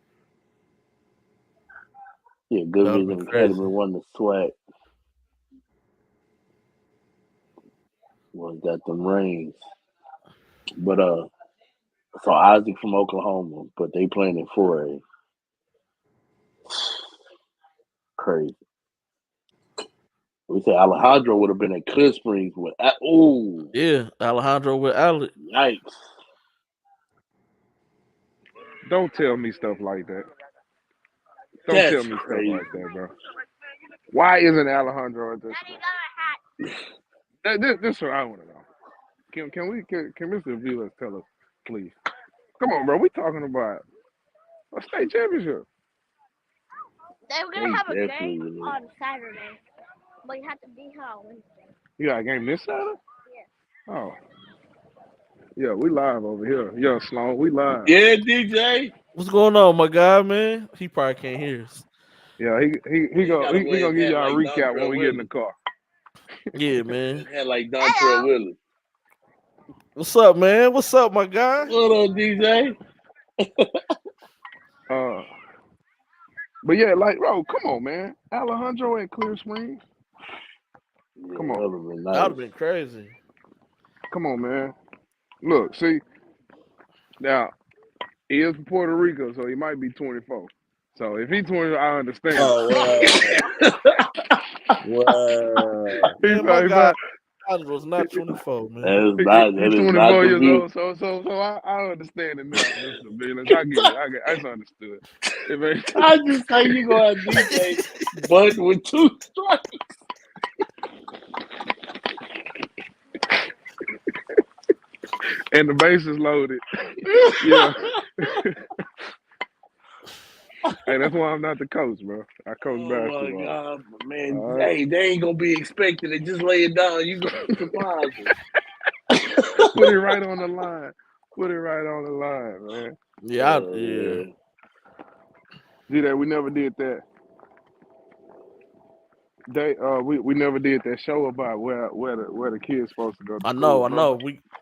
Yeah, good reason Academy won the SWAC. Well, got them rings. But so Isaac from Oklahoma, but they playing in 4A. Crazy. We say Alejandro would have been at Clear Springs with Alejandro with Alec. Yikes. Don't tell me stuff like that. That's tell me crazy. Stuff like that, bro. Why isn't Alejandro at this school? This is what I want to know. Can Mr. Vilas tell us, please? Come on, bro. We talking about a state championship. They were gonna have a game on Saturday, but you have to be here on Wednesday. You got a game this Saturday? Yeah. Oh. Yeah, we live over here. Yeah, Sloan, we live. Yeah, DJ. What's going on, my guy, man? He probably can't hear us. Yeah, he gonna give y'all a recap when we get in the car. Yeah, man. Had like Dontrell Willis. What's up, man? What's up, my guy? What up, DJ? But yeah, like, bro, come on, man. Alejandro at Clear Springs. Yeah, Come on. that would have been nice. That would have been crazy. Come on, man. Look, see, now he is from Puerto Rico, so he might be 24. So if he's 20, I understand it. Oh wow, wow. Man, my guy was not 24, man. He's That is not 24 the years view. old, so I understand it now, Mr. Billings. I get it. It's understood. I just say you gonna have DJ Bud with 2 strikes. And the base is loaded. Yeah. Hey, that's why I'm not the coach, bro. I coach basketball. Oh my God, man! Hey, they ain't gonna be expecting it. Just lay it down. You gonna surprise them. Put it right on the line. Put it right on the line, man. Yeah, G-Day, we never did that. We never did that show about where the kids supposed to go to I school. know.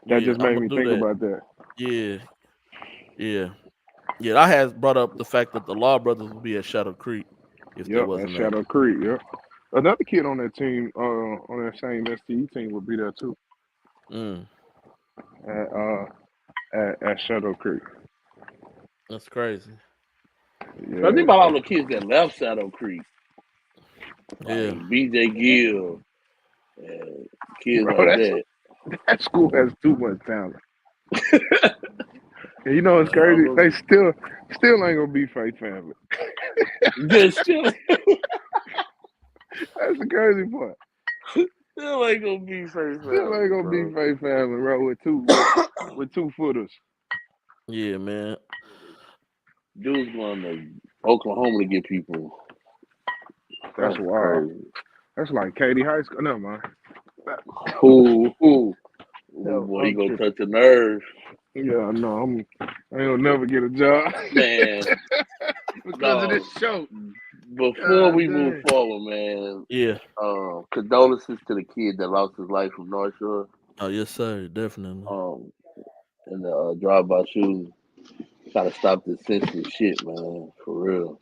That just made I'ma me do think that. about that. Yeah. I had brought up the fact that the Law Brothers would be at Shadow Creek if they Yep, wasn't at there. Shadow Creek. Yep. Another kid on that team, on that same STE team, would be there too. At Shadow Creek. That's crazy. Yeah. I think about all the kids that left Shadow Creek. Yeah. Like BJ Gill and kids Bro, like that. That school has too much talent. And you know it's crazy. They still ain't gonna be Faith family. That's the crazy part. Still ain't gonna be Faith family. Still ain't gonna be Faith family, bro. With 2 footers. Yeah, man. Dude's going to Oklahoma to get people. That's wild. Crazy. That's like Katy High School. No, man. Boy, he gonna touch a nerve. Yeah, no, I ain't gonna never get a job. Man. Because of this show. Before we move forward, man. Yeah. Condolences to the kid that lost his life from North Shore. Oh, yes, sir. Definitely. And the drive-by shooting. Gotta stop this senseless shit, man. For real.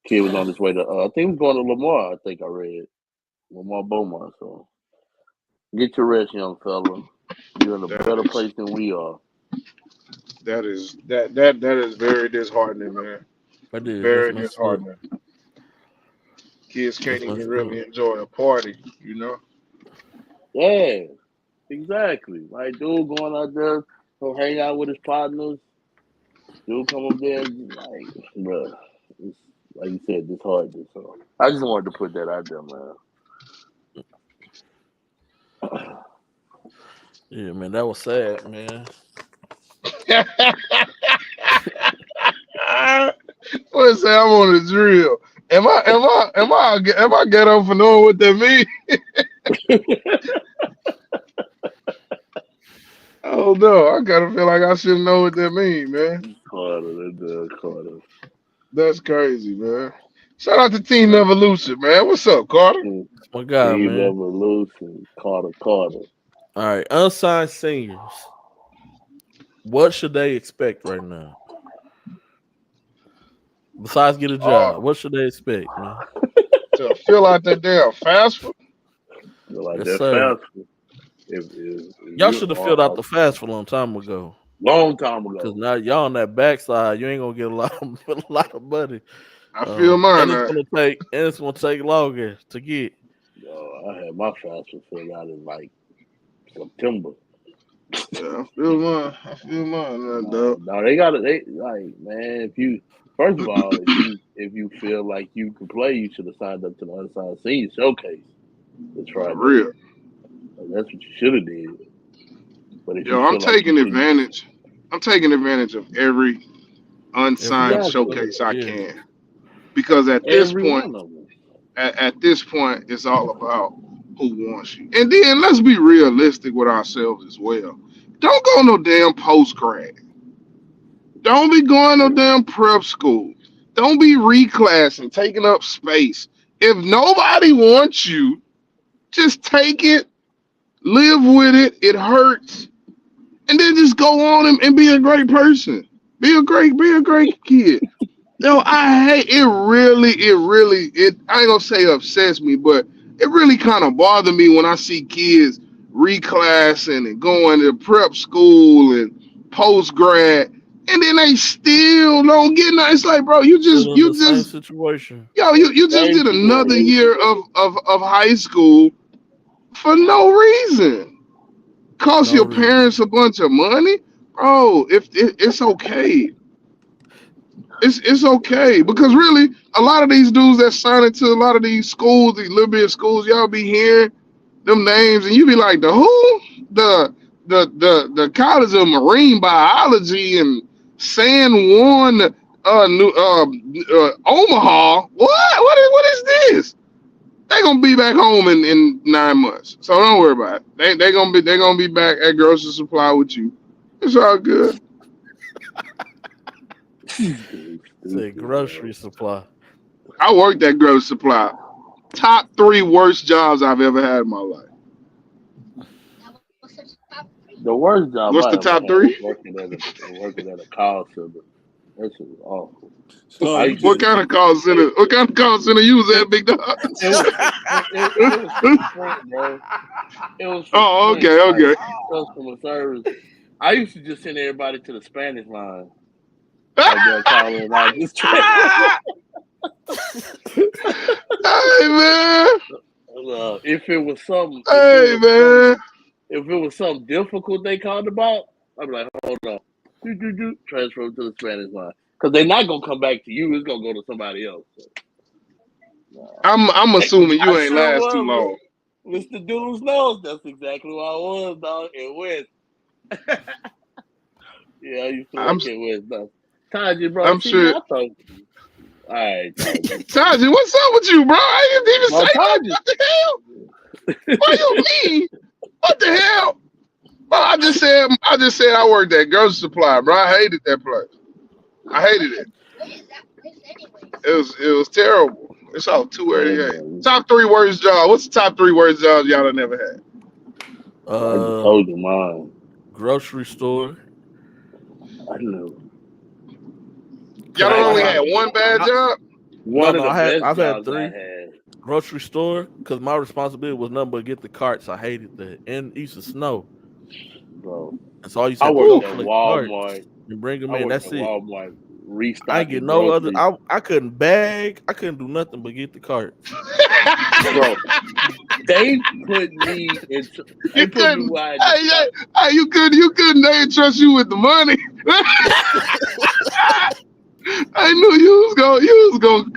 Kid was on his way to, I think he was going to Lamar, I think I read. Lamar Beaumont, so. Get your rest, young fella. You're in a better place than we are. That is very disheartening, man. That is very disheartening. Kids can't even really enjoy a party, you know? Yeah, exactly. Like, dude going out there, go hang out with his partners. Dude come up there, like, bro, it's, like you said, disheartening. So I just wanted to put that out there, man. Yeah, man, that was sad, man. What's that? I'm on the drill. Am I ghetto for knowing what that means? Oh no, I gotta feel like I should know what that means, man. Carter. That's crazy, man. Shout out to Team Evolution, man. What's up, Carter? My God, Team man. Evolution, Carter. All right, unsigned seniors. What should they expect right now? Besides get a job, what should they expect, man? To fill out that damn FAFSA? Yes, sir. Y'all should have filled out the FAFSA a long time ago. Because now y'all on that backside, you ain't gonna get a lot of money. I feel mine. And it's gonna take longer to get. I had my FAFSA filled out in like September. Yeah, I feel mine, dog. No, they got it. They like, man. If you first of all, if you feel like you can play, you should have signed up to the unsigned senior showcase. That's right. For real. Like, that's what you should have did. But if I'm taking advantage. I'm taking advantage of every unsigned showcase I can, because at this point, it's all about who wants you. And then let's be realistic with ourselves as well. Don't go no damn post grad. Don't be going no damn prep school. Don't be reclassing, taking up space. If nobody wants you, just take it, live with it. It hurts, and then just go on and be a great person. Be a great kid. No, I hate it. Really, I ain't gonna say upsets me, but it really kind of bothers me when I see kids reclassing and going to prep school and post grad, and then they still don't get nothing. It's like, bro, you Still in the same just situation. you just did another year of high school for no reason. Cost No your reason. parents a bunch of money, bro. If it's okay. It's okay because really a lot of these dudes that sign into a lot of these schools, these little bit schools, y'all be hearing them names and you be like, the who? The College of Marine Biology and San Juan Omaha. What is this? They gonna be back home in 9 months. So don't worry about it. They gonna be back at grocery supply with you. It's all good. Say grocery supply. I worked at grocery supply. Top 3 worst jobs I've ever had in my life. The worst job What's I the ever top had was 3? working at a call center. That shit was awful. Son, What kind of call center? What kind of call center you was at, big dog? It was for Sprint, bro. It was for Oh, Sprint, okay, like okay. customer service. I used to just send everybody to the Spanish line. Like they'll call in, I just Hey man. If it was something, if it was something difficult they called about, I'd be like, hold on, transfer them to the Spanish line because they're not gonna come back to you. It's gonna go to somebody else. So, I'm assuming you I ain't sure last too was, long. Mr. Dudes knows that's exactly where I was, dog. In West. Yeah, I used to work at West, dog. Taji, bro, I'm see, sure. man, I thought. All right, Taji. Taji, what's up with you, bro? I didn't even say Taji. What the hell? What you mean? What the hell? Bro, I just said I worked at grocery supply, bro. I hated that place. I hated it. It was terrible. It's all 288. Top 3 worst job. What's the top 3 worst jobs y'all have never had? I just told you mine. Grocery store. I know. Y'all don't only had one bad job? One of the best I've had jobs 3. I had. Grocery store, because my responsibility was nothing but get the carts. I hated that. And it used to snow. Bro. And so all you I said worked to at collect Walmart. carts and bring them I in. worked That's at it. Walmart restocking I ain't get no other. groceries. I couldn't bag. I couldn't do nothing but get the carts. Bro, they put me into. They You put me couldn't. where I had to stop. Hey, you couldn't. They didn't trust you with the money. I knew they was gonna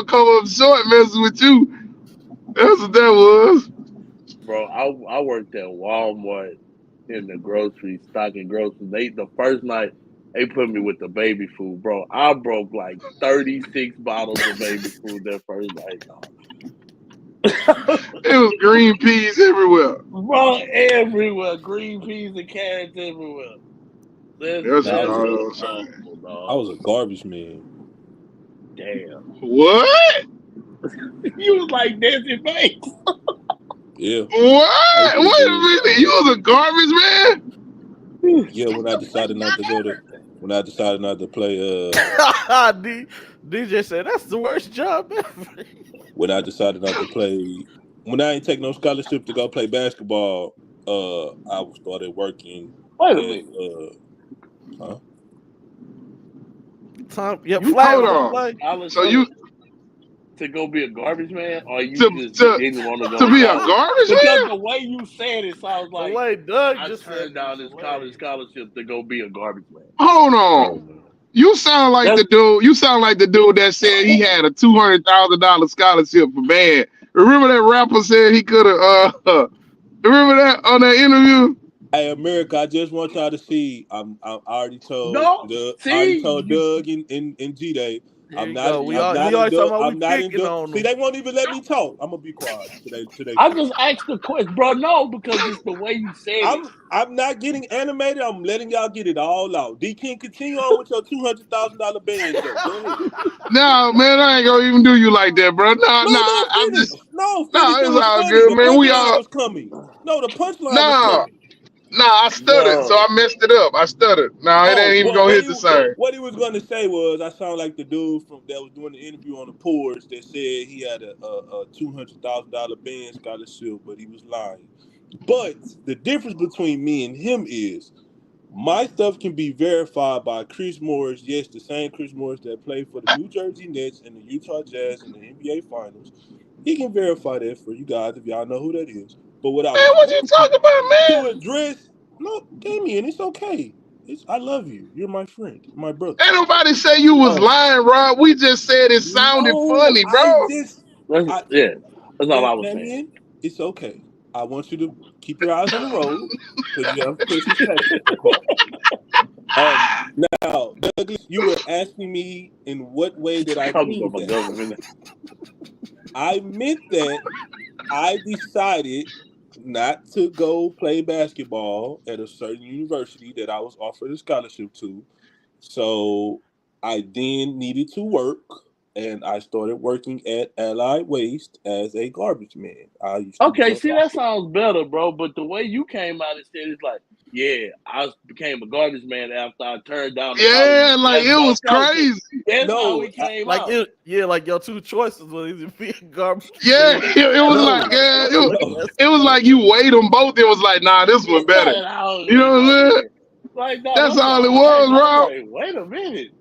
come up short messing with you. That's what that was. Bro, I worked at Walmart in the grocery stocking groceries. The first night they put me with the baby food, bro. I broke like 36 bottles of baby food that first night, dog. It was green peas everywhere. Bro, everywhere. Green peas and carrots everywhere. That's That all was I'm saying. awful, dog. I was a garbage man. Damn. What? You was like Nancy Banks. Yeah. What? Wait a minute. You was a garbage man? Yeah, when I decided not to play DJ said that's the worst job ever. when I decided not to play when I ain't take no scholarship to go play basketball, I started working Wait a minute. Huh? Tom, yeah, Hold on. So you to go be a garbage man, or you just to didn't want to go to to be a college? garbage Because man? the way you said it sounds like the way Doug I just turned down this college scholarship to go be a garbage man. Hold on. You sound like the dude. You sound like the dude that said he had a $200,000 scholarship for band. Remember that rapper said he could have. Remember that on that interview? Hey, America! I just want y'all to see. I already told Doug in G Day. I'm not in. See, they won't even let me talk. I'm gonna be quiet today. I just asked the question, bro. No, because it's the way you said it. I'm not getting animated. I'm letting y'all get it all out. D King, continue on with your $200,000 bands, though. Go ahead. No, man, I ain't gonna even do you like that, bro. Finish. It's all Funny. good, The man. We punchline all was coming. No, the punchline was coming. I stuttered, so I messed it up. I stuttered. No, it ain't even gonna hit the same. What he was gonna say was, I sound like the dude that was doing the interview on the porch that said he had a $200,000 band scholarship, but he was lying. But the difference between me and him is my stuff can be verified by Chris Morris. Yes, the same Chris Morris that played for the New Jersey Nets and the Utah Jazz in the NBA Finals. He can verify that for you guys if y'all know who that is. But what I Man, was what you talking about, to man? address, no, Damian, it's okay. I love you. You're my friend, my brother. Ain't nobody say you was lying, Rob. We just said it sounded No, funny, I bro. just, that's all I was saying. Damian, it's okay. I want you to keep your eyes on the road because you have Chris's passport. Now, Douglas, you were asking me in what way did I mean that? I meant that I decided not to go play basketball at a certain university that I was offered a scholarship to. So I then needed to work, and I started working at Allied Waste as a garbage man. Okay, see, that sounds better, bro. But the way you came out and said it's like, yeah, I became a garbage man after I turned down the Yeah, college. like it was crazy. That's how we came like out. like your two choices was either be a garbage. Yeah, it was like it was like you weighed them both. It was like, nah, this one better. You know what I'm saying? Like, no, That's all it was, Rob. like, wait a minute.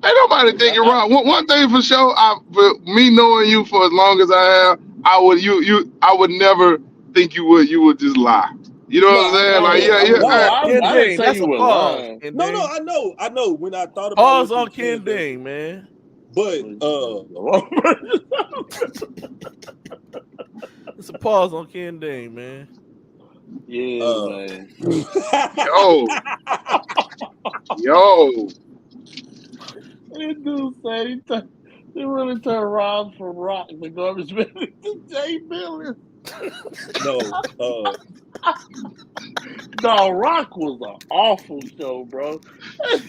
Ain't nobody thinking wrong. One thing for sure, for me knowing you for as long as I have, I would never think you would just lie. You know what I'm saying? Like, I didn't say you were lying. No, I know. When I thought about pause on Ken Ding, man. But it's a pause on Ken Ding, man. Yeah, man. Yo. This dude said he really turned Rob from Rock, the garbage man, to Jay Billy. No, Rock was an awful show, bro.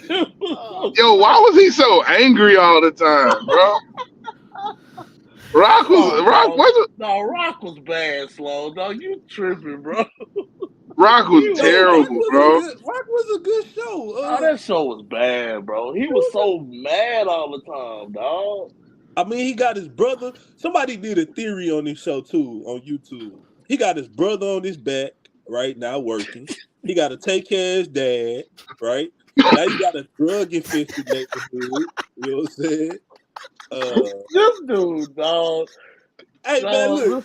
Yo, why was he so angry all the time, bro? Rock was bad, Slow. No, you tripping, bro. Rock was terrible, bro. Rock was a good show. That show was bad, bro. He was so mad all the time, dog. I mean, he got his brother. Somebody did a theory on this show too on YouTube. He got his brother on his back right now working. He got to take care of his dad, right? Now you got a drug-infested neighborhood. You know what I'm saying? This dude, dog. Hey, man, look.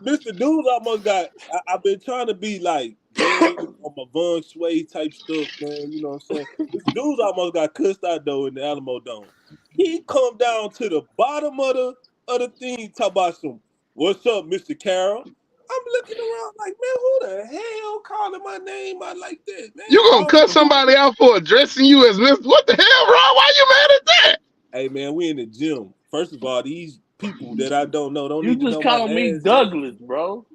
Mr. Dudes almost got... I've been trying to be like on my Von Sway type stuff, man. You know what I'm saying? Mr. Dudes almost got cussed out, though, in the Alamo Dome. He come down to the bottom of the thing, talk about some, what's up, Mr. Carroll? I'm looking around like, man, who the hell calling my name out like that, man? You gonna cut somebody out for addressing you as Mr. What the hell, Rob? Why you mad at that? Hey, man, we in the gym. First of all, these people that I don't know don't you even know. You just calling me Douglas, bro.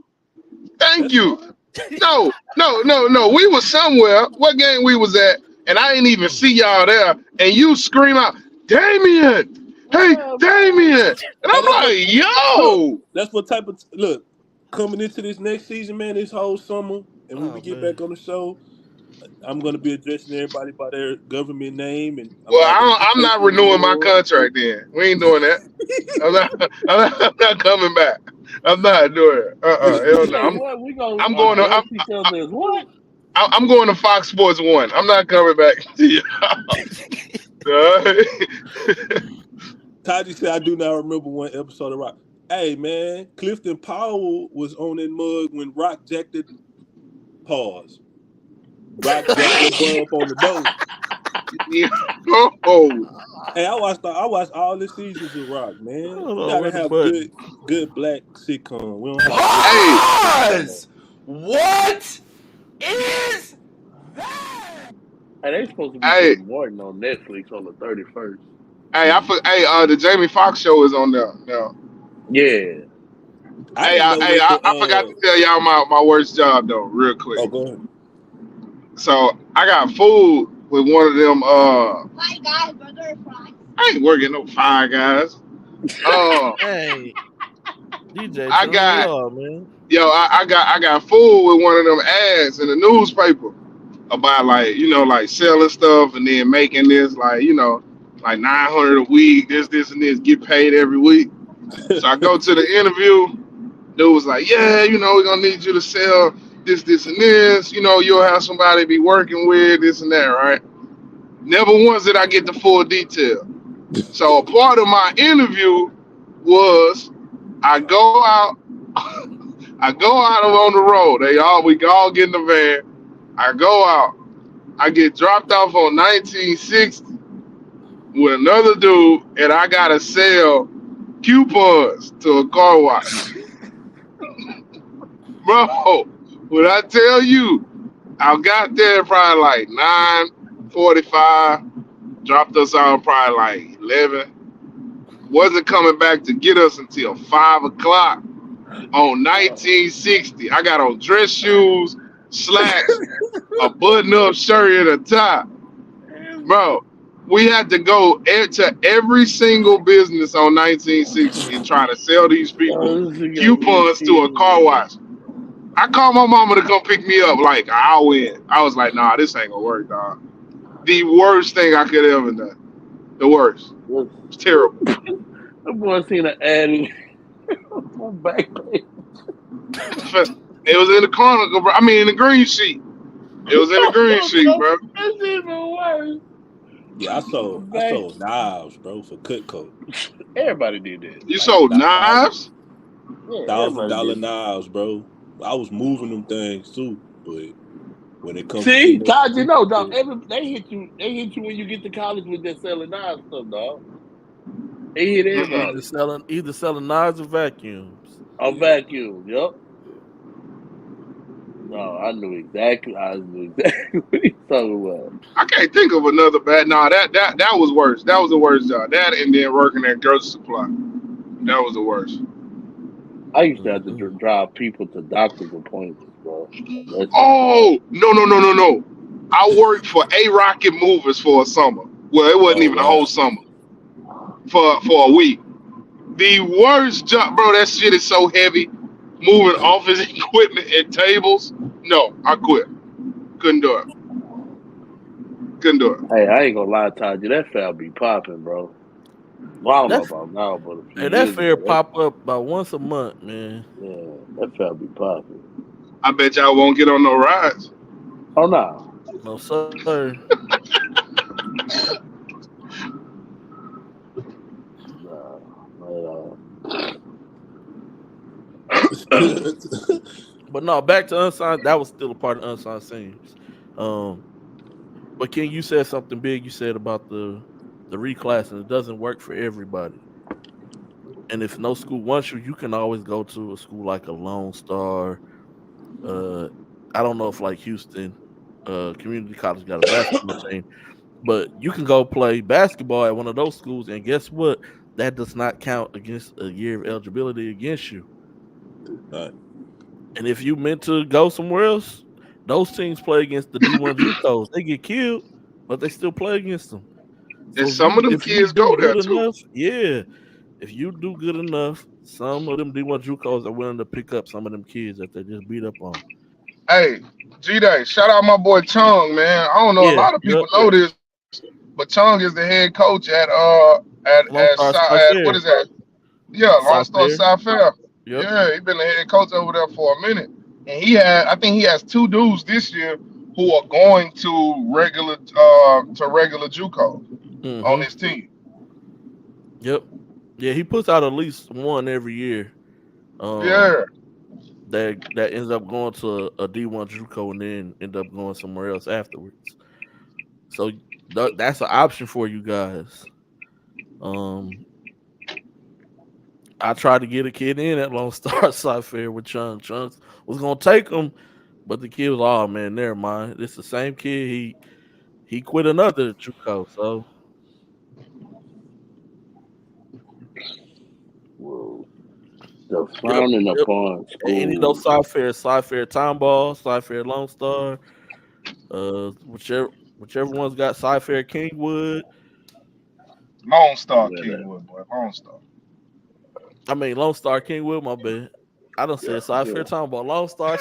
Thank you. No. We was somewhere. What game we was at? And I didn't even see y'all there. And you scream out, Damian! Hey, Damian! And I'm like, yo! That's what type of look. Coming into this next season, man, this whole summer, and when we get back on the show, I'm going to be addressing everybody by their government name. And I'm not renewing my contract then. We ain't doing that. I'm not coming back. I'm not doing it. Hell no. I'm going to I'm going to Fox Sports 1. I'm not coming back to y'all. Taji said, I do not remember one episode of Rock. Hey, man, Clifton Powell was on that mug when Rock jacked it. Pause. Rock jacked the bump on the dough. Hey, I watched all the seasons of Rock, man. We gotta have good black sitcom. We don't have What is that? Hey, they supposed to be Morton on Netflix on the 31st. Hey, the Jamie Foxx show is on there now. Yeah. I forgot to tell y'all my worst job though, real quick. Oh, go ahead. So I got food with one of them. Five Guys burger fries. I ain't working no Five Guys. Hey, DJ, I got food with one of them ads in the newspaper about like selling stuff and then making this like $900 a week, this and this, get paid every week. So I go to the interview. Dude was like, yeah, we're gonna need you to sell this, and this. You know, you'll have somebody be working with this and that, right? Never once did I get the full detail. So a part of my interview was I go out, I go out on the road. We all get in the van. I go out. I get dropped off on 1960 with another dude, and I gotta sell coupons to a car wash. Bro, when I tell you, I got there probably like 9:45, dropped us out probably like 11. Wasn't coming back to get us until 5 o'clock on 1960. I got on dress shoes, slacks, a button-up shirt, and a tie. Bro, we had to go to every single business on 1960 and try to sell these people coupons to a car wash. I called my mama to come pick me up like an hour in. I was like, nah, this ain't gonna work, dog. The worst thing I could ever done. The worst. It's terrible. I'm going to see the ad on back page. It was in the Chronicle, bro. I mean, in the green sheet. It was in the green sheet, bro. That's even worse. Yeah, I sold knives, bro, for Cutco. Everybody did that. You sold knives? Yeah, $1,000 knives, bro. I was moving them things too, but when it comes see, to Todd, you know, dog, they hit you when you get to college with that selling knives stuff, dog. They hit everybody. Either selling knives or vacuums. A vacuum, yep. No, I knew exactly what he's talking about. I can't think of another bad. No, that was worse. That was the worst job. That and then working at grocery supply. That was the worst. I used to have to drive people to doctor's appointments, bro. Oh, no. I worked for A Rocket Movers for a summer. Well, it wasn't even a whole summer. For a week. The worst job, bro. That shit is so heavy. Moving office equipment and tables. No, I quit. Couldn't do it. Hey, I ain't gonna lie, Todd. That fair be popping, bro. Well, I don't know about now, but that fair pop up about once a month, man. Yeah, that fair be popping. I bet y'all won't get on no rides. Oh no. No sir. But no, back to unsigned. That was still a part of unsigned seniors. But King, you said something big. You said about the reclass, and it doesn't work for everybody. And if no school wants you, you can always go to a school like a Lone Star. I don't know if like Houston Community College got a basketball team, but you can go play basketball at one of those schools, and guess what? That does not count against a year of eligibility against you. Right. And if you meant to go somewhere else, those teams play against the D1 JUCOs. They get killed, but they still play against them. And some of them kids go there too. Yeah. If you do good enough, some of them D1 JUCOs are willing to pick up some of them kids that they just beat up on. Hey, G-Day, shout out my boy Chung, man. I don't know, a lot of people know this, but Chung is the head coach at what is that? Yeah, Lone Star South Fair. Yep. Yeah, he's been the head coach over there for a minute. And I think he has 2 dudes this year who are going to regular JUCO on his team. Yep. Yeah, he puts out at least one every year. That ends up going to a D1 JUCO and then end up going somewhere else afterwards. So that's an option for you guys. I tried to get a kid in at Lone Star South Fair with Chunks. Chunks was gonna take him, but the kid was, oh man, never mind. It's the same kid. He quit another JUCO. So, whoa, the frowning upon school. Any of those South Fair Town Ball, South Fair Lone Star, whichever one's got South Fair Kingwood. Lone Star Kingwood, boy. Lone Star. I mean, Lone Star Kingwood, my bad. I don't say South Fair Town Ball. Lone Star.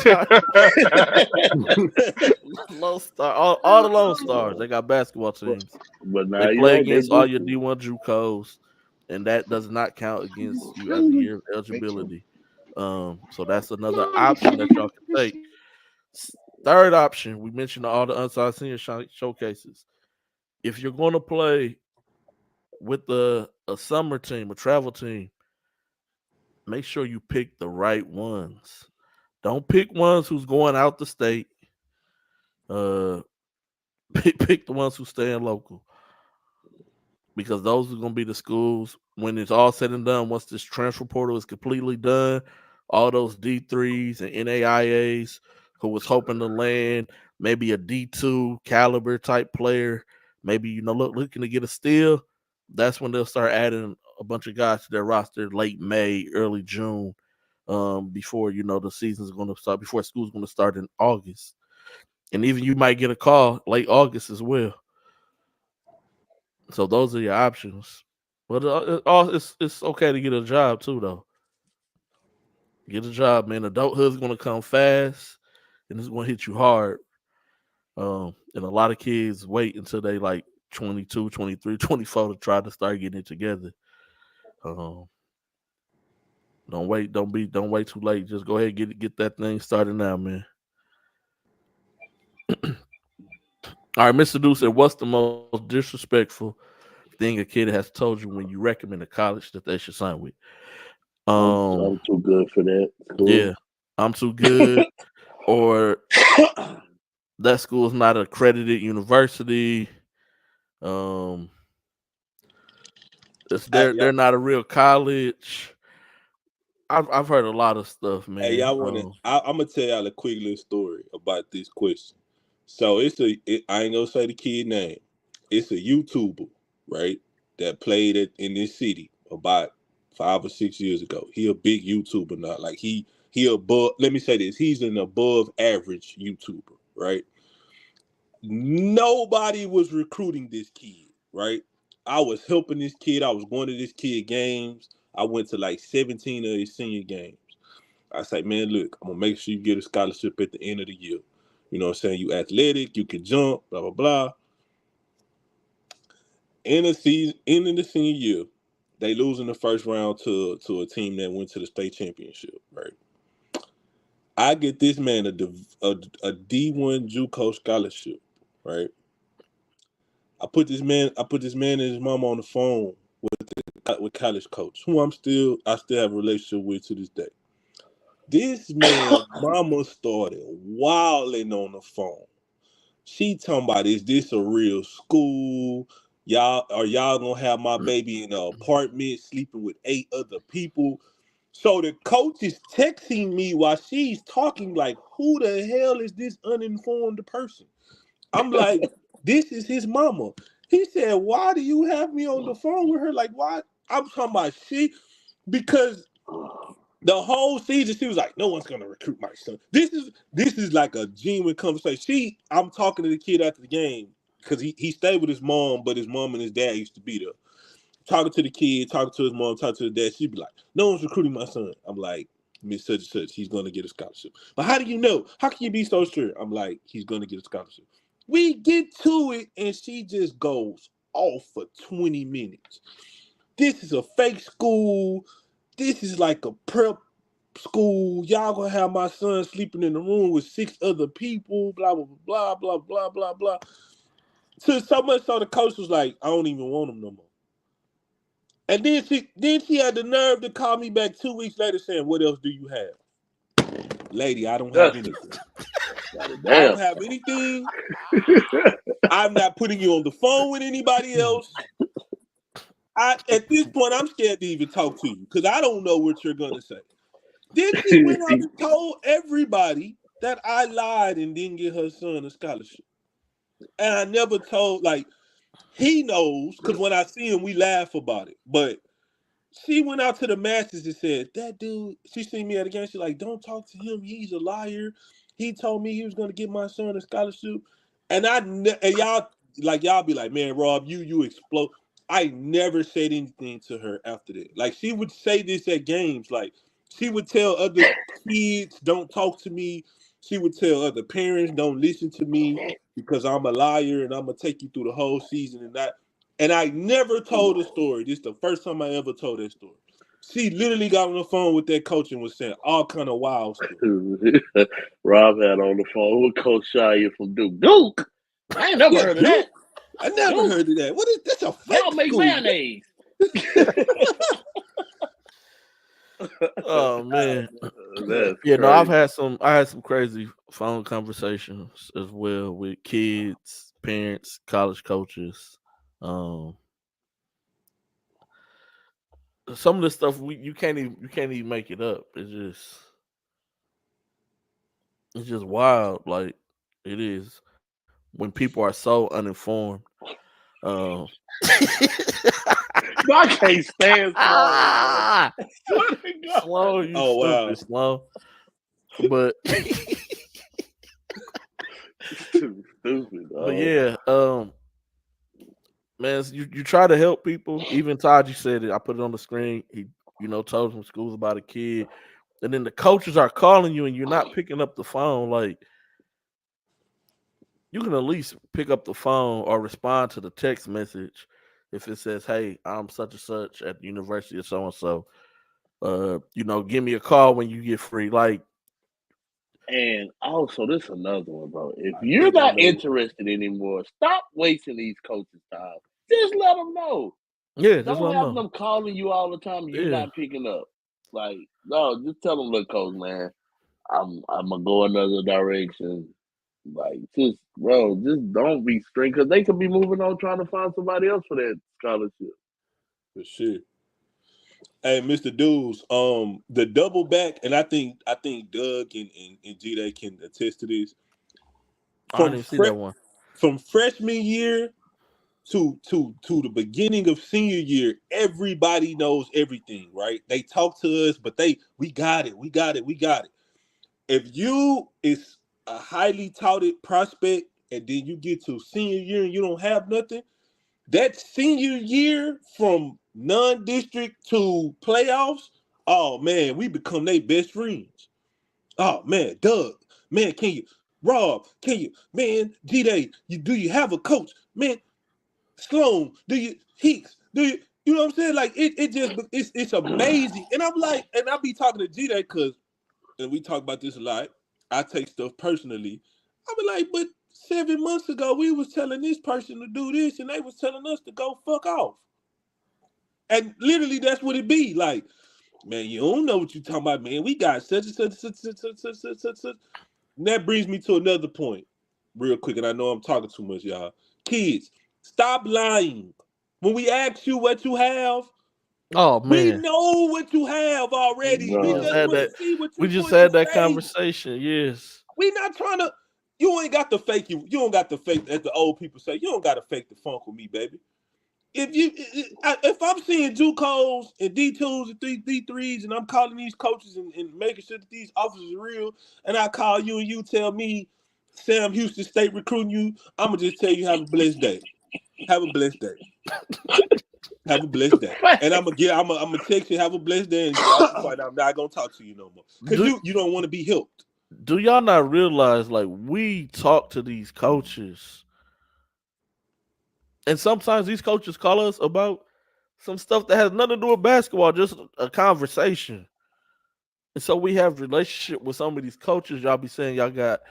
Lone Star. All the Lone Stars. They got basketball teams. But now they play against all your D1 JUCOs, and that does not count against you as a year of eligibility. So that's another option that y'all can take. Third option, we mentioned all the unsigned senior showcases. If you're going to play with a summer team, a travel team, make sure you pick the right ones. Don't pick ones who's going out the state. Pick the ones who stay in local, because those are going to be the schools when it's all said and done. Once this transfer portal is completely done, all those D3s and NAIAs who was hoping to land maybe a D2 caliber type player, maybe looking to get a steal, that's when they'll start adding a bunch of guys to their roster late May, early June, before the season's going to start, before school's going to start in August. And even you might get a call late August as well. So those are your options. But it's okay to get a job too, though. Get a job, man. Adulthood's going to come fast, and it's going to hit you hard. And a lot of kids wait until they like 22, 23, 24 to try to start getting it together. Don't wait too late. Just go ahead and get that thing started now, man. All right, Mr. Dude said, what's the most disrespectful thing a kid has told you when you recommend a college that they should sign with? I'm too good for that. Cool. Yeah, I'm too good, or that school is not an accredited university. They're not a real college. I've heard a lot of stuff, man. Hey, y'all want to? I'm gonna tell y'all a quick little story about this question. So I ain't gonna say the kid name. It's a YouTuber, right, that played in this city about 5 or 6 years ago. He a big YouTuber now. Like he above. Let me say this. He's an above average YouTuber, right? Nobody was recruiting this kid, right? I was helping this kid. I was going to this kid games. I went to like 17 of his senior games. I say, man, look, I'm gonna make sure you get a scholarship at the end of the year. You know what I'm saying? You athletic, you can jump, blah, blah, blah. In the senior year, they lose in the first round to a team that went to the state championship, right? I get this man a D1 JUCO scholarship, right? I put this man and his mama on the phone with college coach, who I still have a relationship with to this day. This man, mama started wilding on the phone. She talking about, is this a real school? Y'all gonna have my baby in an apartment sleeping with 8 other people? So the coach is texting me while she's talking like, who the hell is this uninformed person? I'm like, this is his mama. He said, why do you have me on the phone with her? Like, why? I'm talking about because the whole season, she was like, no one's gonna recruit my son. This is like a genuine conversation. I'm talking to the kid after the game because he stayed with his mom, but his mom and his dad used to be there. Talking to the kid, talking to his mom, talking to the dad. She'd be like, no one's recruiting my son. I'm like, Miss such and such, he's gonna get a scholarship. But how do you know? How can you be so sure? I'm like, he's gonna get a scholarship. We get to it, and she just goes off for 20 minutes. This is a fake school. This is like a prep school. Y'all gonna have my son sleeping in the room with 6 other people, blah, blah, blah, blah, blah, blah, blah. So much so the coach was like, I don't even want him no more. And then she had the nerve to call me back 2 weeks later saying, what else do you have? Lady, I don't have anything. I don't have anything. I'm not putting you on the phone with anybody else. At this point, I'm scared to even talk to you because I don't know what you're going to say. Then she went out and told everybody that I lied and didn't get her son a scholarship. And I never told, like, he knows because when I see him, we laugh about it. But she went out to the masses and said, that dude, she seen me at a game. She's like, don't talk to him. He's a liar. He told me he was going to get my son a scholarship. And y'all be like, man, Rob, you explode. I never said anything to her after that. Like, she would say this at games. Like, she would tell other kids, don't talk to me. She would tell other parents, don't listen to me because I'm a liar and I'm going to take you through the whole season and that. And I never told the story. This is the first time I ever told that story. She literally got on the phone with that coach and was saying all kind of wild stuff. Rob had on the phone with Coach Shia from Duke. Duke? I ain't never heard of that. I never heard of that. What is this? A fake Y'all make school? mayonnaise. Oh man. That's Yeah, no, crazy. I had some crazy phone conversations as well with kids, parents, college coaches. Some of the stuff you can't even make it up. It's just wild. Like it is when people are so uninformed. I can't stand Sloan. Sloan, you stupid Sloan. But stupid. But yeah, man, you try to help people. Even Todd, you said it. I put it on the screen. He, told some schools about a kid, and then the coaches are calling you, and you're not picking up the phone. Like, you can at least pick up the phone or respond to the text message if it says, "Hey, I'm such and such at the University of so and so. Give me a call when you get free." Like, and also, this is another one, bro. If you're not interested anymore, stop wasting these coaches' time. Just let them know. Yeah, don't have them calling you all the time. You're not picking up. Like, no, just tell them, look, coach, man, I'm gonna go another direction. Like, just don't be strict because they could be moving on trying to find somebody else for that scholarship. For sure. Hey, Mr. Dudes, the double back, and I think Doug and G-Day can attest to this. I didn't see that one. From freshman year to the beginning of senior year, everybody knows everything, right? They talk to us, but we got it. If you is a highly touted prospect and then you get to senior year and you don't have nothing, that senior year from non-district to playoffs, oh man, we become their best friends. Oh man, Doug, man, Rob, man, G-Day, do you have a coach? Man, Sloan, Heeks, you know what I'm saying? Like it's amazing. And I'm like, and I be talking to G-Day because, and we talk about this a lot, I take stuff personally. I be like, but 7 months ago, we was telling this person to do this, and they was telling us to go fuck off. And literally, that's what it be. Like, man, you don't know what you talking about, man. We got such and such. And that brings me to another point, real quick, and I know I'm talking too much, y'all. Kids, stop lying. When we ask you what you have, oh man, we know what you have already. Bro. We just want to see what you. We just had that conversation. Yes. We not trying to. You ain't got to fake you. You don't got to fake, as the old people say. You don't got to fake the funk with me, baby. If I'm seeing JUCOs and D2s and D3s, and I'm calling these coaches and making sure that these offers are real, and I call you and you tell me Sam Houston State recruiting you, I'm gonna just tell you have a blessed day. Have a blessed day. Have a blessed day. And I'm gonna text you, have a blessed day, and I'm not gonna talk to you no more. Because you don't want to be helped. Do y'all not realize, like, we talk to these coaches, and sometimes these coaches call us about some stuff that has nothing to do with basketball, just a conversation. And so we have relationship with some of these coaches y'all be saying y'all got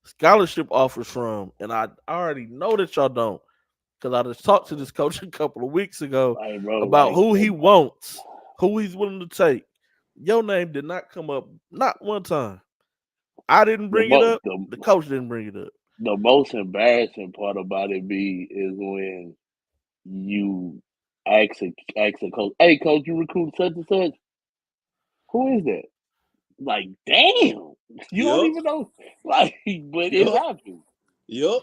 scholarship offers from, and I already know that y'all don't, because I just talked to this coach a couple of weeks ago about who he wants, who he's willing to take. Your name did not come up, not one time. I didn't bring it up. The coach didn't bring it up. The most embarrassing part about it is when you ask a coach, "Hey, coach, you recruit such and such. Who is that?" Like, damn, you don't even know. Like, but it happens. Yep.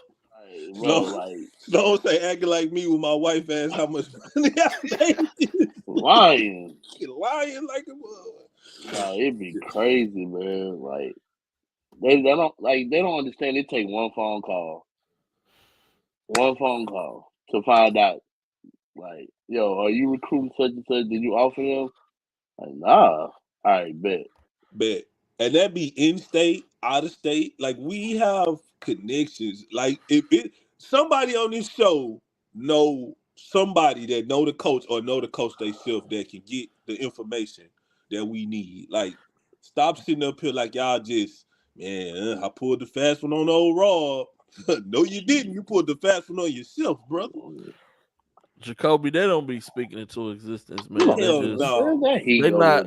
Sloan say acting like me when my wife asked how much money I made. Lying like it was. Nah, it'd be crazy, man. Like they don't understand. It take one phone call to find out. Like, yo, are you recruiting such and such? Did you offer him? Like, nah. All right, bet. And that be in state, out of state. Like, we have connections. Like, if somebody on this show know somebody that know the coach or know the coach themselves that can get the information that we need. Like, stop sitting up here like y'all just, man, I pulled the fast one on old Rob. No, you didn't. You pulled the fast one on yourself, brother. Jacoby, they don't be speaking into existence, man. Hell They just no.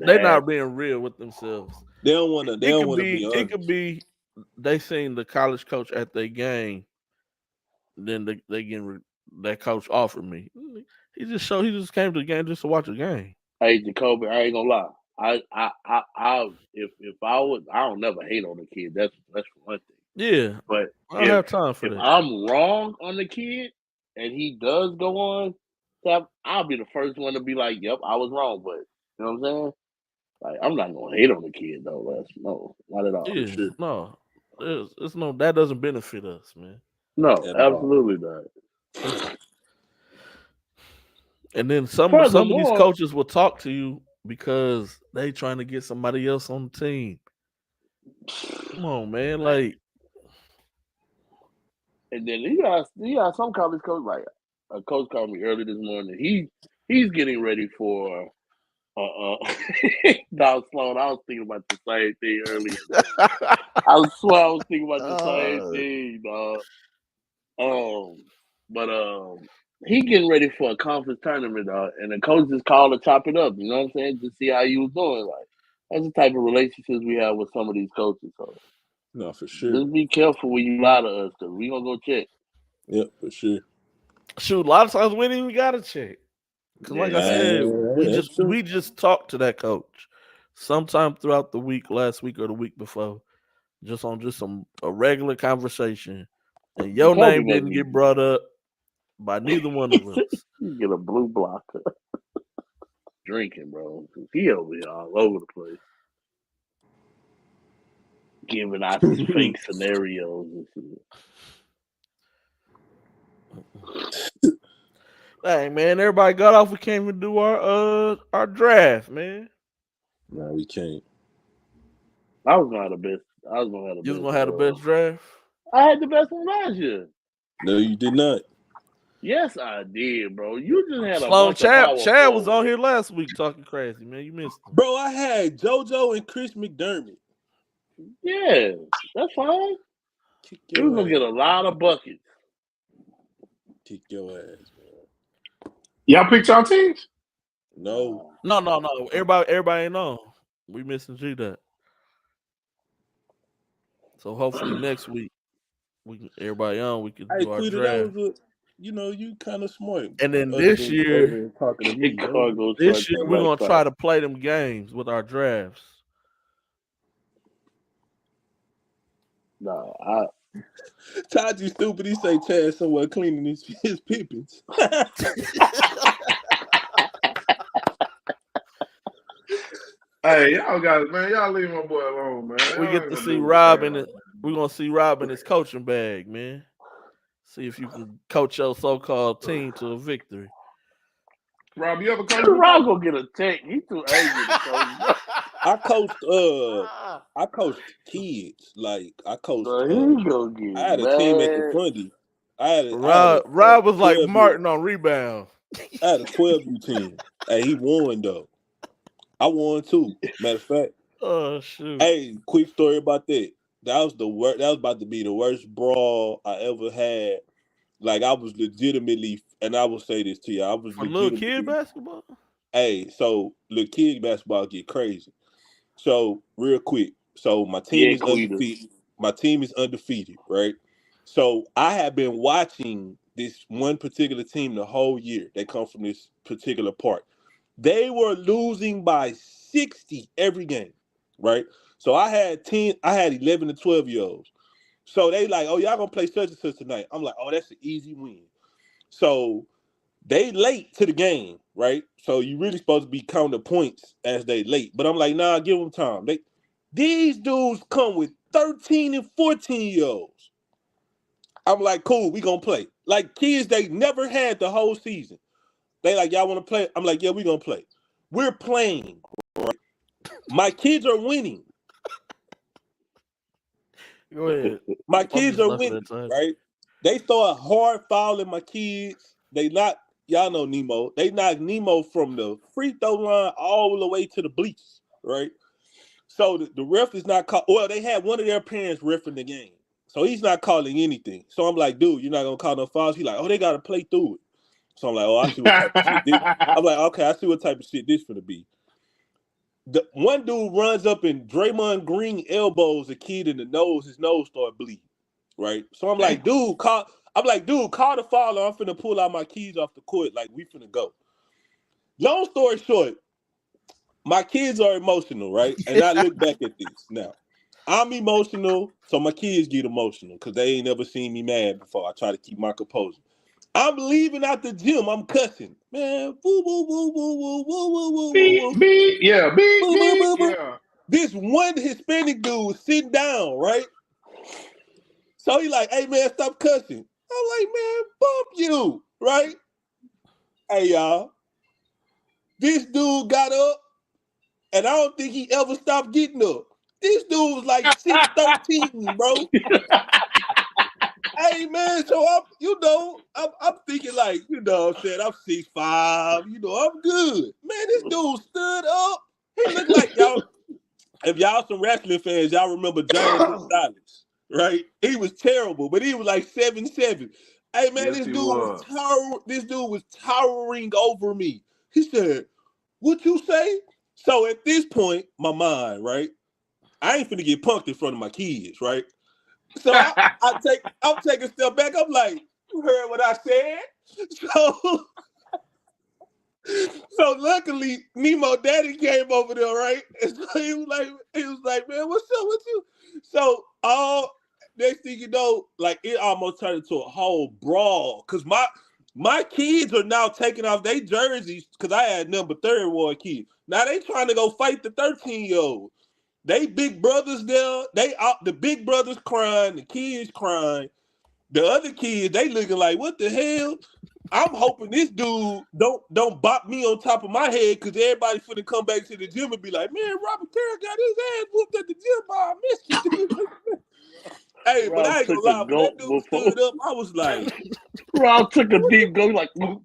they not being real with themselves. They don't want to. They don't want to be honest. It could be they seen the college coach at their game, then they getting that coach offered me. He just came to the game just to watch a game. Hey, Jacoby, I ain't gonna lie. If I was, I don't never hate on the kid. That's one thing. Yeah, but I don't have time for that. If I'm wrong on the kid and he does go on, I'll be the first one to be like, "Yep, I was wrong." But you know what I'm saying? Like, I'm not gonna hate on the kid though. No, not at all. Yeah, no, it's no that doesn't benefit us, man. No, absolutely not. And then some of these coaches will talk to you because they trying to get somebody else on the team. Come on, man, like. And then you got some college coach, like a coach called me early this morning. He's getting ready for Dog Sloan. I was thinking about the same thing earlier. I swear I was thinking about the same thing, dog. But he getting ready for a conference tournament, dog, and the coach just called to chop it up. You know what I'm saying? To see how you was doing. Like, that's the type of relationships we have with some of these coaches. So, no, for sure. Just be careful when you lie to us, because we gonna go check. Yep, for sure. Shoot, a lot of times we ain't even gotta check. Because like I said, we just talked to that coach sometime throughout the week, last week or the week before, just on a regular conversation. And your name didn't get brought up by neither one of us. You get a blue blocker. Drinking, bro. He over here all over the place. Giving out these fake scenarios and shit. Hey man, everybody got off. We can't even do our draft, man. No, we can't. I was gonna have the best. You was gonna have the best draft? I had the best one last year. No, you did not. Yes, I did, bro. You just had Sloan Chad was on here last week talking crazy, man. You missed him. Bro, I had JoJo and Chris McDermott. Yeah, that's fine. You was gonna get a lot of buckets. Kick your ass, man. Y'all picked y'all teams? No. Everybody ain't on. We missing G-Dot. So hopefully next week everybody on. We can do our draft. You kind of smart. And then this year, we're gonna try to play them games with our drafts. No, Todd, you stupid. He say Chad somewhere cleaning his pippins. Hey, y'all guys, man, y'all leave my boy alone, man. We get to see Rob we're gonna see Rob in his coaching bag, man. See if you can coach your so-called team to a victory. Rob, you ever coach? Rob gonna get a check. He too angry to coach. I coached kids. Like I coached. I had a team at the Fundy. Rob was like Martin on rebound. I had a 12U team. Hey, he won though. I won too. Matter of fact. Oh shoot. Hey, quick story about that. That was the worst. That was about to be the worst brawl I ever had. Like I was legitimately, and I will say this to you, I was little kid basketball. Hey, so little kid basketball get crazy. So real quick, so my team is undefeated. My team is undefeated, right? So I have been watching this one particular team the whole year. They come from this particular part. They were losing by 60 every game, right? So I had 11 to 12-year-olds. So they like, oh, y'all gonna play such and such tonight. I'm like, oh, that's an easy win. So they late to the game, right? So you really supposed to be counting the points as they late. But I'm like, nah, give them time. These dudes come with 13 and 14-year-olds. I'm like, cool, we gonna play. Like kids they never had the whole season. They like, y'all want to play? I'm like, yeah, we gonna play. We're playing. Right? My kids are winning. Go ahead. My kids are winning, right? They throw a hard foul at my kids. They not, y'all know Nemo. They knocked Nemo from the free throw line all the way to the bleachers, right? So the ref is not call. Well, they had one of their parents reffing the game, so he's not calling anything. So I'm like, dude, you're not gonna call no fouls. He's like, oh, they gotta play through it. So I'm like, oh, I see what type of shit this. I'm like, okay, I see what type of shit this finna be. The one dude runs up and Draymond Green elbows a kid in the nose. His nose started bleeding. Right. So I'm like, dude, call the foul. I'm finna pull out my keys off the court. Like, we finna go. Long story short, my kids are emotional, right? And I look back at this now. I'm emotional, so my kids get emotional because they ain't never seen me mad before. I try to keep my composure. I'm leaving out the gym. I'm cussing. Man, woo, woo, woo, woo, woo, woo, woo, woo, beep, woo. beep, yeah, beep, Woo, beep, woo, woo, woo. yeah. This one Hispanic dude was sitting down, right? So he like, hey, man, stop cussing. I'm like, man, bump you, right? Hey, y'all. This dude got up, and I don't think he ever stopped getting up. This dude was like 6'13", bro. Hey, man, so I'm thinking like, you know what I'm saying, I'm 6'5", I'm good. Man, this dude stood up. He looked like y'all, if y'all some wrestling fans, y'all remember James Gonzalez, right? He was terrible, but he was like 7'7". Hey, man, Yes, this he dude was towering over me. He said, what you say? So at this point, my mind, right? I ain't finna get punked in front of my kids, right? So I'm taking a step back. I'm like, you heard what I said? So luckily, Nemo daddy came over there, right? And so he was like, man, what's up with you? So next thing you know, like it almost turned into a whole brawl. Cause my kids are now taking off their jerseys because I had number third ward kids. Now they trying to go fight the 13-year-old. They big brothers there. The big brothers crying, the kids crying. The other kids, they looking like, what the hell? I'm hoping this dude don't bop me on top of my head because everybody finna come back to the gym and be like, man, Robert Carroll got his ass whooped at the gym. I missed you, dude. Hey, but I ain't gonna lie. When that dude stood up, I was like, Rob took a deep go like, no,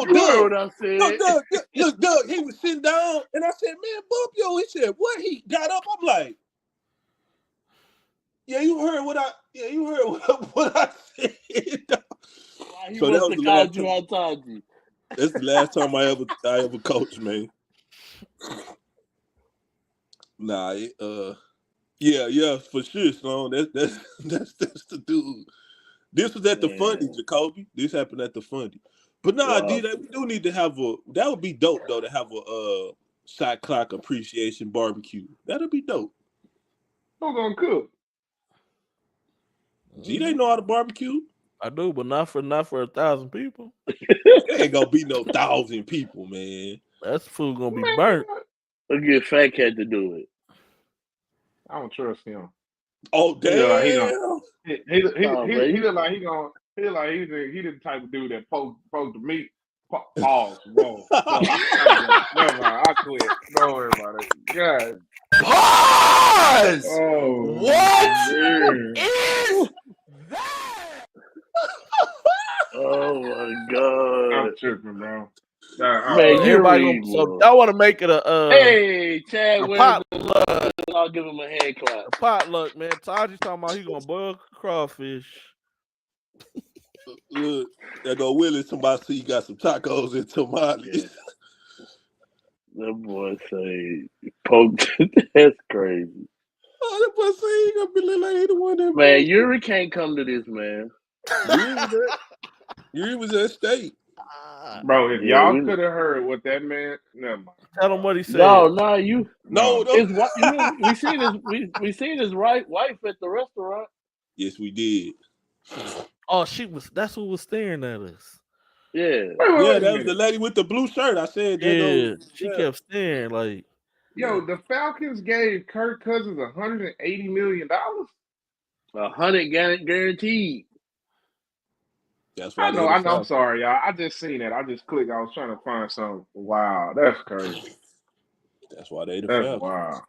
you heard Doug. what I said. No, Doug. Look, Doug, he was sitting down, and I said, man, bump yo. He said, what? He got up. I'm like, yeah, you heard what I said. He So that must was have the called last you time. outside you. That's the last time I ever coached, man. Nah, yeah, for sure, Sloan. That's the dude. This was at the Fundy, Jacoby. This happened at the Fundy. But nah, we do need to have that would be dope though to have a shot clock appreciation barbecue. That'll be dope. Who's gonna cook? G, they know how to barbecue. I do, but not for 1,000 people. There ain't gonna be no 1,000 people, man. That's food gonna be burnt. We'll get Fat Cat to do it. I don't trust him. Oh damn! He look like he the type of dude that poke the meat. Pause. Whoa. Never mind. I quit. Don't worry about it. God. Pause! Oh, what man. is that? Oh my god! I'm tripping, bro. Man, everybody so y'all want to make it hey, Chad, a potluck. I'll give him a hand clap. A potluck, man. Taji's talking about he gonna boil crawfish. Look, that go Willie. Somebody see you got some tacos and tamales. That boy say poked. That's crazy. Oh, that boy say he gonna be like the one that man. Yuri can't come to this, man. Yuri was at state. Bro, if y'all could have heard what that man, never mind. Tell him what he said. No, you. No. We seen his wife at the restaurant. Yes, we did. Oh, that's who was staring at us. Yeah. That was the lady with the blue shirt. I said that. She kept staring like. Yo, the Falcons gave Kirk Cousins $180 million. $100 guaranteed. That's why I know. I'm sorry, y'all. I just seen that. I just clicked. I was trying to find something. Wow, that's crazy. That's why they the Falcons. Wow.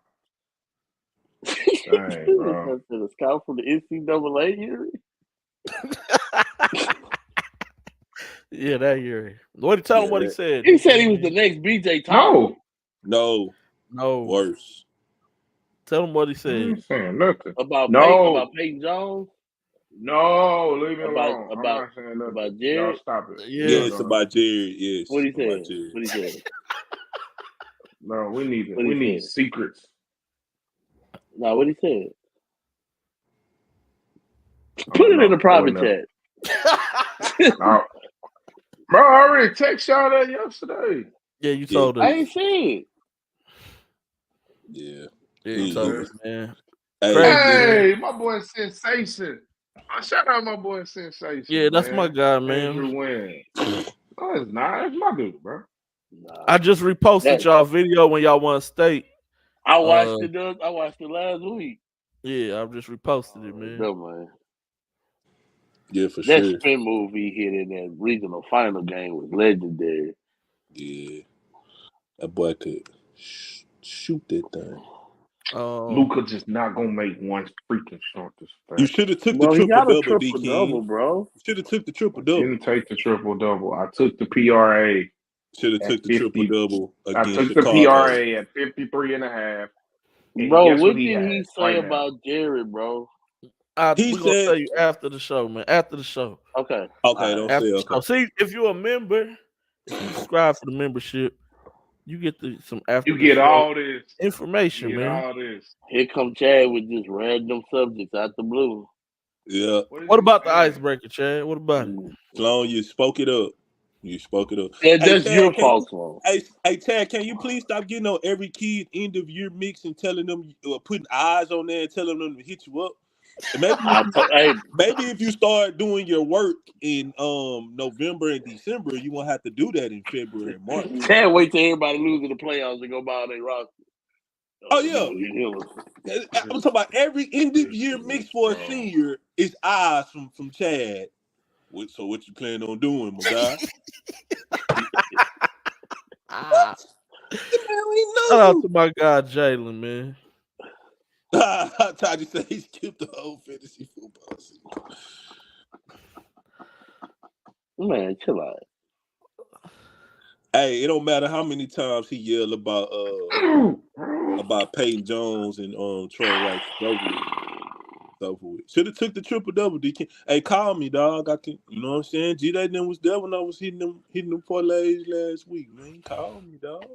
Dang, bro. The scout from the NCAA, Yuri. Yeah, that year. What? Tell him what he said. He said he was the next BJ Thomas. No. No. Worse. Tell him what he I said. ain't saying nothing. About No. Peyton Jones. No, leave me About alone. I'm not saying nothing. about Y'all Jared. stop it. Yeah. Yeah, it's about Jared. Yes. What he about said? Jared. What he said? No, we need What he need said? secrets. No, what he said? Put it in the private chat. Bro, I already texted y'all that yesterday. Yeah, you told us. I ain't seen it. Yeah. Yeah, you told us, man. Hey, my boy Sensation. Shout out my boy Sensation. Yeah, that's man. my guy, man. Andrew Wynn. No, it's not. It's my dude, bro. I just reposted y'all video when y'all won state. I watched it. I watched it last week. Yeah, I just reposted it, man. No, man. Yeah, for that sure. spin move he hit in that regional final game was legendary. Yeah, that boy could shoot that thing. Luka just not gonna make one freaking shot this fast. You should have took the triple double, bro. You should have took the triple double. Didn't take the triple double. I took the PRA. Should have took the triple double against I took Chicago. the PRA at 53.5. Bro, what did he say about Jared, bro? We're gonna tell you after the show, man. After the show. Okay. Okay, don't say okay. See, if you're a member, if you subscribe for the membership, you get some after. You get all this information, man. All this. Here come Chad with just random subjects out the blue. Yeah. What about the icebreaker, Chad? What about it? Sloan, you spoke it up. Yeah, that's your fault, Sloan. Hey, Chad, can you please stop getting on every kid end of year mix and telling them, putting eyes on there and telling them to hit you up? Maybe if you start doing your work in November and December, you won't have to do that in February and March. Can't wait till everybody loses the playoffs and go by their roster. Oh yeah, I'm talking about every end of year mix for a senior is eyes from Chad. So what you plan on doing, my guy? Shout out to my guy Jalen, man. Todd said he skipped the whole fantasy football season. Man, chill out. Hey, it don't matter how many times he yelled about Peyton Jones and Troy White. Should have took the triple double. Hey, call me, dog. I can. You know what I'm saying? G-Day then was there when I was hitting them parlays last week, man. Call me, dog.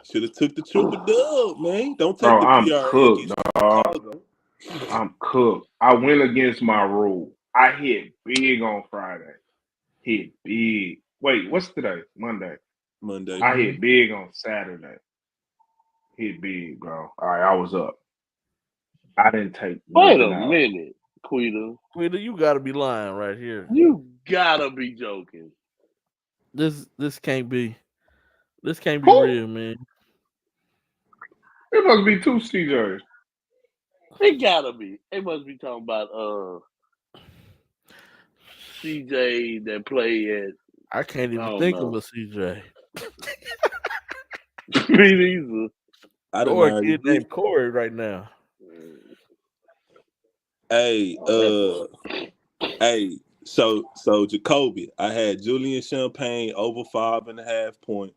Should have took the triple dub, man. Don't take the I'm PR cooked, dog. I'm cooked. I went against my rule. I hit big on Friday. Hit big. Wait, what's today? Monday. I hit big on Saturday. Hit big, bro. All right, I was up. I didn't take. Wait a minute, Quita. Quita, you gotta be lying right here. You gotta be joking. This can't be. This can't be real, man. It must be two CJs. It gotta be. It must be talking about CJ that play at. I can't even think of a CJ. Me neither. I don't or know. A kid named Corey right now. Hey, so Jacoby, I had Julian Champagne over 5.5 points.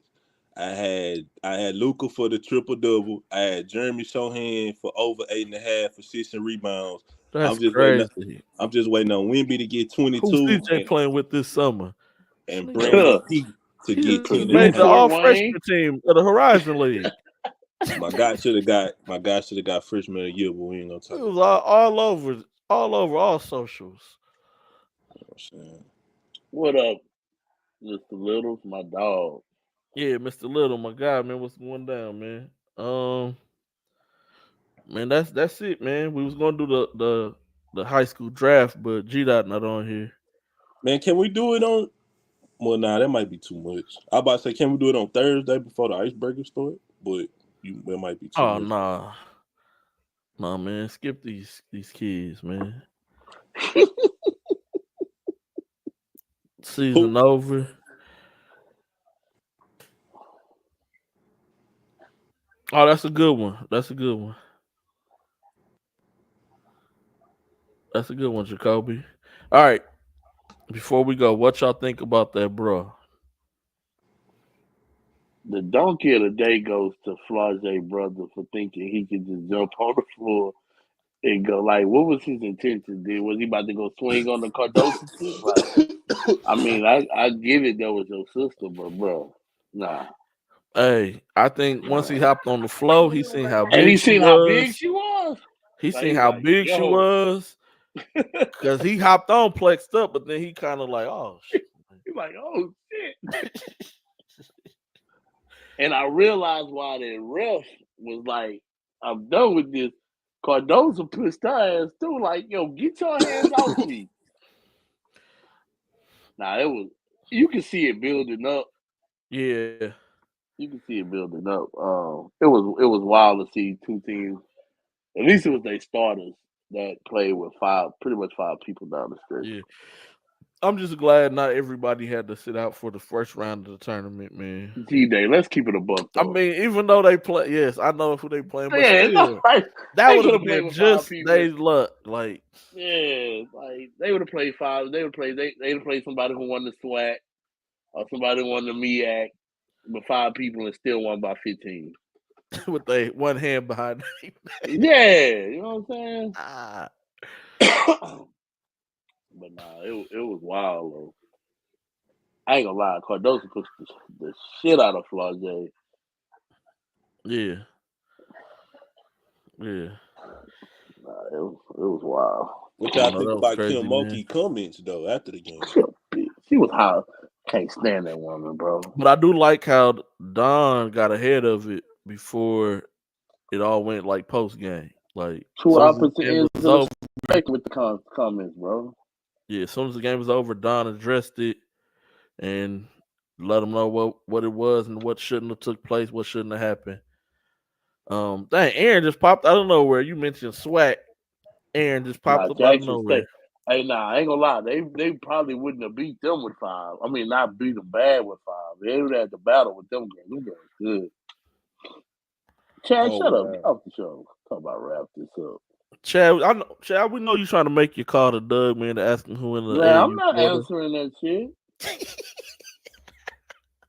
I had Luka for the triple double. I had Jeremy Sohan for over 8.5 assists and rebounds. That's crazy. I'm just waiting on Wemby to get 22. Who's CJ playing with this summer? And Brandon P to get 10. Made the all freshman team of the Horizon League. My guy should have got freshman of the year, but we ain't gonna talk. It was all over all socials. What up, Mr. Little, my dog? Yeah, Mr. Little, my guy, man. What's going down, man? Man, that's it, man. We was gonna do the high school draft, but G-Dot not on here. Man, can we do it on? Well, nah, that might be too much. I about to say, can we do it on Thursday before the icebreaker start? But it might be too much. Nah, man. Skip these kids, man. Season over. Oh, that's a good one. That's a good one, Jacoby. All right. Before we go, what y'all think about that, bro? The donkey of the day goes to Flage brother for thinking he could just jump on the floor and go. Like, what was his intention? Was he about to go swing on the Cardoso shit? Like, I mean, I get it that was your sister, but bro, nah. Hey, I think once he hopped on the floor, he seen how And big he she seen how big was. she was. He Like, seen he how like, big she yo. was. Because he hopped on plexed up, but then he kind of like, oh, shit. He's like, oh, shit. And I realized why that ref was like, I'm done with this. Cardoso pushed her ass too. Like, yo, get your hands off me. Nah, it was. You can see it building up. Yeah, you can see it building up. It was wild to see two teams. At least it was their starters that played with pretty much five people down the stretch. Yeah. I'm just glad not everybody had to sit out for the first round of the tournament, man. G-Day, let's keep it a buck, though. I mean, even though they play, yes, I know who they playing, but Yeah, still, like, that they would could have have played been with five just people. their luck. Like, yeah, like they would have played five. They would play. They'd have played somebody who won the SWAC or somebody who won the MEAC with five people and still won by 15. with they one hand behind. Yeah, you know what I'm saying. But nah, it was wild though. I ain't gonna lie, Cardoso pushed the shit out of Flage. Yeah. Yeah. Nah, it was wild. What y'all think about Kim Mulkey comments though after the game? She was hot. Can't stand that woman, bro. But I do like how Don got ahead of it before it all went like post game. Like two opposite ends of the spectrum with the comments, bro. Yeah, as soon as the game was over, Don addressed it and let them know what it was and what shouldn't have took place, what shouldn't have happened. Dang, Aaron just popped out of nowhere. You mentioned SWAC. Aaron just popped up out of nowhere. Hey, I ain't gonna lie. They probably wouldn't have beat them with five. I mean, not beat them bad with five. They would have had to battle with them games. Them games good. Chad, shut up. Get off the show. Talk about wrap this up. Chad, we know you trying to make your call to Doug, man, to ask him who in the Yeah, I'm not answering that shit.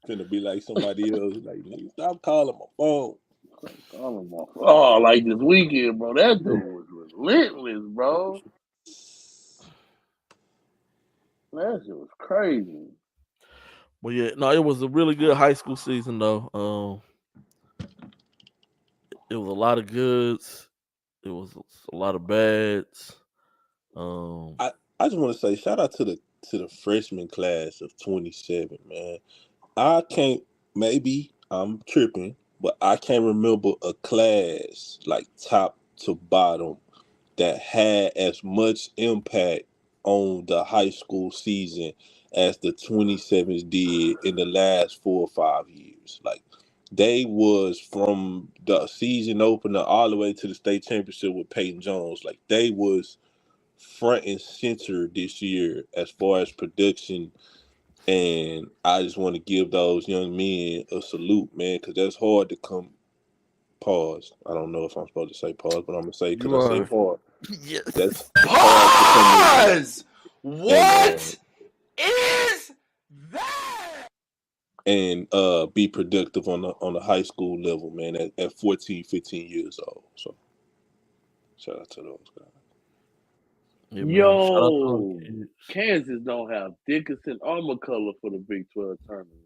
Finna be like somebody else. Like, nigga, stop calling my phone. Oh, like this weekend, bro. That dude was relentless, bro. That shit was crazy. Well, yeah, no, it was a really good high school season, though. It was a lot of goods. It was a lot of bads. I just want to say shout out to the freshman class of 27, man. Maybe I'm tripping, but I can't remember a class like top to bottom that had as much impact on the high school season as the 27s did in the last 4 or 5 years. Like, they was from the season opener all the way to the state championship with Peyton Jones. Like, they was front and center this year as far as production. And I just want to give those young men a salute, man, because that's hard to come. Pause. I don't know if I'm supposed to say pause, but I'm gonna say because I say pause. Yes. That's pause. What is that? And be productive on the high school level, man, at 14, 15 years old. So shout out to those guys. Yeah, yo, Kansas don't have Dickinson or McCullough for the Big 12 tournament.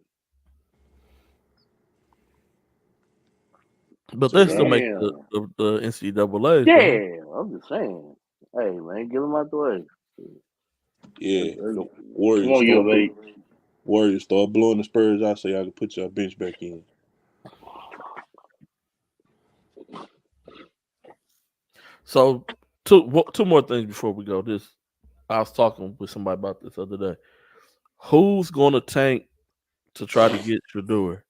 But they still make the NCAA. Yeah, I'm just saying. Hey, man, get them out the way. Yeah, the Warriors start blowing the Spurs out so y'all can put your bench back in. So two more things before we go. I was talking with somebody about this the other day. Who's going to tank to try to get Shedeur?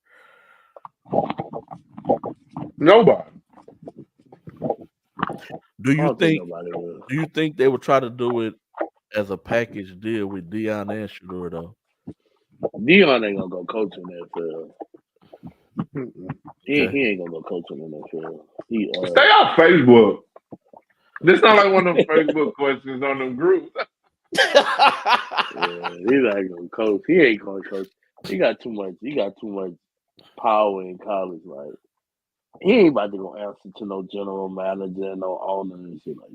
Nobody. Do you think they would try to do it as a package deal with Dion and Shedeur though? Dion ain't gonna go coach in the NFL. He ain't gonna go coach in the NFL. Stay off Facebook. This not like one of them Facebook questions on them groups. he's not gonna coach. He ain't gonna coach. He got too much power in college. Like he ain't about to go answer to no general manager, no owner, and shit like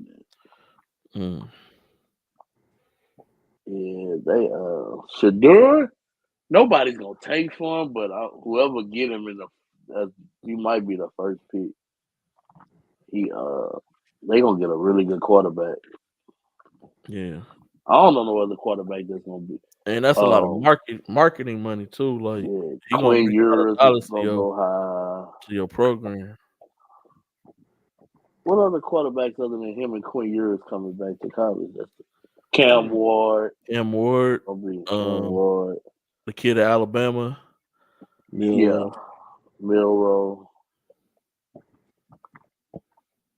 that. Yeah, they Shador. Nobody's gonna take for him, but whoever get him he might be the first pick. They gonna get a really good quarterback. Yeah. I don't know no other quarterback that's gonna be. And that's a lot of marketing money too. Like he gonna bring a lot of dollars to your program. What other quarterbacks other than him and Quinn Ewers coming back to college? That's Cam Ward. Cam Ward. The kid at Alabama. Milroe.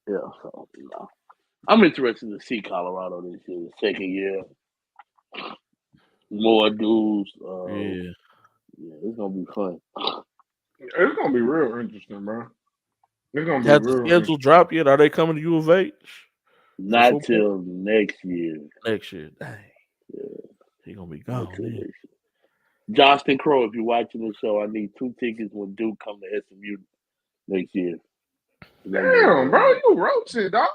Yeah, so I'm interested to see Colorado this year, second year. More dudes. Yeah, it's gonna be fun. It's gonna be real interesting, bro. It's gonna be Has real the schedule dropped yet? Are they coming to U of H? Not till next year. Next year, dang. Yeah. He gonna be gone. Johnston Crow, if you're watching this show, I need 2 tickets when Duke come to SMU next year. Damn, bro, you wrote shit, dog.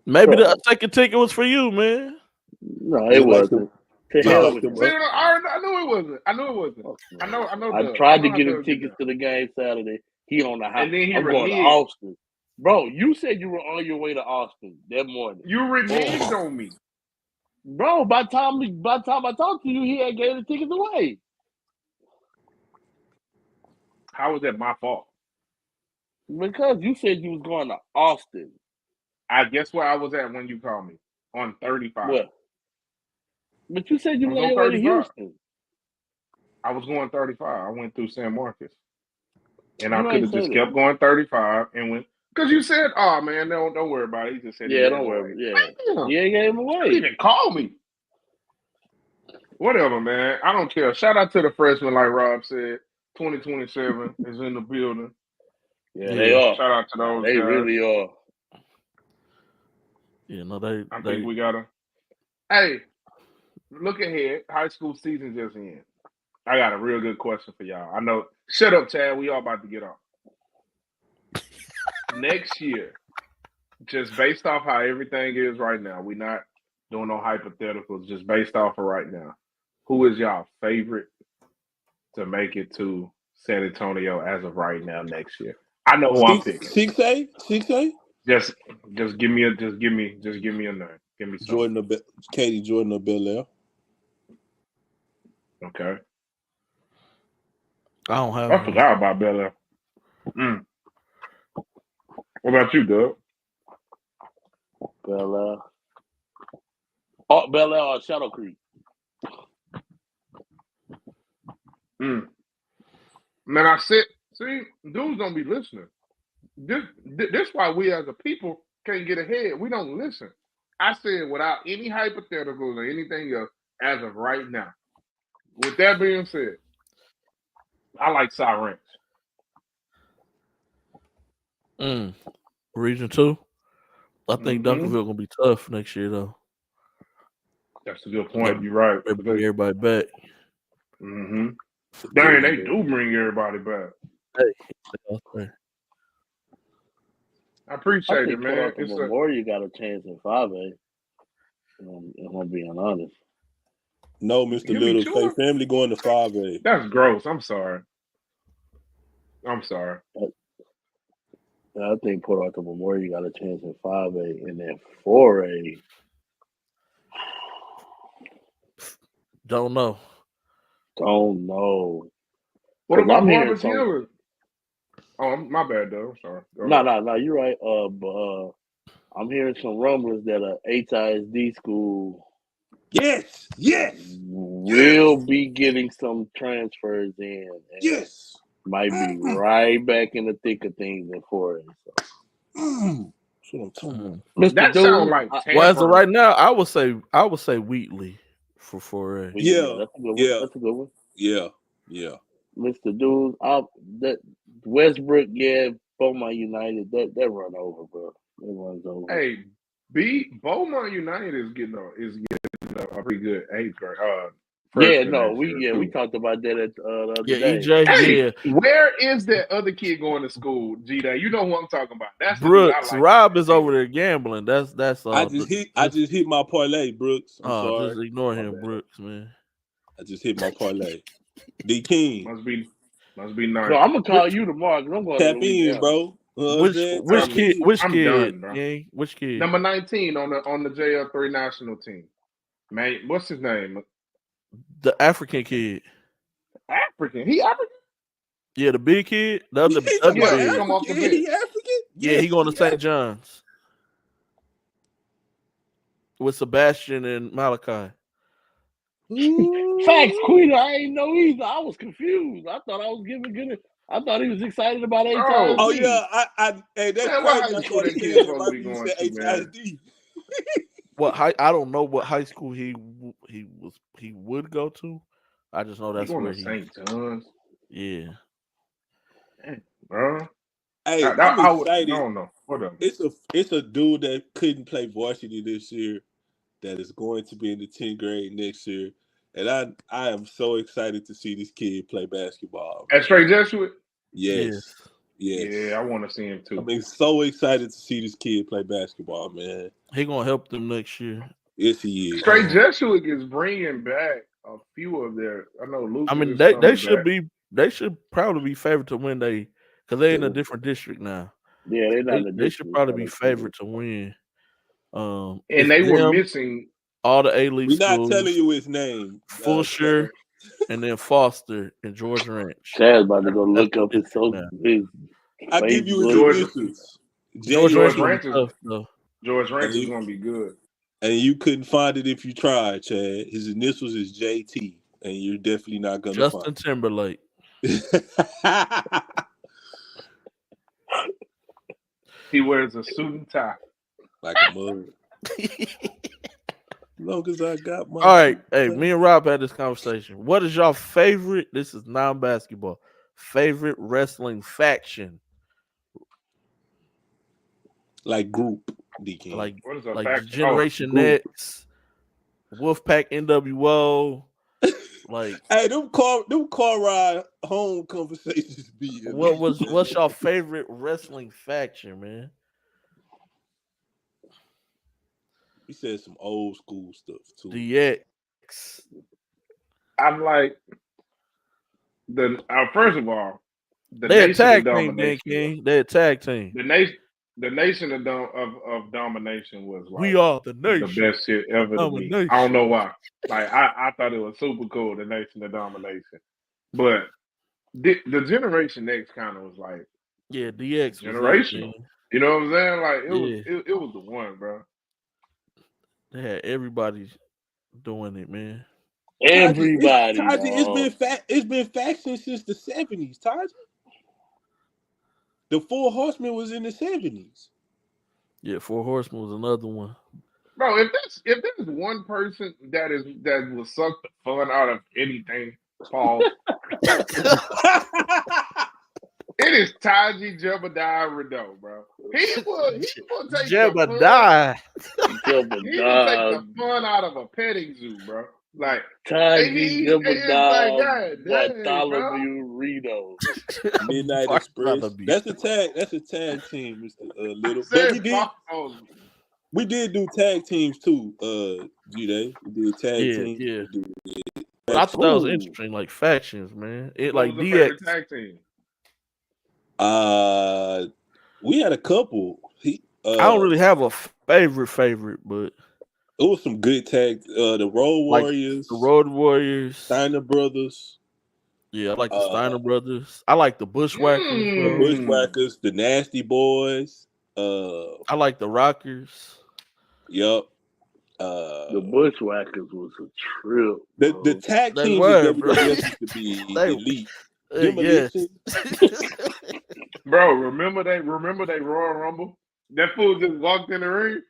Maybe the second ticket was for you, man. No, it wasn't. I knew it wasn't. I know. I tried to get him tickets to the game Saturday. He on the high. And then he I'm going to Austin. Bro, you said you were on your way to Austin that morning. You reneged on me. Bro, by the time I talked to you, he had gave the tickets away. How was that my fault? Because you said you was going to Austin. I guess where I was at when you called me on 35. What? But you said you was on your way to Houston. I was going 35. I went through San Marcos, and I could have just kept going 35 and went. Because you said, "Oh man, don't worry about it." He just said, "Yeah, don't worry." Yeah, he ain't gave him away. He didn't even call me. Whatever, man. I don't care. Shout out to the freshmen, like Rob said. 2027 is in the building. Yeah, they are. Shout out to those guys. They really are. Yeah, no, I think we gotta. Hey, look ahead. High school season just ended. I got a real good question for y'all. I know. Shut up, Chad. We all about to get off. Next year, just based off how everything is right now, we're not doing no hypotheticals. Just based off of right now, who is y'all favorite to make it to San Antonio as of right now next year? I know who I'm picking. 6A? Just give me a name. Give me something. Katie Jordan of Bel Air. Okay. I forgot about Bel Air. What about you, Doug? Bel Air. Oh, Bel Air or Shadow Creek. Man, I said, see, dudes don't be listening. This why we as a people can't get ahead. We don't listen. I said without any hypotheticals or anything else, as of right now. With that being said, I like Cy Ranch. Region 2. I think Duncanville gonna be tough next year, though. That's a good point. You're right. Bring everybody back. Dang, they do bring everybody back. Hey. I appreciate it, man. You got a chance in 5A. If I'm being honest. No, Mr. Little, say family going to 5A. That's gross. I'm sorry. I think Port Arthur Memorial got a chance in 5A, and then 4A. Don't know. What about Marvin's Hill? Oh, my bad, though. I'm sorry. No, you're right. But I'm hearing some rumblings that a HISD school will be getting some transfers in. And might be right back in the thick of things in 4A. That's what I'm talking about. That sounds like Tampa. Well, as of right now, I would say Wheatley for 4A. Yeah, that's a good one. Yeah. Mr. Dude, that Westbrook, Beaumont United, that run over, bro. That runs over. Hey, Beaumont United is getting a pretty good eighth grade Yeah, freshman no, next year we too. talked about that the other Yeah, day. EJ. Hey, Yeah, where is that other kid going to school, G-Day? You know who I'm talking about. That's the dude I Brooks. like on Rob that is over team. there gambling. That's I just hit my parlay, Brooks. I'm just sorry. ignore My him, bad. Brooks, man. I just hit my parlay. D King, Must be So nice. I'm gonna call you tomorrow because I'm going to tap in, Louisiana. bro. You know what I'm saying? Tap in. Which I'm kid? done, bro. Gang? Which kid? Number 19 on the JL3 national team. Man, what's his name? The African kid. African. He African? Yeah, the big kid. The You other talking about Yeah, he kid. come off the African? bench. He African? Yeah, he Yes, going to he St. African. John's with Sebastian and Malachi. Facts, Queen. I ain't know either. I was confused. I thought I was giving good. I thought he was excited about Bro, Oh HISD. yeah, hey, that's man, what crazy. high I school started that saying kid that supposed to right be when you going said to, man? HISD. I don't know what high school he would go to. I just know He that's going where to St. John's. yeah. Dang, bro. Hey, I'm I excited. don't know. Whatever. It's a dude that couldn't play varsity this year that is going to be in the 10th grade next year. And I am so excited to see this kid play basketball. At Straight Jesuit? Yes. Yeah, I want to see him too. I'm so excited to see this kid play basketball, man. He gonna help them next year. Yes, he is. Straight Jesuit is bringing back a few of their. I know Lucas I mean, is they coming should back. be probably be favored to win because they're in a different district now. Yeah, they're not in the They should district. probably be favored to win. And It's they were them, missing. all the A-League We're not schools, telling you his name. Fulshire, and then Foster and George Ranch. Chad's about to go That's look up the his district now. I give you his Facebook. initials. George Ranch George gonna be Ranch is tough though. George Ranch is going to be good. And you couldn't find it if you tried, Chad. His initials is JT, and you're definitely not gonna Justin find Timberlake. He wears a suit and tie. Like a mug. Long as I got my. All right, hey, me and Rob had this conversation. What is your favorite? This is non-basketball. Favorite wrestling faction? Like group, DK. What is a like faction? Generation Group. X, Wolfpack, NWO. Like, hey, them car ride home conversations be. what's your favorite wrestling faction, man? He said some old school stuff too. DX. I'm like first of all, They a tag team, Dan King. They a tag team. The nation of domination was like We are the nation. The best shit ever to me. I don't know why. Like I thought it was super cool, the nation of domination. But the Generation X kind of was like, yeah, DX generational. You know what I'm saying? Like it was the one, bro. They had everybody doing it, man. Everybody. It's been factions since the 70s, Taji. The Four Horsemen was in the 70s. Yeah, Four Horsemen was another one. Bro, if there's one person that will suck the fun out of anything, Paul, it is Taji Jebediah Rideau, bro. He will take Jebediah. He will take the fun out of a petting zoo, bro. Like Taji Jebediah, like, Bartholomew Rito, Midnight Express. That's a tag team, Mr. Little. But we did do tag teams too, G-Day. We did tag teams. Yeah. But I thought that was interesting, like factions, man. It like DX tag team. We had a couple. I don't really have a favorite, but it was some good tag. The Road Warriors, Steiner Brothers. Yeah, I like the Steiner Brothers. I like the Bushwhackers. The Bushwhackers, the Nasty Boys. I like the Rockers. Yup. The Bushwhackers was a trip. The tag teams used to be elite. Yes. Bro, remember they Royal Rumble? That fool just walked in the ring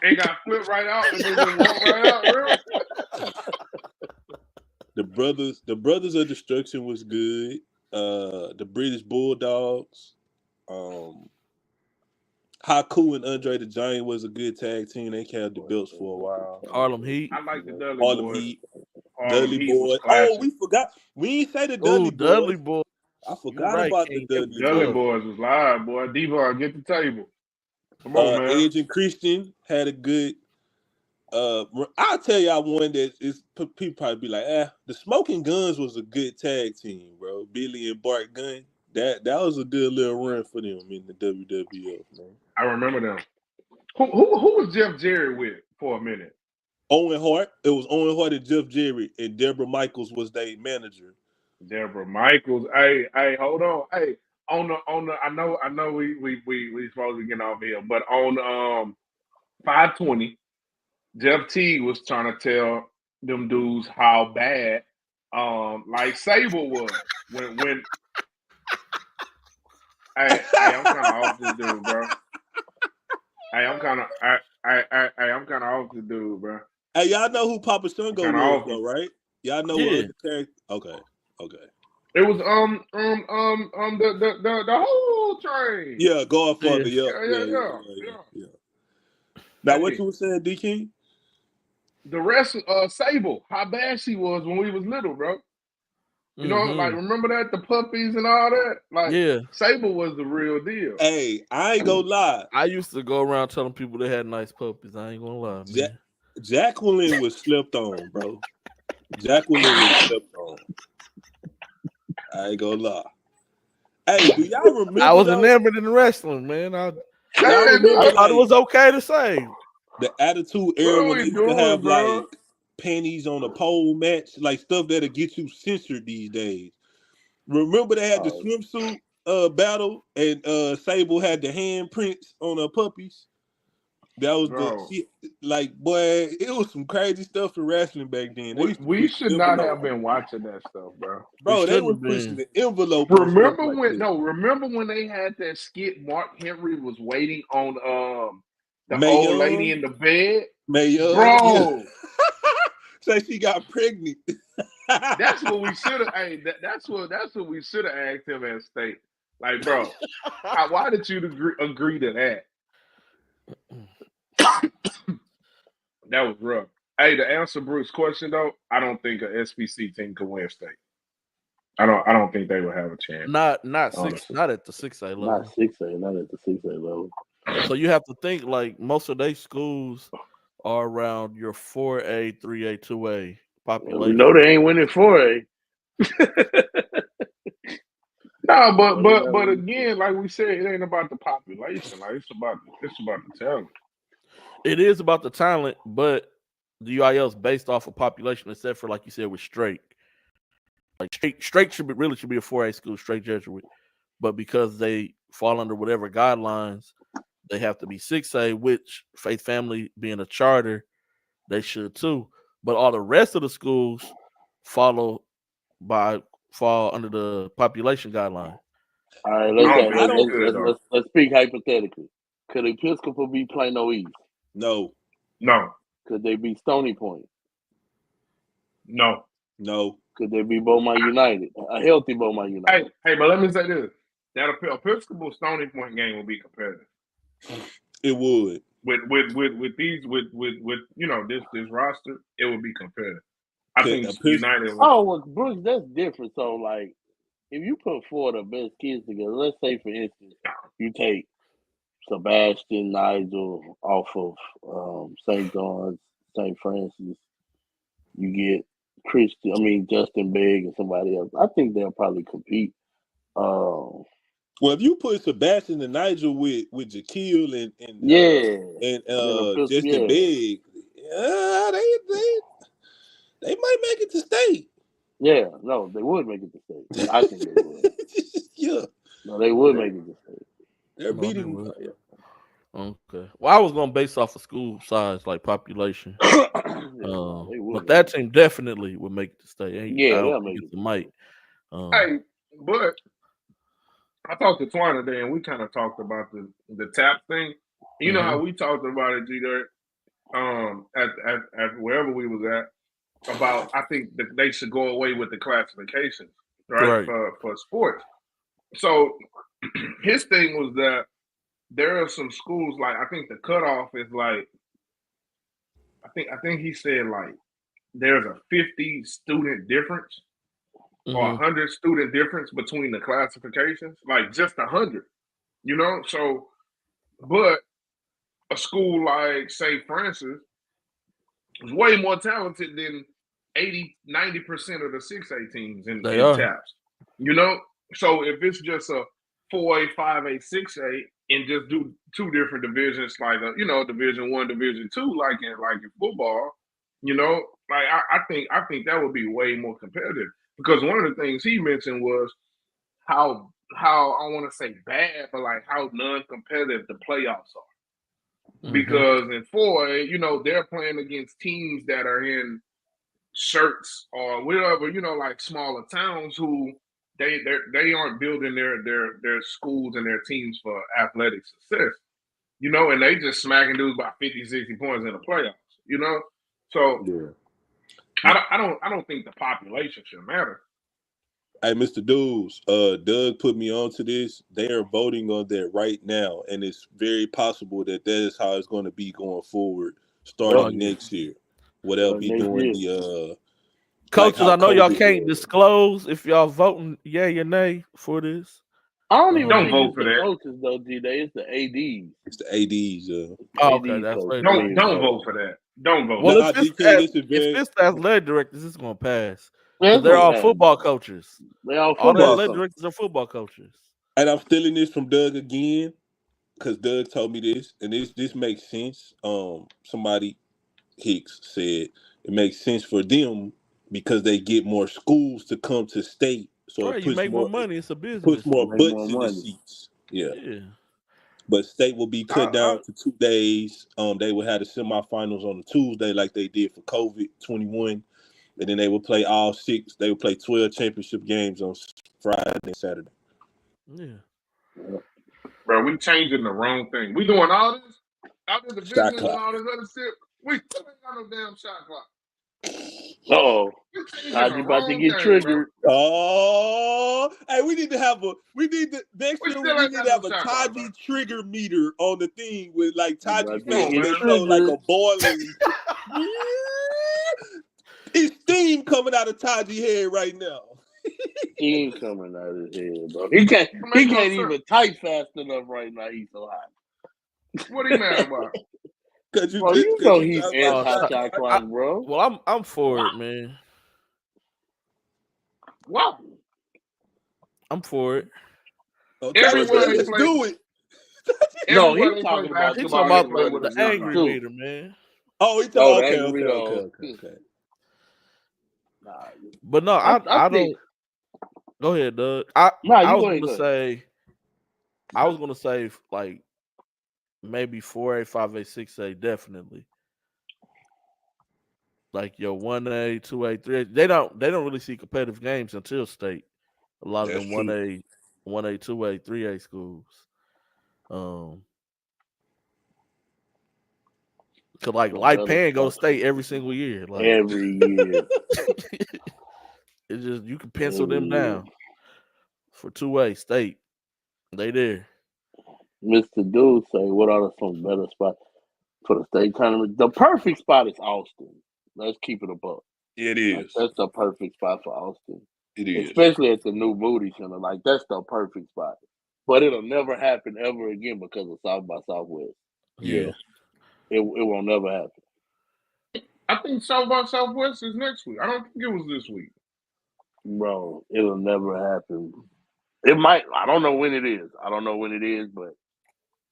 and got flipped right out and then just walked right out, bro. The Brothers of Destruction was good. The British Bulldogs. Haku and Andre the Giant was a good tag team. They carried the belts for a while. Harlem Heat. I like the Dudley Harlem Boys. Heat. Harlem Dudley Heat was Boys. Oh, classic. we forgot. We ain't say the Oh, Dudley Dudley Boys. Boy. I You forgot right, about King. the Dudley Dudley Boys. Boys was live, boy. Devon, get the table. Come on, man. Edge and Christian had a good. I'll tell y'all one that is people probably be like, the Smoking Guns was a good tag team, bro. Billy and Bart Gunn. That was a good little run for them in the WWF, man. I remember them. Who was Jeff Jarrett with for a minute? Owen Hart. It was Owen Hart and Jeff Jarrett, and Deborah Michaels was their manager. Deborah Michaels. Hey, hold on. Hey, on the. I know we supposed to be getting off here, but on 520, Jeff T was trying to tell them dudes how bad like Sable was when. Hey, I'm kind of off this dude, bro. Hey, I'm kind of off this dude, bro. Hey, y'all know who Papa Shango was, though, right? Y'all know Yeah. what the Okay. It was the whole train. Yeah, Godfather. Yeah. Now, Hey, what you were saying, D King? The rest of Sable, how bad she was when we was little, bro. You know, like remember that the puppies and all that. Like, yeah, Sable was the real deal. Hey, I ain't gonna lie. I used to go around telling people they had nice puppies. I ain't gonna lie, man. Jacqueline was slept on, bro. Jacqueline was slept on. I ain't gonna lie. Hey, do y'all remember? I was enamored in wrestling, man. I remember, thought it was okay to say. The Attitude Era when they used to have like panties on a pole match, like stuff that'll get you censored these days. Remember they had the swimsuit battle and Sable had the handprints on her puppies. That was boy, it was some crazy stuff in wrestling back then. We should not have been watching that stuff, bro. Bro, they were pushing the envelope. Remember when they had that skit? Mark Henry was waiting on the Mae old Young? lady in the bed. Mae Young, bro. So she got pregnant. That's what we should have. Hey, that's what we should have asked him at state. Like, bro, why did you agree to that? That was rough. Hey, to answer Bruce's question though, I don't think an SPC team could win state. I don't think they would have a chance. Not at the 6A level. Not at the 6A level. So you have to think like most of their schools are around your 4A, 3A, 2A population. We know they ain't winning 4A. No, but again, like we said, it ain't about the population. Like it's about the talent. It is about the talent, but the UIL is based off of population, except for like you said with Straight. Like Straight should be a 4A school, Straight Jesuit, but because they fall under whatever guidelines, they have to be 6A. Which Faith Family being a charter, they should too. But all the rest of the schools fall under the population guideline. All right, let's speak hypothetically. Could Episcopal be Plano East? No. Could they be Stony Point? No. Could they be Beaumont United? A healthy Beaumont United. Hey, but let me say this: that Episcopal Stony Point game will be competitive. It would. With this roster, it would be competitive. I think United. Well, Bruce, that's different. So, like, if you put four of the best kids together, let's say, for instance, you take Sebastian, Nigel off of St. John's, St. Francis, you get Justin Bigg and somebody else. I think they'll probably compete. Well, if you put Sebastian and Nigel with Jaquil and Justin Bigg, they might make it to state. Yeah, no, they would make it to state. I think they would. Yeah. No, they would make it to state. They're beating. Okay. Well, I was going to base off of school size, like population. But that team definitely would make it to state. They'll make it. Might. Hey, but I talked to Twan today, and we kind of talked about the tap thing. You know how we talked about it, G-Dirt, at wherever we was at, about I think that they should go away with the classifications, right. For sports. So his thing was that there are some schools like I think the cutoff is like I think he said like there's a 50 student difference or 100 student difference between the classifications, like just 100, So, but a school like St. Francis is way more talented than 80-90% of the 6A teams in TAPS, So if it's just a 4A, 5A, 6A, and just do two different divisions, like Division 1, Division 2, like in football, like I think that would be way more competitive because one of the things he mentioned was how I want to say bad, but like how non-competitive the playoffs are. Because in 4A, they're playing against teams that are in shirts or whatever, like smaller towns who they aren't building their schools and their teams for athletic success, and they just smacking dudes by 50, 60 points in the playoffs, So yeah. I don't think the population should matter. Hey, Mr. Dudes, Doug put me onto this. They are voting on that right now, and it's very possible that is how it's going to be going forward, starting next year. What they'll be doing the coaches. like I know y'all COVID can't disclose if y'all voting yay or nay for this. I don't even don't think vote it's for the that. coaches though, G-Day. It's the ADs. It's the ADs. Oh, okay, that's what don't vote for that. Don't vote. Well, if it's the athletic directors, it's gonna pass because It's they're gonna all pass. football coaches. They all All the football athletic coaches. directors are football coaches. And I'm stealing this from Doug again because Doug told me this, and this makes sense. Somebody Hicks said it makes sense for them because they get more schools to come to state, so Right, it you puts make more money. It's a business. puts more Make butts more in the money. seats. Yeah. Yeah. But state will be cut down to 2 days. They will have the semifinals on a Tuesday like they did for COVID-21. And then they will play all 6. They will play 12 championship games on Friday and Saturday. Yeah. Bro, we changing the wrong thing. We doing all this, all the divisions and all this other shit. We still ain't got no damn shot clock. Oh, you about to get triggered. Bro. Oh, hey, we need to have next year we need to have a Taji trigger meter on the thing with like Taji face that show like a boiling. It's steam coming out of Taji head right now. Steam coming out of his head, bro. He can't even type fast enough right now. He's so hot. What are you mad about? Bro, you know he's anti-shot clock, bro. Well, I'm for it, man. What? I'm for it. Let's do it. No, he's talking about the angry meter, man. Oh, he's talking okay. But no, I don't. Go ahead, Doug. I was gonna say like maybe 4A, 5A, 6A, definitely. Like your 1A, 2A, 3A. They don't really see competitive games until state. A lot of them 1A, 2A, 3A schools. Cause like Light Pan go state every single year. Like every year. It's just you can pencil them down for 2A state. They there. Mr. Dude say, what are some better spots for the state tournament? The perfect spot is Austin. Let's keep it above. It is. Like, that's the perfect spot for Austin. It is. Especially at the new Moody Center. Like, that's the perfect spot. But it'll never happen ever again because of South by Southwest. Yeah. It won't never happen. I think South by Southwest is next week. I don't think it was this week. Bro, it'll never happen. It might. I don't know when it is. But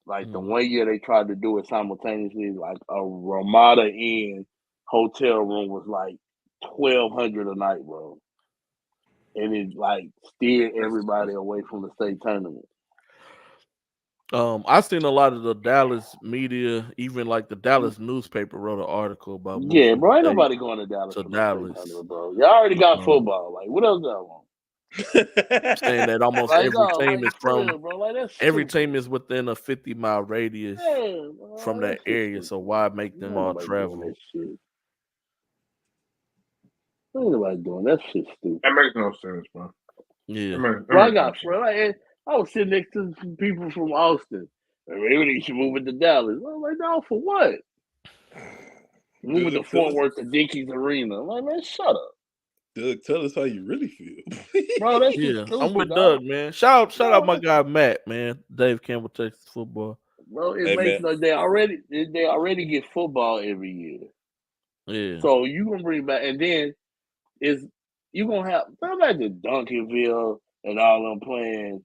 like the one year they tried to do it simultaneously, like a Ramada Inn hotel room was like $1,200 a night, bro. And it like steered everybody away from the state tournament. I seen a lot of the Dallas media, even like the Dallas newspaper wrote an article about. Yeah, bro, ain't nobody going to Dallas. Bro. Y'all already got football. Like, what else y'all want? Saying that almost every team is from bro, every team is within a 50-mile radius from that area. So why make them all travel? Ain't nobody doing that shit. Stupid. That makes no sense, bro. Yeah, bro, I was sitting next to some people from Austin. Maybe they should move it to Dallas. I'm like, no, for what? Move it to Fort Worth to Dickies Arena. I'm like, man, shut up. Doug, tell us how you really feel. Bro, that's Yeah, stupid, I'm with dog. Doug, man. Shout out my guy Matt, man. Dave Campbell, Texas football. Bro, it Hey, makes man. like they already get football every year. Yeah. So you gonna bring back, and then you gonna have imagine Duncanville and all them playing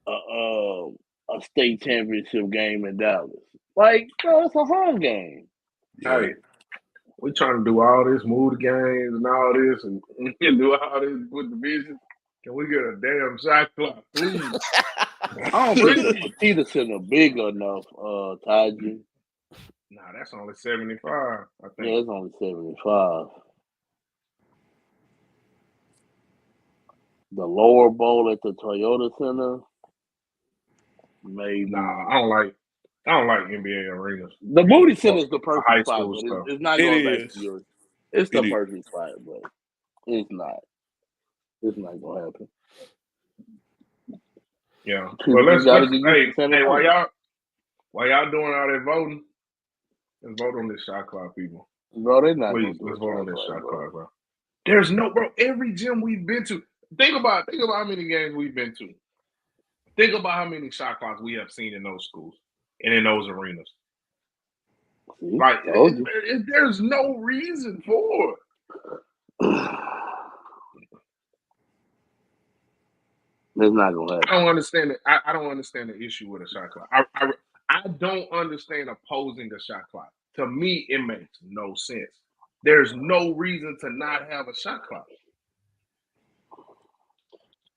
a state championship game in Dallas. Like, bro, it's a home game. Yeah. Hey, we trying to do all this, move the games and all this, and do all this with division. Can we get a damn shot clock, please? I don't think the Peterson are big enough, Taji. Nah, that's only 75, I think. Yeah, it's only 75. The lower bowl at the Toyota Center, maybe. Nah, I don't like NBA arenas. The Moody Center is the high perfect spot, school but stuff. it's not It going back is. to yours. It's the It is. perfect spot, but it's not. It's not gonna happen. Yeah. You Well, let's gotta get used to hey, San Antonio. while y'all doing all that voting, let's vote on this shot clock, people. Bro, they're not Please, gonna do let's a vote on shot this clock, shot bro. clock, bro. There's no, bro. Every gym we've been to. Think about how many games we've been to. Think about how many shot clocks we have seen in those schools and in those arenas. See? Like, Told you. there's no reason for it. It's not gonna happen. I don't understand it. I don't understand the issue with a shot clock. I don't understand opposing a shot clock. To me, it makes no sense. There's no reason to not have a shot clock.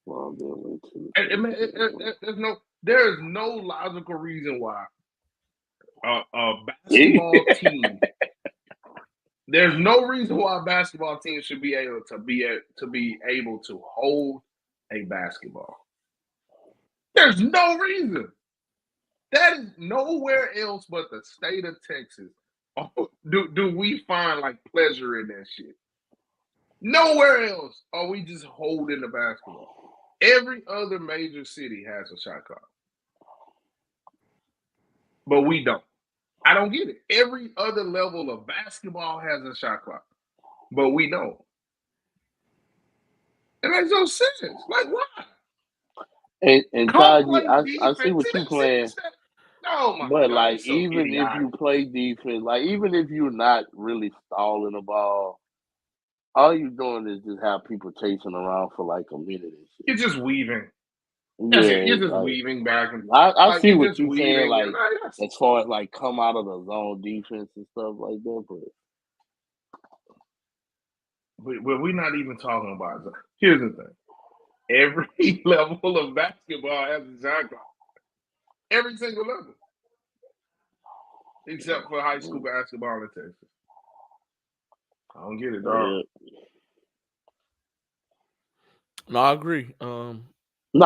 Well, there is no logical reason why a basketball team. There's no reason why a basketball team should be able to hold a basketball. There's no reason. That is nowhere else but the state of Texas. Do we find like pleasure in that shit? Nowhere else are we just holding the basketball. Every other major city has a shot clock, but we don't. I don't get it. Every other level of basketball has a shot clock, but we don't. It makes no sense. Like, why? And Taji, I see what you playing. Oh my but God, like, so even idiotic. if you play defense, like even if you're not really stalling the ball, all you're doing is just have people chasing around for like a minute and shit. You're just weaving. Yeah, You're just like, weaving back and I see what you're weaving, saying, like as far as like come out of the zone defense and stuff like that, but we're not even talking about it. Here's the thing. Every level of basketball has a shot clock. Every single level. Except for high school basketball in Texas. I don't get it, dog. No, I agree. No,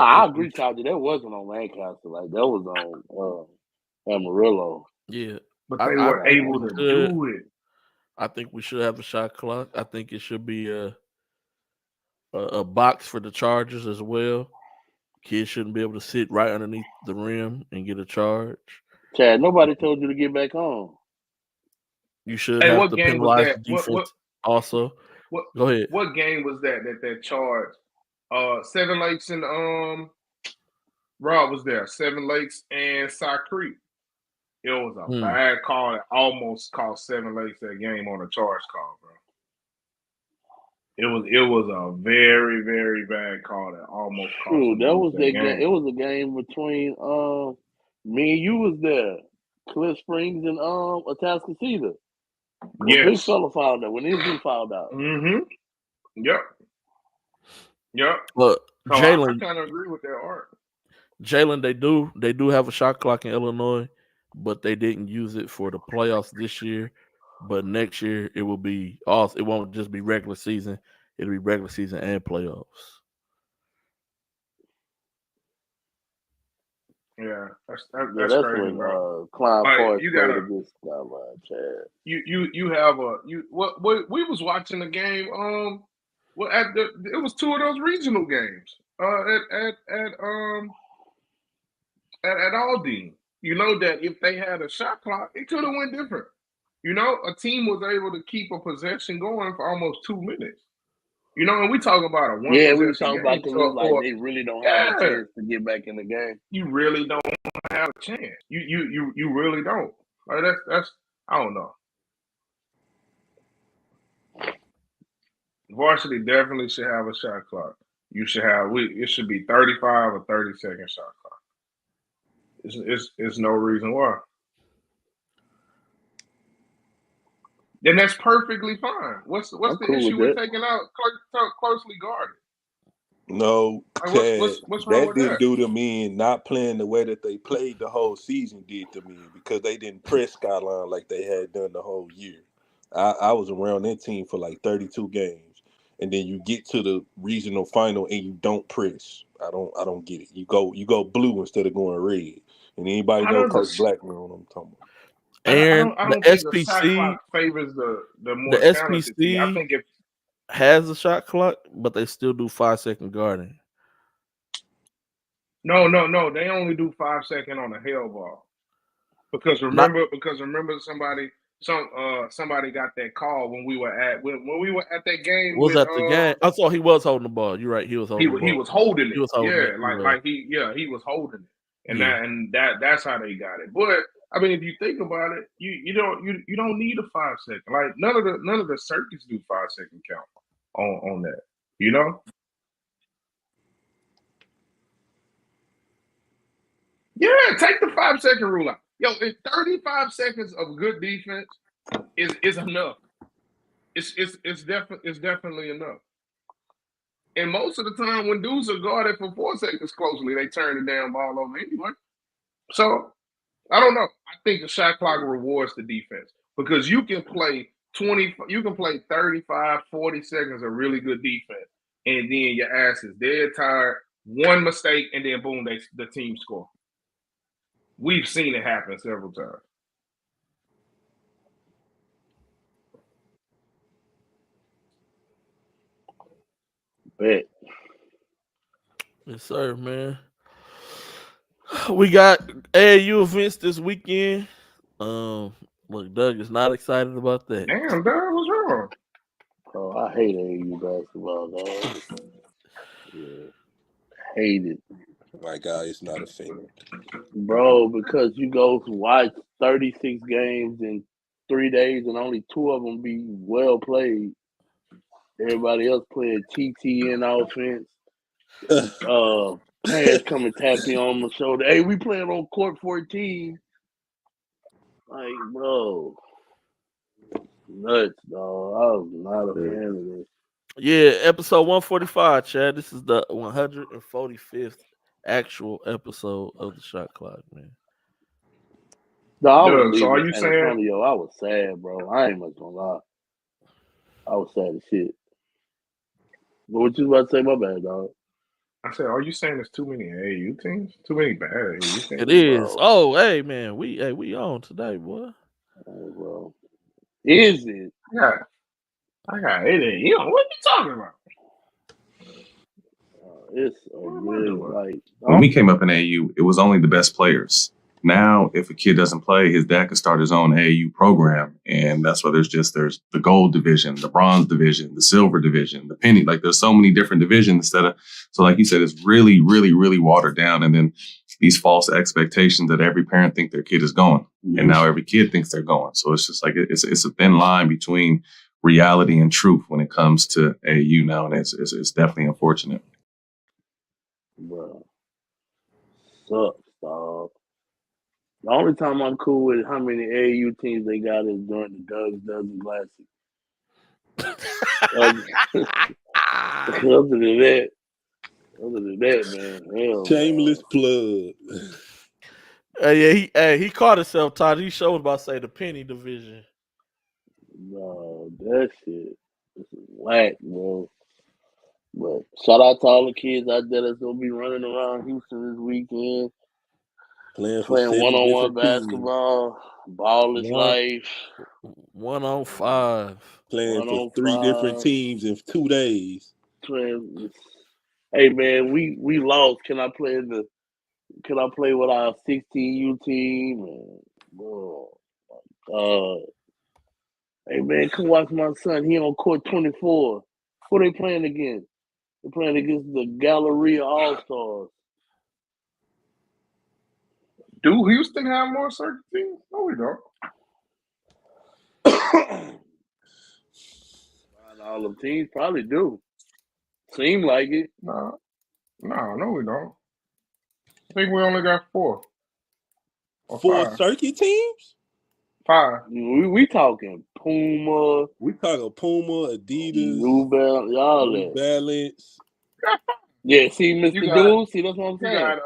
I agree, Taji. That wasn't on Lancaster. Like that was on Amarillo. Yeah, but they were able to do it. I think we should have a shot clock. I think it should be a box for the charges as well. Kids shouldn't be able to sit right underneath the rim and get a charge. Chad, nobody told you to get back home. You should have to penalize the defense also. Go ahead. What game was that charge? Seven Lakes and Rob was there. Seven Lakes and Sock Creek. It was a bad call that almost cost Seven Lakes that game on a charge call, bro. It was a very, very bad call that almost cost. Dude, that was that game. It was a game between me and you was there. Cliff Springs and Atascocita. Yes. Big fella fouled out. When he fouled out. Mm-hmm. Yep. Look, so Jalen, I kind of agree with that art. Jalen, they do have a shot clock in Illinois, but they didn't use it for the playoffs this year. But next year it will be also. It won't just be regular season. It'll be regular season and playoffs. Yeah, that's that's crazy, when bro. Klein Forest you gotta played against Chad. You have what we was watching the game it was two of those regional games at Aldine. you know that if they had a shot clock, it could have went different. You know, a team was able to keep a possession going for almost 2 minutes. You know, and we talk about a one Yeah, we were possession talking game. about because it's like they really don't have a chance to get back in the game. You really don't have a chance. You really don't. Like that's I don't know. Varsity definitely should have a shot clock. You should have it should be 35 or 30-second shot clock. It's no reason why. Then that's perfectly fine. What's the issue with taking out closely guarded? No, Like, Chad, what's wrong with didn't that? do them in. Not playing the way that they played the whole season did them in because they didn't press Skyline like they had done the whole year. I was around that team for like 32 games, and then you get to the regional final and you don't press. I don't get it. You go blue instead of going red. And anybody know Coach Black know what I'm talking about. And I don't the think the shot clock favors the more the talented team. I think if has a shot clock, but they still do 5-second guarding. No. They only do 5 second on a hell ball. Because remember somebody got that call when we were at that game. Was that the game? I thought he was holding the ball. You're right. He was holding the ball. He was holding it. He was holding it. He was holding it. And that's how they got it. But I mean, if you think about it, you don't need a 5 second. Like none of the circuits do 5 second count on that. You know? Yeah, take the 5 second rule out. Yo, 35 seconds of good defense is enough. It's definitely enough. And most of the time, when dudes are guarded for 4 seconds closely, they turn the damn ball over anyway. So I don't know. I think the shot clock rewards the defense because you can play 35, 40 seconds of really good defense, and then your ass is dead tired. One mistake, and then boom, the team score. We've seen it happen several times. Bet. Yes, sir, man. We got AAU events this weekend. Look, Doug is not excited about that. Damn, Doug, what's wrong? Oh, I hate AAU basketball, dog. Yeah, hate it. My guy is not a fan. Bro, because you go to watch 36 games in 3 days and only 2 of them be well played. Everybody else playing TTN offense. Parents come and tap me on the shoulder. Hey, we playing on court 14. Like, bro. Nuts, dog. I was not a fan of this. Yeah, episode 145, Chad. This is the 145th actual episode of the Shot Clock, man. No, I was Doug, so are you San saying Antonio. I was sad, bro. I ain't much gonna lie. I was sad as shit. What you about to say? My bad, dog. I said, are you saying there's too many AAU teams? Too many bad AAU teams? It is. Bro. Oh, hey, man. We on today, boy. Hey, bro. Is it? I got it. You know, what are you talking about? It's a really like when we came up in AAU, it was only the best players. Now, if a kid doesn't play, his dad could start his own AAU program. And that's why there's the gold division, the bronze division, the silver division, the penny. Like there's so many different divisions so like you said, it's really, really, really watered down. And then these false expectations that every parent think their kid is going. Mm-hmm. And now every kid thinks they're going. So it's just like, it's a thin line between reality and truth when it comes to AAU now. And it's definitely unfortunate. Bro. Sucks, dog. The only time I'm cool with how many AAU teams they got is during the Doug's Dozen Classic. Other than that, man. Hell, shameless plug. He caught himself, Todd. He showed about to say the penny division. No, that shit is whack, bro. But shout out to all the kids out there that's gonna be running around Houston this weekend. Playing one-on-one basketball, ball is life. 1-on-5. Playing for 3 different teams in 2 days. Hey man, we lost. Can I play in Can I play with our 16U team? Hey man, come watch my son. He on court 24. Who they playing against? They're playing against the Galleria All Stars. Do Houston have more circuit teams? No, we don't. All the teams probably do. Seem like it. No, we don't. I think we only got 4. Or 4 5. circuit teams? 5. We talking Puma. We talking Puma, Adidas, New Balance. Yeah, see, Mr. Dude, see, that's what I'm saying.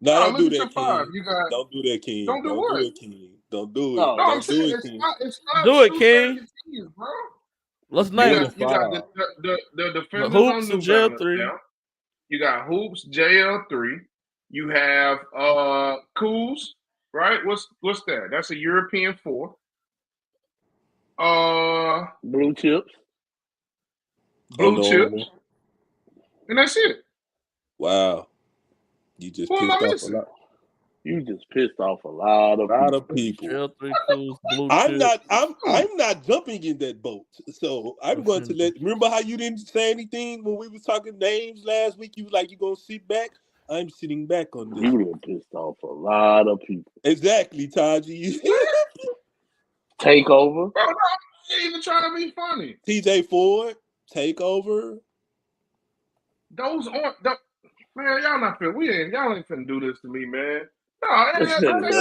No, don't do look at that, your 5. King. You got. Don't do that, King. Don't do what? it, King. Don't do it. No, I'm saying it's not do it, 2 King. circuit teams, bro. Let's name it. You got the defenders Hoops on and New Balance JL3. now. You got Hoops, JL3. You have Cools, right? What's that? That's a European 4. Blue chips. And that's it. Wow. You just Who am I pissed off a missing? lot. You just pissed off a lot of people. JL3 Cools, Blue I'm chips. not jumping in that boat. So I'm going to remember how you didn't say anything when we was talking names last week? You was like, you gonna sit back? I'm sitting back on this. You done pissed off a lot of people. Exactly, Taji. Takeover. Bro, no, I'm even trying to be funny. TJ Ford, Takeover. Those aren't man, y'all not finna. Y'all ain't finna do this to me, man. No, I'm not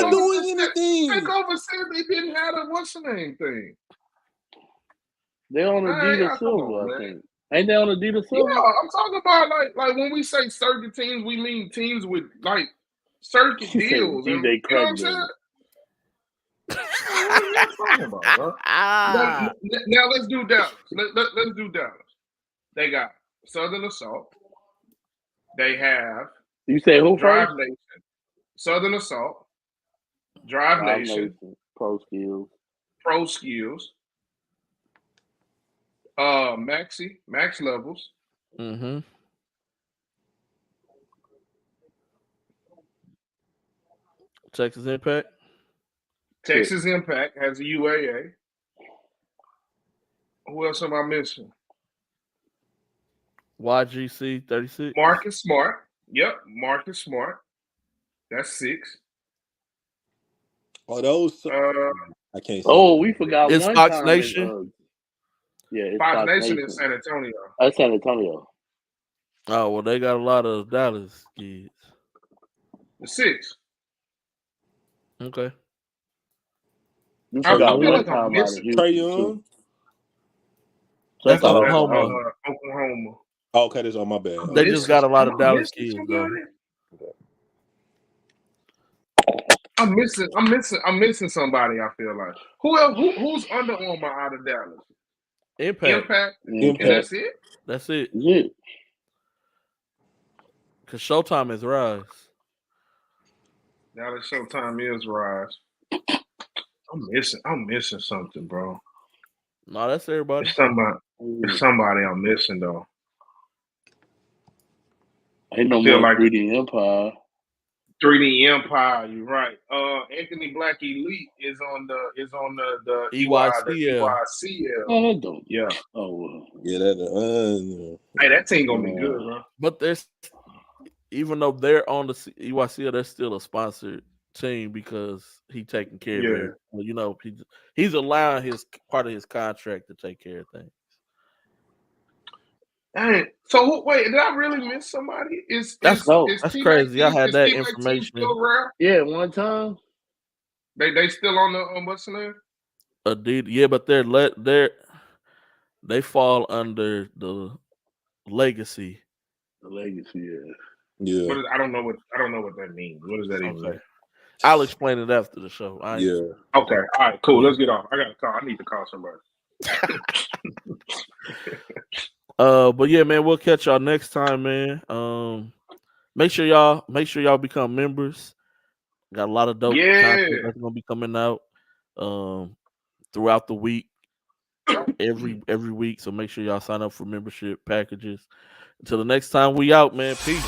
doing anything. Takeover said they didn't have a what's the name thing. They on Adidas Silver, I think. Ain't they on Adidas Silver? Yeah, I'm talking about like when we say circuit teams, we mean teams with like circuit deals. You know what I'm saying? What are you talking about, bro? Now let's do Dallas. Let's do Dallas. They got Southern Assault. They have. You say who Drive first? Nation, Southern Assault, Drive Nation, Pro Skills, Max Levels. Mm-hmm. Texas Impact. Texas Impact has a UAA. Who else am I missing? YGC 36. Marcus Smart. Yep, Marcus Smart. That's 6. Oh, those. I can't. We forgot it's one Fox time. Nation. It's Fox Nation in San Antonio. That's San Antonio. Oh well, they got a lot of Dallas kids. 6. Okay. I feel like I'm missing Trae Young. That's Oklahoma. Oklahoma. Oh, okay, that's on my bad. They just got a lot of Dallas kids though. I'm missing somebody. I feel like who else? Who's Under Armour out of Dallas? Impact. And that's it. That's it. Yeah. Cause Showtime is Rise. Now that Showtime is Rise. I'm missing something, bro. No, that's everybody. It's somebody I'm missing though. Ain't no more like 3D Empire. 3D Empire, you're right. Anthony Black Elite is on the EYCL. Oh, that don't. Yeah. Oh, yeah. That. Hey, that team gonna be good, bro. But there's, even though they're on the EYCL, they're still a sponsored team because he taking care of it. Well, you know, he's allowing his part of his contract to take care of things. Dang. So wait, did I really miss somebody? That's crazy. I had that information. Yeah, one time. They still on the what's the name? Adidas, yeah, but they fall under the legacy. The legacy, yeah. I don't know what that means. What does that even mean? I'll explain it after the show. Okay. All right. Cool. Let's get off. I got a call. I need to call somebody. But yeah, man, we'll catch y'all next time, man. Make sure y'all become members. Got a lot of dope content that's gonna be coming out throughout the week, every week. So make sure y'all sign up for membership packages. Until the next time, we out, man. Peace.